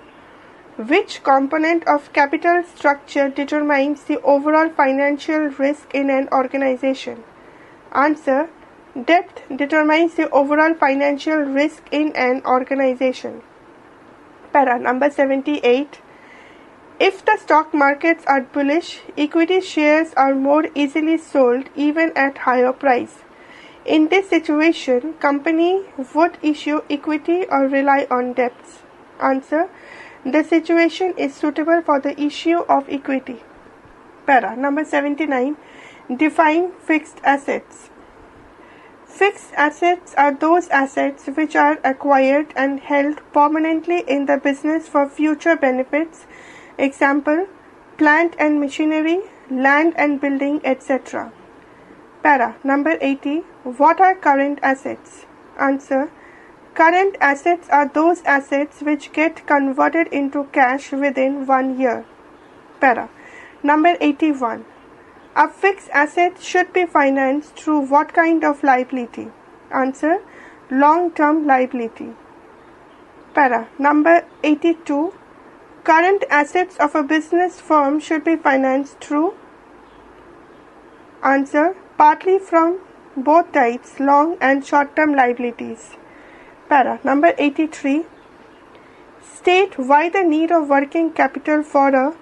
Which component of capital structure determines the overall financial risk in an organization? Answer. Debt determines the overall financial risk in an organization. Para. Number 78. If the stock markets are bullish, equity shares are more easily sold even at higher price. In this situation, company would issue equity or rely on debts. Answer. The situation is suitable for the issue of equity. Para. Number 79. Define fixed assets. Fixed assets are those assets which are acquired and held permanently in the business for future benefits. Example, plant and machinery, land and building, etc. Para. Number 80. What are current assets? Answer. Current assets are those assets which get converted into cash within 1 year. Para. Number 81. A fixed asset should be financed through what kind of liability? Answer. Long-term liability. Para. Number 82. Current assets of a business firm should be financed through? Answer. Partly from both types, long and short-term liabilities. Para. Number 83. State why the need of working capital for a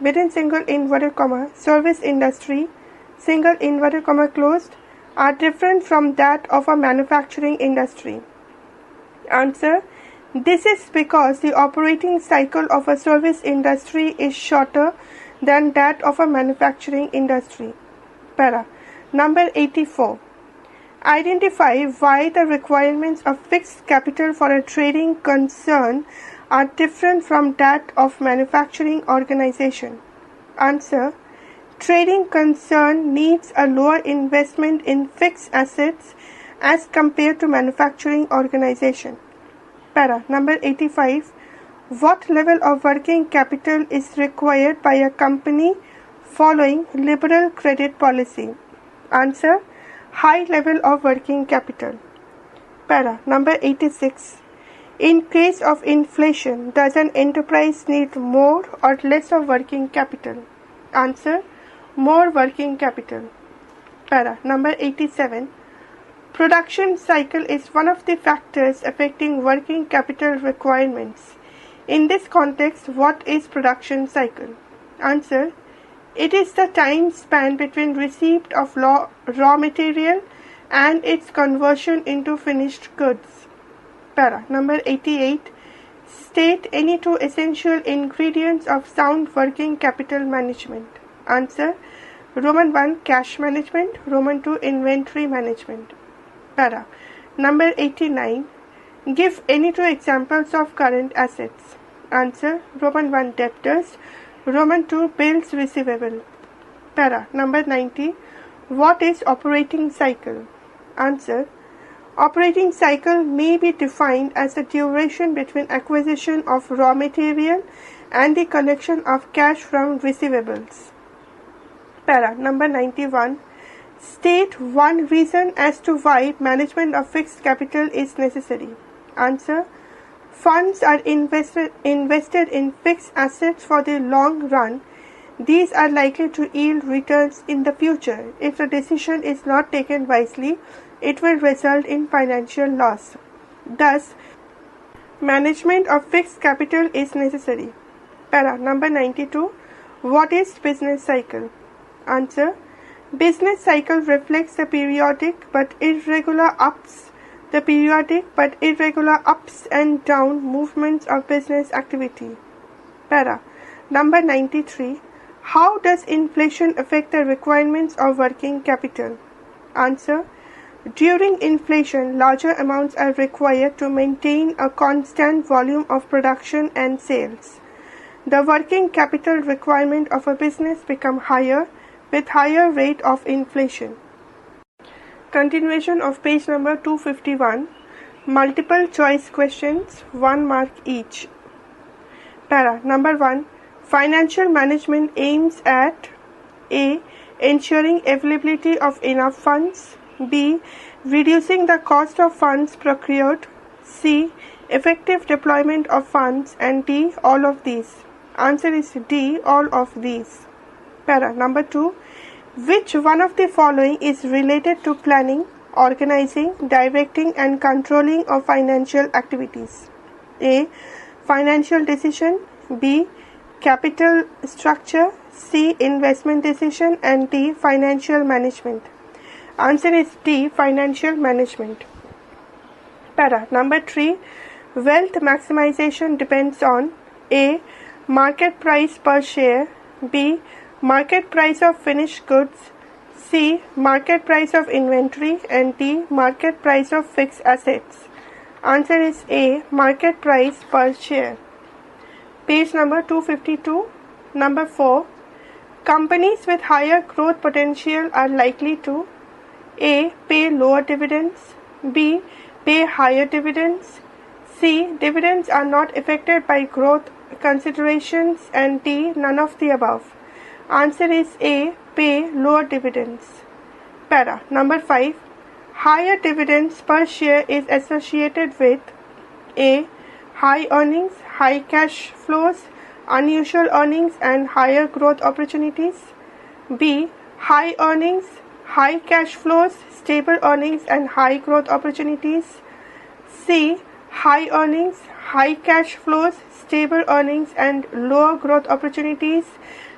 within single inverted comma service industry single inverted comma closed are different from that of a manufacturing industry. Answer. This is because the operating cycle of a service industry is shorter than that of a manufacturing industry. Para. Number 84. Identify why the requirements of fixed capital for a trading concern are different from that of manufacturing organization. Answer. Trading concern needs a lower investment in fixed assets as compared to manufacturing organization. Para. Number 85. What level of working capital is required by a company following liberal credit policy? Answer. High level of working capital. Para. Number 86. In case of inflation, does an enterprise need more or less of working capital? Answer. More working capital. Para. Number 87. Production cycle is one of the factors affecting working capital requirements. In this context, what is production cycle? Answer. It is the time span between receipt of raw material and its conversion into finished goods. Para. Number 88. State any two essential ingredients of sound working capital management. Answer. Roman 1. Cash management. Roman 2. Inventory management. Para. Number 89. Give any two examples of current assets. Answer. Roman 1. Debtors. Roman 2. Bills receivable. Para. Number 90. What is operating cycle? Answer. Operating cycle may be defined as the duration between acquisition of raw material and the collection of cash from receivables. Para. Number 91. State one reason as to why management of fixed capital is necessary. Answer. Funds are invested in fixed assets for the long run. These are likely to yield returns in the future. If the decision is not taken wisely, it will result in financial loss. Thus, management of fixed capital is necessary. Para. Number 92. What is business cycle? Answer. Business cycle reflects the periodic but irregular ups and down movements of business activity. Para. Number 93. How does inflation affect the requirements of working capital? Answer. During inflation, larger amounts are required to maintain a constant volume of production and sales. The working capital requirement of a business become higher with higher rate of inflation. Continuation of page number 251. Multiple choice questions, 1 mark each. Para. Number 1. Financial management aims at A. Ensuring availability of enough funds. B. Reducing the cost of funds procured. C. Effective deployment of funds. And D. All of these. Answer is D. All of these. Para. Number 2. Which one of the following is related to planning, organizing, directing and controlling of financial activities? A. Financial decision. B. Capital structure. C. Investment decision. And D. Financial management. Answer is D. Financial management. Para. Number 3. Wealth maximization depends on A. Market price per share. B. Market price of finished goods. C. Market price of inventory. And D. Market price of fixed assets. Answer is A. Market price per share. Page number 252. Number 4. Companies with higher growth potential are likely to A. Pay lower dividends. B. pay higher dividends. C. Dividends are not affected by growth considerations, and D. None of the above. Answer is A. Pay lower dividends. Para. Number 5. Higher dividends per share is associated with A. High earnings, high cash flows, unusual earnings and higher growth opportunities. B. High earnings, high cash flows, stable earnings and high growth opportunities. C. High earnings, high cash flows, stable earnings and lower growth opportunities.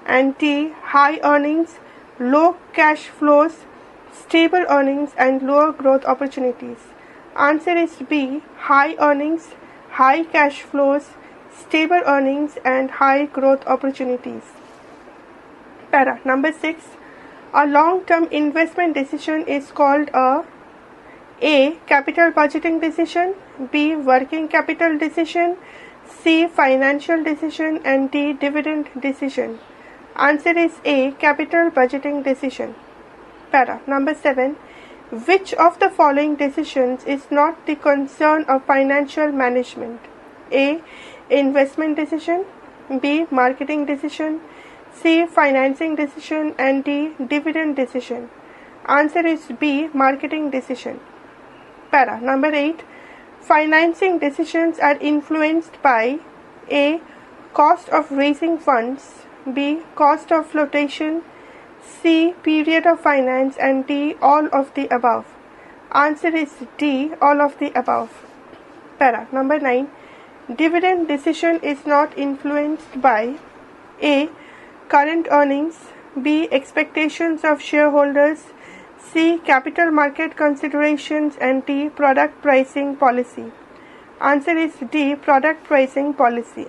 And D. High earnings, low cash flows, stable earnings and lower growth opportunities. Answer is B. High earnings, high cash flows, stable earnings and high growth opportunities. Para. Number 6. A long-term investment decision is called A. Capital budgeting decision, B. Working capital decision, C. Financial decision and D. Dividend decision. Answer is A. Capital budgeting decision. Para. Number 7. Which of the following decisions is not the concern of financial management? A. Investment decision, B. Marketing decision, C. Financing decision and D. Dividend decision. Answer is B. Marketing decision. Para. Number 8. Financing decisions are influenced by A. Cost of raising funds, B. Cost of flotation, C. Period of finance and D. All of the above. Answer is D. All of the above. Para. Number 9. Dividend decision is not influenced by A. Current earnings, B. Expectations of shareholders, C. Capital market considerations and D. Product pricing policy. Answer is D. Product pricing policy.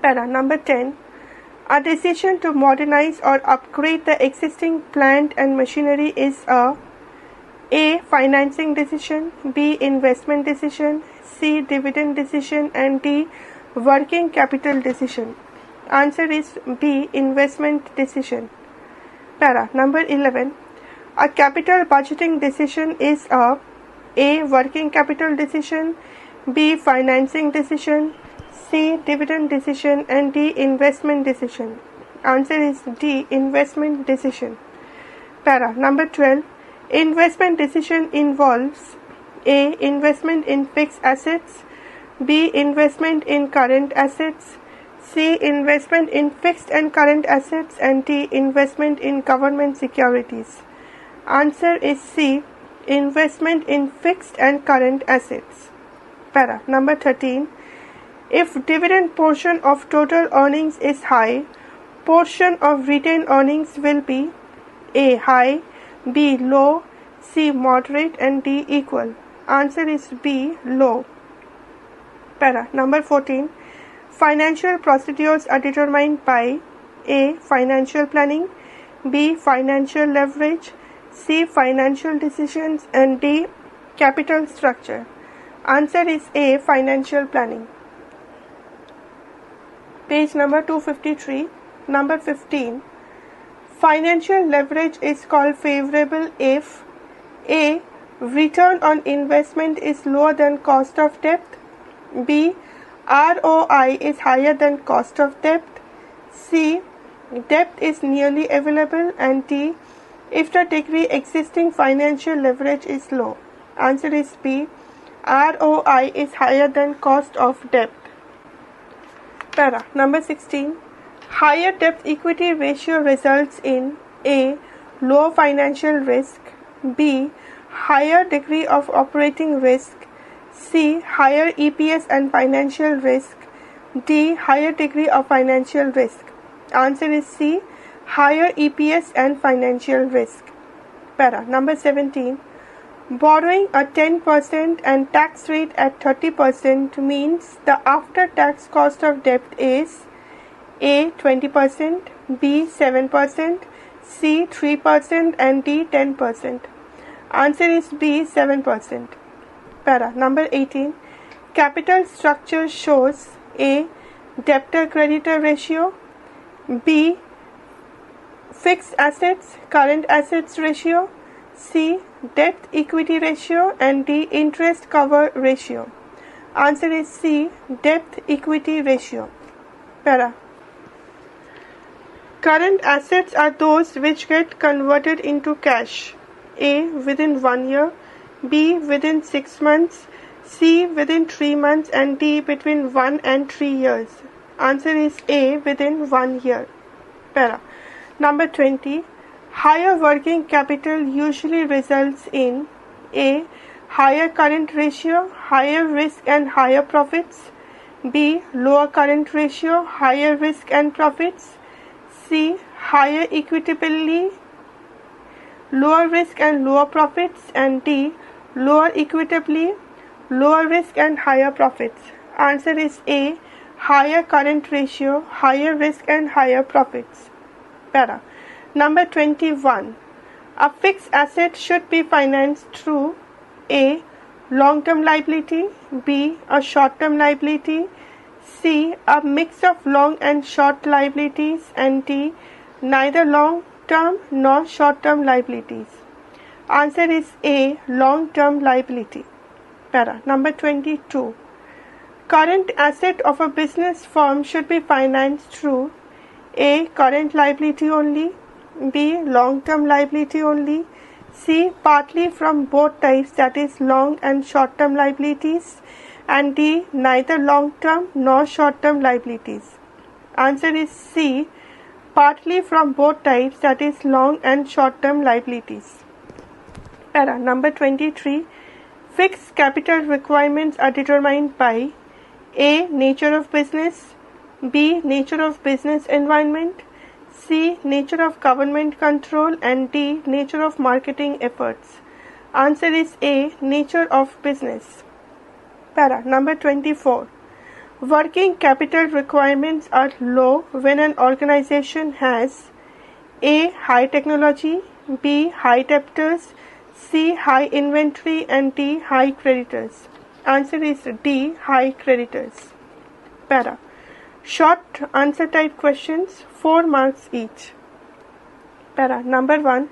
Para. Number 10. A decision to modernize or upgrade the existing plant and machinery is A. Financing decision, B. Investment decision, C. Dividend decision and D. Working capital decision. Answer is B. Investment decision. Para. Number 11. A capital budgeting decision is A. Working capital decision, B. Financing decision, C. Dividend decision and D. Investment decision. Answer is D. Investment decision. Para. Number 12. Investment decision involves A. Investment in fixed assets, B. Investment in current assets, C. Investment in fixed and current assets and D. Investment in government securities. Answer is C. Investment in fixed and current assets. Para. Number 13. If dividend portion of total earnings is high, portion of retained earnings will be A. High, B. Low, C. Moderate and D. Equal. Answer is B. Low. Para. Number 14. Financial procedures are determined by A. Financial planning, B. Financial leverage, C. Financial decisions and D. Capital structure. Answer is A. Financial planning. Page number 253. Number 15. Financial leverage is called favorable if A. Return on investment is lower than cost of debt, B. ROI is higher than cost of debt, C. Debt is nearly available and D. If the degree existing financial leverage is low. Answer is B. ROI is higher than cost of debt. Para. Number 16. Higher debt equity ratio results in A. Low financial risk, B. Higher degree of operating risk, C. Higher EPS and financial risk, D. Higher degree of financial risk. Answer is C. Higher EPS and financial risk. Para. Number 17. Borrowing a 10% and tax rate at 30% means the after-tax cost of debt is A. 20%, B. 7%, C. 3% and D. 10%. Answer is B. 7%. Para. Number 18. Capital structure shows A. Debtor-creditor ratio, B. Fixed assets, current assets ratio, C. Debt equity ratio, and D. Interest cover ratio. Answer is C. Debt equity ratio. Para. Current assets are those which get converted into cash. A. Within 1 year, B. Within 6 months, C. Within 3 months, and D. between 1 and 3 years. Answer is A. Within 1 year. Para. Number 20. Higher working capital usually results in A. Higher current ratio, higher risk and higher profits. B. Lower current ratio, higher risk and profits. C. Higher equitably, lower risk and lower profits. And D. Lower equitably, lower risk and higher profits. Answer is A. Higher current ratio, higher risk and higher profits. Para. Number 21. A fixed asset should be financed through A. Long-term liability, B. A short-term liability, C. A mix of long and short liabilities, and D. Neither long-term nor short-term liabilities. Answer is A. Long-term liability. Para. Number 22. Current asset of a business firm should be financed through A. Current liability only, B. Long-term liability only, C. Partly from both types, that is long and short-term liabilities, and D. Neither long-term nor short-term liabilities. Answer is C. Partly from both types, that is long and short-term liabilities. Para. Number 23. Fixed capital requirements are determined by A. Nature of business, B. Nature of business environment, C. Nature of government control, and D. Nature of marketing efforts. Answer is A. Nature of business. Para. Number 24. Working capital requirements are low when an organization has A. High technology, B. High debtors, C. High inventory, and D. High creditors. Answer is D. High creditors. Para. Short answer type questions, 4 marks each. Para. Number 1.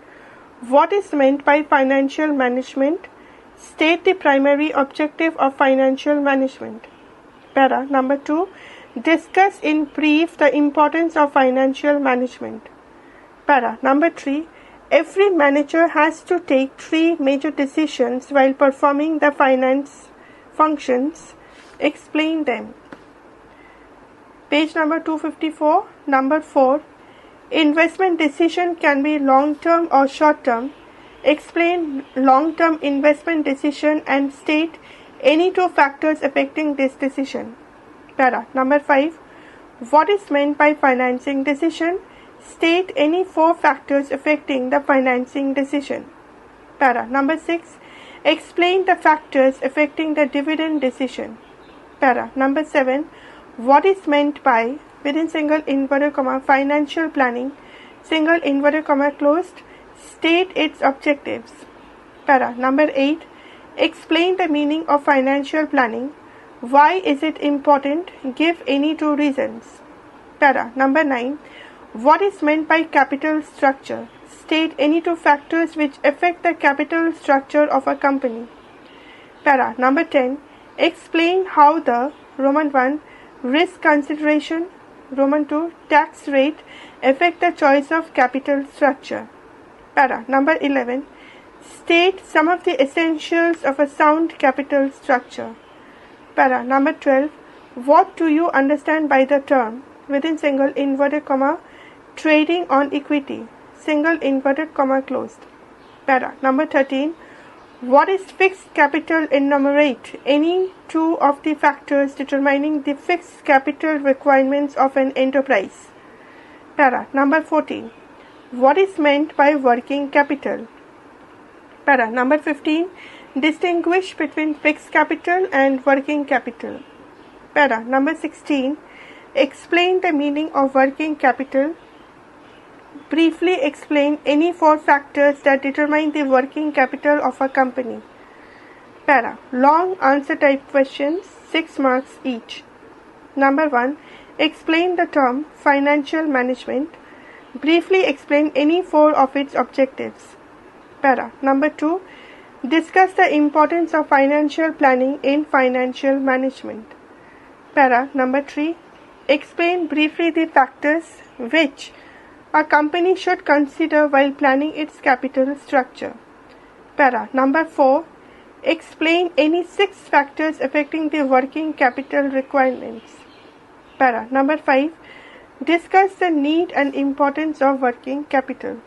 What is meant by financial management? State the primary objective of financial management. Para. Number 2. Discuss in brief the importance of financial management. Para. Number 3. Every manager has to take 3 major decisions while performing the finance functions. Explain them. Page number 254. Number 4. Investment decision can be long-term or short-term. Explain long-term investment decision and state any 2 factors affecting this decision. Para. Number 5. What is meant by financing decision? State any 4 factors affecting the financing decision. Para. Number 6. Explain the factors affecting the dividend decision. Para. Number 7. What is meant by, within single inverted comma, financial planning, single inverted comma closed, state its objectives. Para. Number 8. Explain the meaning of financial planning. Why is it important? Give any 2 reasons. Para. Number 9. What is meant by capital structure? State any 2 factors which affect the capital structure of a company. Para. Number 10. Explain how the Roman 1. Risk consideration, Roman 2. Tax rate affect the choice of capital structure. Para. Number 11. State some of the essentials of a sound capital structure. Para. Number 12. What do you understand by the term, within single inverted comma, trading on equity, single inverted comma closed. Para. Number 13. What is fixed capital? Enumerate any 2 of the factors determining the fixed capital requirements of an enterprise. Para. Number 14. What is meant by working capital? Para. Number 15. Distinguish between fixed capital and working capital. Para. Number 16. Explain the meaning of working capital. Briefly explain any 4 factors that determine the working capital of a company. Para. Long answer type questions, 6 marks each. Number 1. Explain the term financial management. Briefly explain any 4 of its objectives. Para number 2, discuss the importance of financial planning in financial management. Para number 3, explain briefly the factors which a company should consider while planning its capital structure. Para number 4, explain any 6 factors affecting the working capital requirements. Para number 5, discuss the need and importance of working capital.